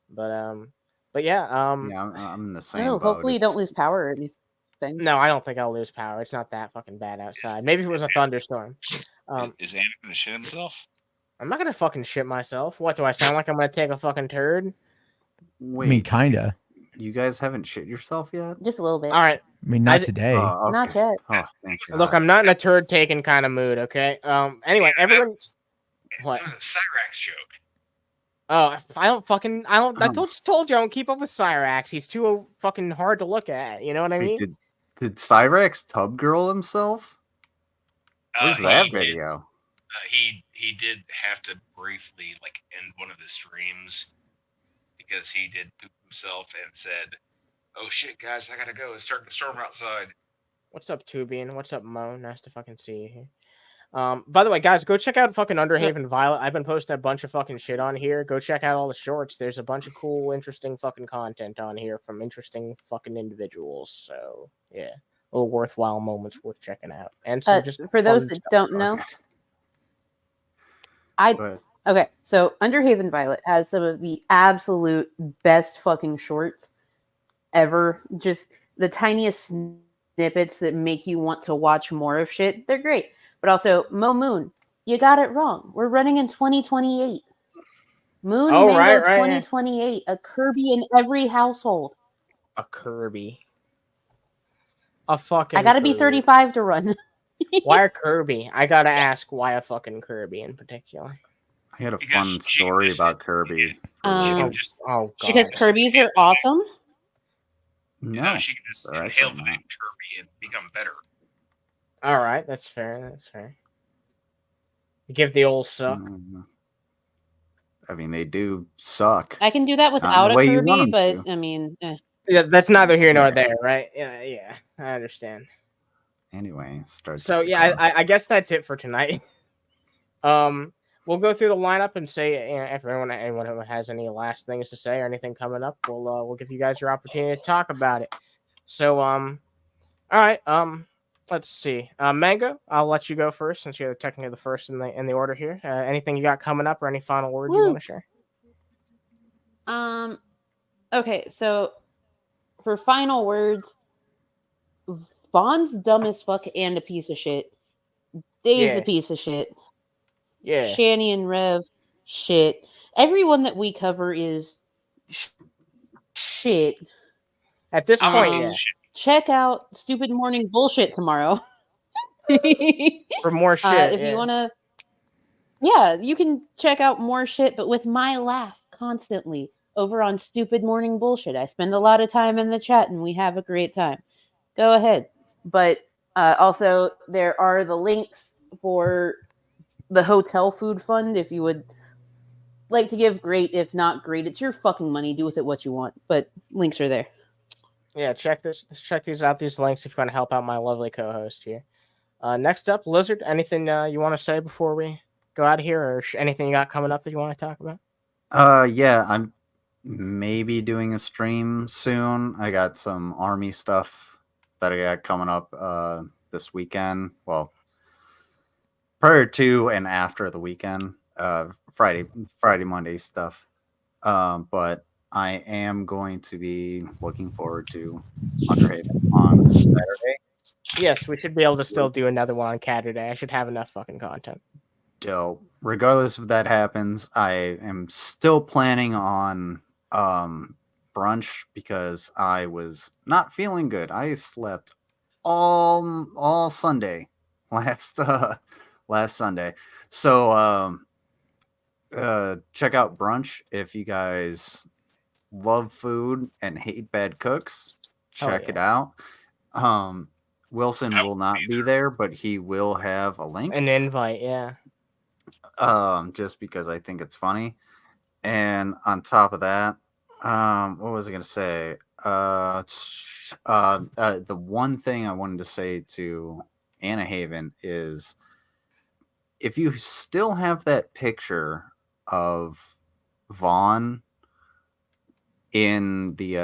But yeah, Yeah, I'm in the same Oh, boat. hopefully you don't lose power or anything. No, I don't think I'll lose power. It's not that fucking bad outside. Maybe if it was a thunderstorm. Is Anna gonna shit himself? I'm not gonna fucking shit myself. What do I sound like? I'm gonna take a fucking turd? Wait, I mean, kinda. You guys haven't shit yourself yet? Just a little bit. All right. I mean, not today. Oh, Not okay. yet. Oh, thank you. Look, I'm not in a turd taking kind of mood. Okay. Anyway, everyone. What? That was a Cyrax joke. Oh, I told you I don't keep up with Cyrax. He's too fucking hard to look at. You know what I mean? Wait, did Cyrax tub girl himself? Where's that video? He did have to briefly end one of his streams because he did poop himself and said, "Oh shit, guys, I gotta go. It's starting to storm outside." What's up, Tubian? What's up, Mo? Nice to fucking see you here. By the way, guys, go check out fucking Underhaven Violet. I've been posting a bunch of fucking shit on here. Go check out all the shorts. There's a bunch of cool, interesting fucking content on here from interesting fucking individuals. So yeah, little worthwhile moments worth checking out. And some just for those fun that stuff. don't know, okay, so Underhaven Violet has some of the absolute best fucking shorts ever. Just the tiniest snippets that make you want to watch more of shit. They're great. But also, Mo Moon, you got it wrong. We're running in 2028. Moon Mango 2028. Yeah. A Kirby in every household. A Kirby. A fucking I gotta Kirby. be 35 to run. Why a Kirby? I gotta ask why a fucking Kirby in particular. I had a fun story about Kirby. God. Because Kirby's are awesome? No. She can just inhale the name Kirby and become better. All right, that's fair. That's fair. Give the old suck. I mean, they do suck. I can do that without a Kirby, but I mean, yeah, that's neither here nor there, right? Yeah, I understand. Anyway, So yeah, I guess that's it for tonight. We'll go through the lineup and say, if anyone who has any last things to say or anything coming up, we'll give you guys your opportunity to talk about it. So all right, let's see. Mango, I'll let you go first since you're technically the first in the order here. Anything you got coming up or any final words you want to share? Okay, so for final words, Vaughn's dumb as fuck and a piece of shit. Dave's a piece of shit. Yeah. Shanny and Rev, shit. Everyone that we cover is shit. At this point, check out Stupid Morning Bullshit tomorrow. For more shit. If you want to, yeah, you can check out more shit, but with my laugh constantly over on Stupid Morning Bullshit. I spend a lot of time in the chat and we have a great time. Go ahead. But also, there are the links for the hotel food fund. If you would like to give, great. If not, great. It's your fucking money. Do with it what you want. But links are there. Yeah, check these out. These links if you want to help out my lovely co-host here. Next up, Lizard. Anything you want to say before we go out of here, or anything you got coming up that you want to talk about? Yeah, I'm maybe doing a stream soon. I got some army stuff that I got coming up this weekend. Well, prior to and after the weekend, Friday, Monday stuff. But I am going to be looking forward to Underhaven on Saturday. Yes, we should be able to still do another one on Saturday. I should have enough fucking content. Dope. Regardless if that happens, I am still planning on brunch because I was not feeling good. I slept all Sunday last Sunday. So check out brunch if you guys love food and hate bad cooks. Check it out. Wilson will not be there, but he will have a link. An invite, yeah. Just because I think it's funny. And on top of that, what was I gonna say? The one thing I wanted to say to Underhaven is if you still have that picture of Vaughn in the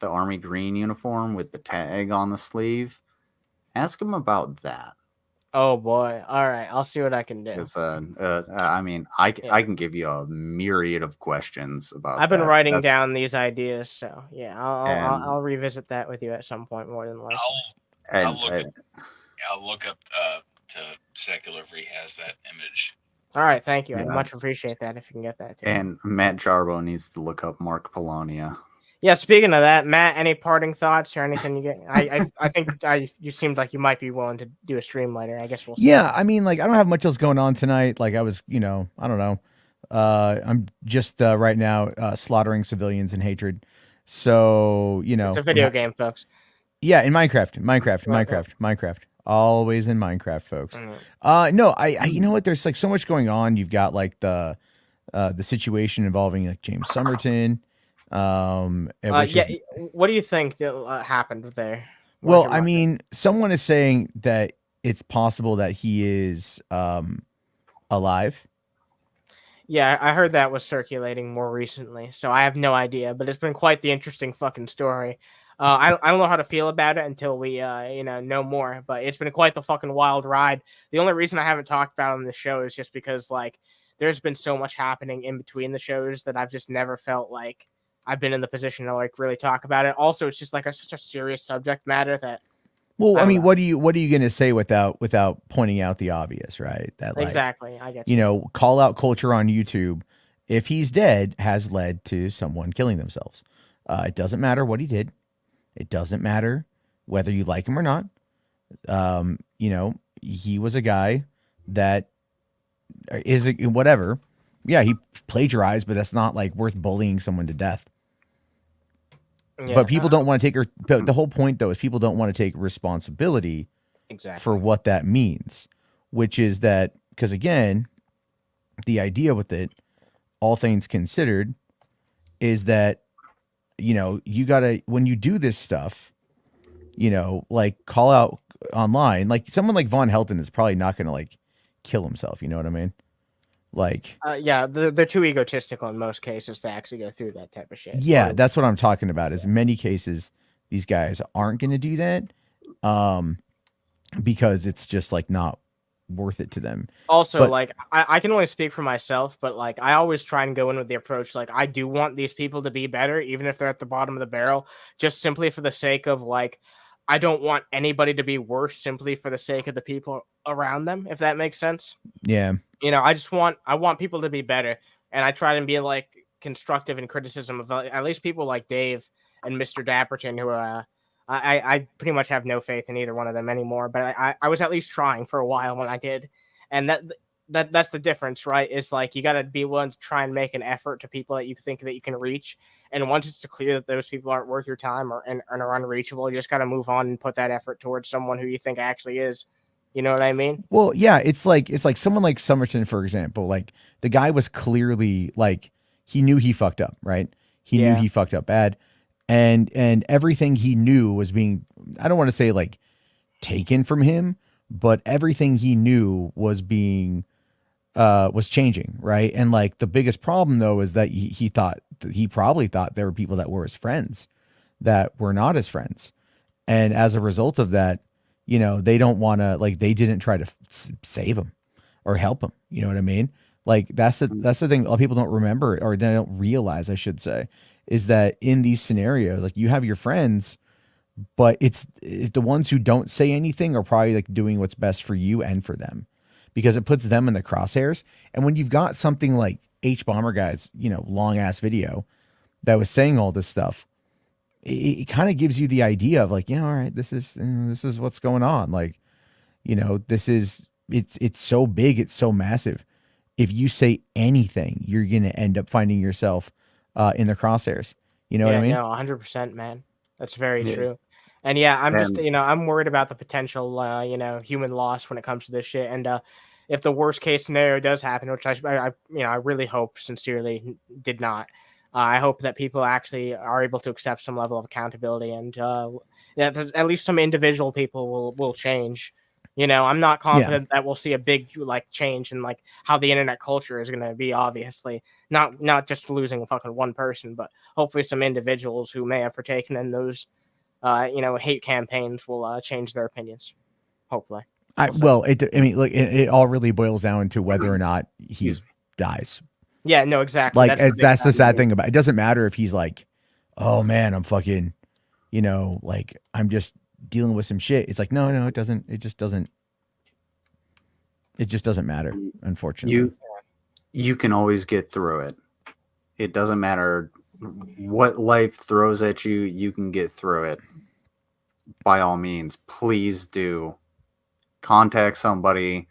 army green uniform with the tag on the sleeve, ask him about that. Oh boy! All right, I'll see what I can do. I mean, I can give you a myriad of questions about. I've been that. writing down these ideas, so yeah, And- I'll revisit that with you at some point, more than likely. I'll look up to Secular if he has that image. All right, thank you. I Yeah. much appreciate that if you can get that too. And Matt Jarbo needs to look up Mark Polonia. Yeah, speaking of that, Matt, any parting thoughts or anything you get? I think you seemed like you might be willing to do a stream later. I guess we'll see. Yeah, I mean, like, I don't have much else going on tonight. Like, I was, I don't know. I'm just right now slaughtering civilians in hatred. So, it's a video game, folks. Yeah, in Minecraft. Always in Minecraft, folks. No, I you know what? There's like so much going on. You've got like the situation involving like James Somerton. What do you think happened there? Well, I mean, someone is saying that it's possible that he is alive. Yeah, I heard that was circulating more recently, so I have no idea. But it's been quite the interesting fucking story. I don't know how to feel about it until we know more. But it's been quite the fucking wild ride. The only reason I haven't talked about it on the show is just because like there's been so much happening in between the shows that I've just never felt like I've been in the position to like really talk about it. Also, it's just like such a serious subject matter that. Well, I mean, what are you going to say without pointing out the obvious, right? That like, exactly, I get you. Call out culture on YouTube, if he's dead, has led to someone killing themselves. It doesn't matter what he did. It doesn't matter whether you like him or not. He was a guy that is whatever. Yeah, he plagiarized, but that's not like worth bullying someone to death. Yeah, but people don't want to take the whole point though is people don't want to take responsibility for what that means, which is that because again, the idea with it, all things considered, is that you gotta when you do this stuff, like call out online, like someone like Von Helton is probably not gonna like kill himself. You know what I mean? Like, yeah, they're too egotistical in most cases to actually go through that type of shit. Yeah, that's what I'm talking about. Is in many cases these guys aren't going to do that, because it's just like not worth it to them. Also, like I can only speak for myself, but like I always try and go in with the approach like I do want these people to be better, even if they're at the bottom of the barrel, just simply for the sake of like I don't want anybody to be worse simply for the sake of the people around them, if that makes sense. Yeah. I want people to be better, and I try to be like constructive in criticism of at least people like Dave and Mr. Dapperton, who I pretty much have no faith in either one of them anymore. But I was at least trying for a while when I did, and that's the difference, right? It's like you got to be willing to try and make an effort to people that you think that you can reach, and once it's clear that those people aren't worth your time and are unreachable, you just got to move on and put that effort towards someone who you think actually is. You know what I mean? Well, yeah, it's like someone like Somerton, for example. Like the guy was clearly like he knew he fucked up, right? He knew he fucked up bad, and everything he knew was being, I don't want to say like taken from him, but everything he knew was being was changing, right? And like the biggest problem though is that he probably thought there were people that were his friends that were not his friends, and as a result of that, they don't want to, like, they didn't try to save him or help him. You know what I mean? Like, that's the thing a lot of people don't remember, or they don't realize, I should say, is that in these scenarios, like, you have your friends, but it's the ones who don't say anything are probably like doing what's best for you and for them, because it puts them in the crosshairs. And when you've got something like H Bomber Guy's, long ass video that was saying all this stuff, it kind of gives you the idea of like, yeah, all right, this is what's going on. Like, it's so big, it's so massive. If you say anything, you're going to end up finding yourself in the crosshairs. You know what I mean? No, 100%, man. That's very true. And yeah, I'm just, I'm worried about the potential, human loss when it comes to this shit. And if the worst case scenario does happen, which I really hope sincerely did not, I hope that people actually are able to accept some level of accountability, and at least some individual people will change. I'm not confident that we'll see a big like change in like how the internet culture is going to be. Obviously, not just losing fucking one person, but hopefully some individuals who may have partaken in those, hate campaigns will change their opinions. Hopefully. I mean, look, it all really boils down to whether or not he dies. Yeah, no, exactly. Like that's the sad thing about it. It doesn't matter if he's like, oh man, I'm fucking, like I'm just dealing with some shit. It's like, no, it doesn't. It just doesn't matter, unfortunately. You can always get through it. It doesn't matter what life throws at you. You can get through it. By all means, please do contact somebody,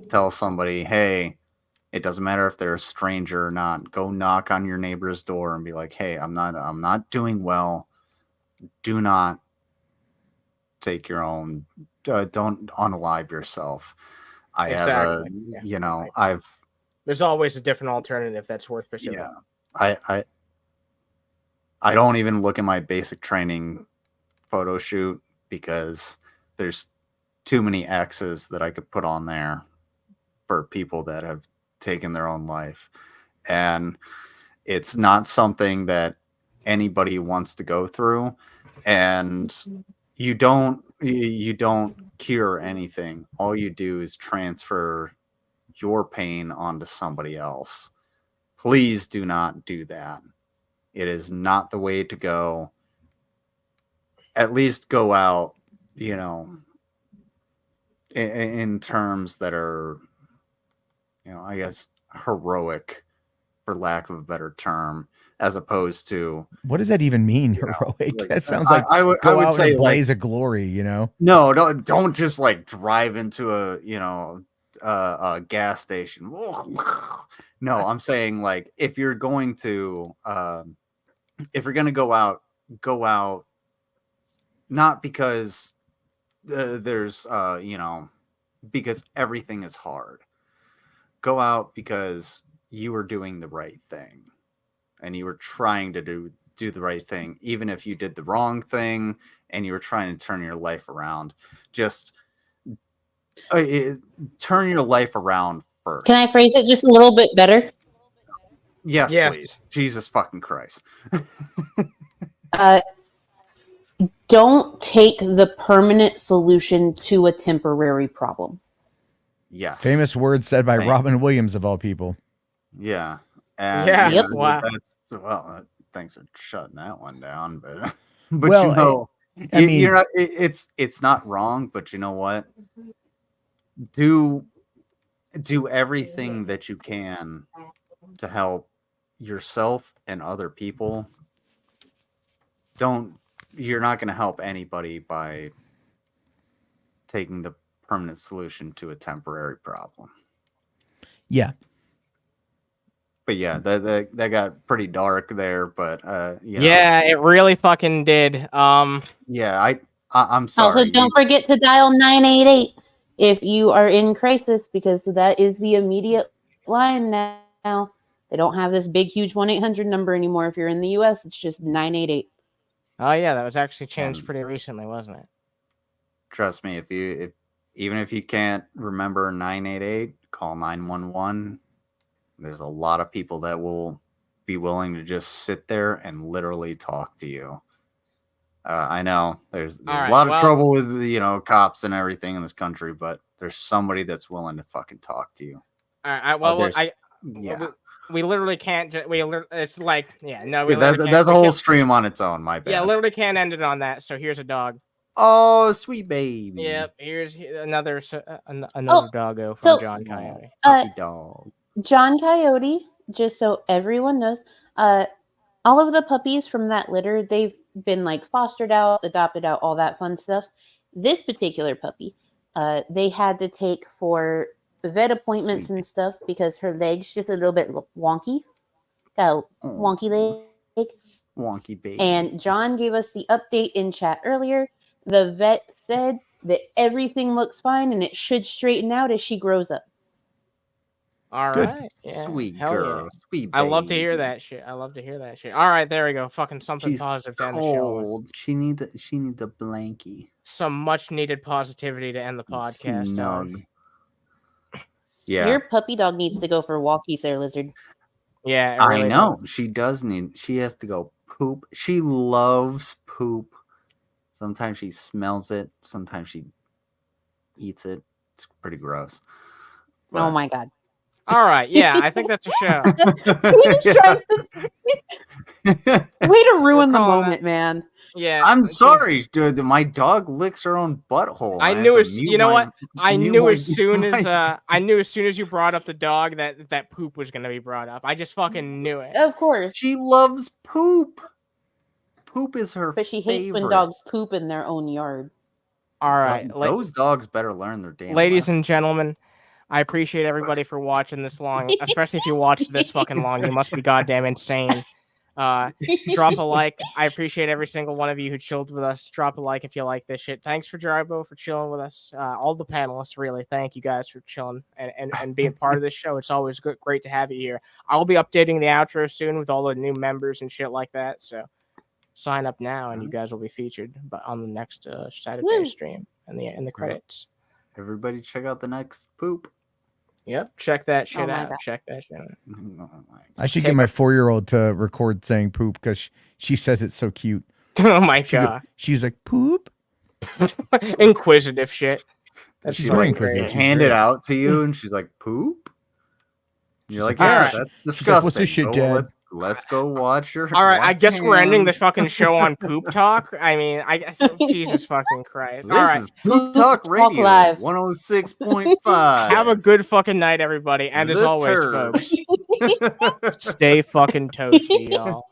tell somebody, hey, it doesn't matter if they're a stranger or not. Go knock on your neighbor's door and be like, hey, I'm not doing well. Do not take your own, don't unalive yourself. I have there's always a different alternative that's worth pursuing. Yeah. I don't even look at my basic training photo shoot because there's too many X's that I could put on there for people that have taken their own life. And it's not something that anybody wants to go through. And you don't cure anything. All you do is transfer your pain onto somebody else. Please do not do that. It is not the way to go. At least go out, in terms that are, I guess, heroic, for lack of a better term, as opposed to, what does that even mean, heroic? That sounds like I would say in a blaze of glory, No, don't just like drive into a gas station. No, I'm saying like if you're going to go out not because there's because everything is hard. Go out because you were doing the right thing and you were trying to do the right thing, even if you did the wrong thing and you were trying to turn your life around. Just turn your life around first. Can I phrase it just a little bit better? Yes. Please. Jesus fucking Christ. Don't take the permanent solution to a temporary problem. Yes. Famous words said by Robin Williams, of all people. Yeah. And yeah. Wow. Thanks for shutting that one down. But well, I mean, you're not, it's not wrong, but you know what? Do everything that you can to help yourself and other people. You're not going to help anybody by taking the permanent solution to a temporary problem. Yeah. But yeah, that got pretty dark there, but yeah, it really fucking did. Yeah, I'm sorry. Also, don't forget to dial 988 if you are in crisis, because that is the immediate line now. They don't have this big, huge 1-800 number anymore. If you're in the U.S., it's just 988. Oh yeah, that was actually changed pretty recently, wasn't it? Trust me, even if you can't remember 988, call 911. There's a lot of people that will be willing to just sit there and literally talk to you. I know there's a lot of trouble with cops and everything in this country, but there's somebody that's willing to fucking talk to you. All right. We literally can't. It's like, that's a whole stream on its own. My bad. Yeah, literally can't end it on that. So here's a dog. Oh, sweet baby. Yep. Here's another doggo from John Coyote. Puppy dog. John Coyote. Just so everyone knows, all of the puppies from that litter, they've been like fostered out, adopted out, all that fun stuff. This particular puppy, they had to take for vet appointments and stuff because her leg's just a little bit wonky. Got a wonky leg. Wonky baby. And John gave us the update in chat earlier. The vet said that everything looks fine and it should straighten out as she grows up. All right. Yeah. Sweet Hell girl. yeah. Sweet baby. I love to hear that shit. All right, there we go. Fucking something She's positive to end the show. She needs a blankie. Some much needed positivity to end the podcast. Snug. Yeah. Your puppy dog needs to go for walkies there, Lizard. Yeah, I know. She has to go poop. She loves poop. Sometimes she smells it. Sometimes she eats it. It's pretty gross. Oh my god. All right, yeah, I think that's a show. Way to ruin the moment, man. Yeah, I'm sorry, dude. My dog licks her own butthole. I knew as you know what I knew as soon as you brought up the dog that poop was gonna be brought up. I just fucking knew it. Of course. She loves poop. Poop is her. But she hates when favorite. dogs poop in their own yard. All right, Those dogs better learn their damn. ladies and gentlemen, I appreciate everybody for watching this long, especially if you watched this fucking long. You must be goddamn insane. Drop a like. I appreciate every single one of you who chilled with us. Drop a like if you like this shit. Thanks for Jarbo for chilling with us. All the panelists, really. Thank you guys for chilling and being part of this show. It's always great to have you here. I'll be updating the outro soon with all the new members and shit like that. So sign up now and you guys will be featured on the next Saturday stream and the credits. Everybody check out the next poop. Yep, check that shit out. God. Check that shit out. I should get my 4-year-old to record saying poop because she says it's so cute. Oh my god. She's like, poop? Inquisitive shit. That's She's like, hand it out to you, and she's like, poop? You're like, yeah, right. that's disgusting. What's this shit, Dad? Let's go watch your. All right, I wash guess we're ending the hands. fucking show on poop talk. I mean, Jesus fucking Christ. All This right. is Poop Talk Radio, Live. 106.5. Have a good fucking night, everybody. And as The always, turd. folks, stay fucking toasty, y'all.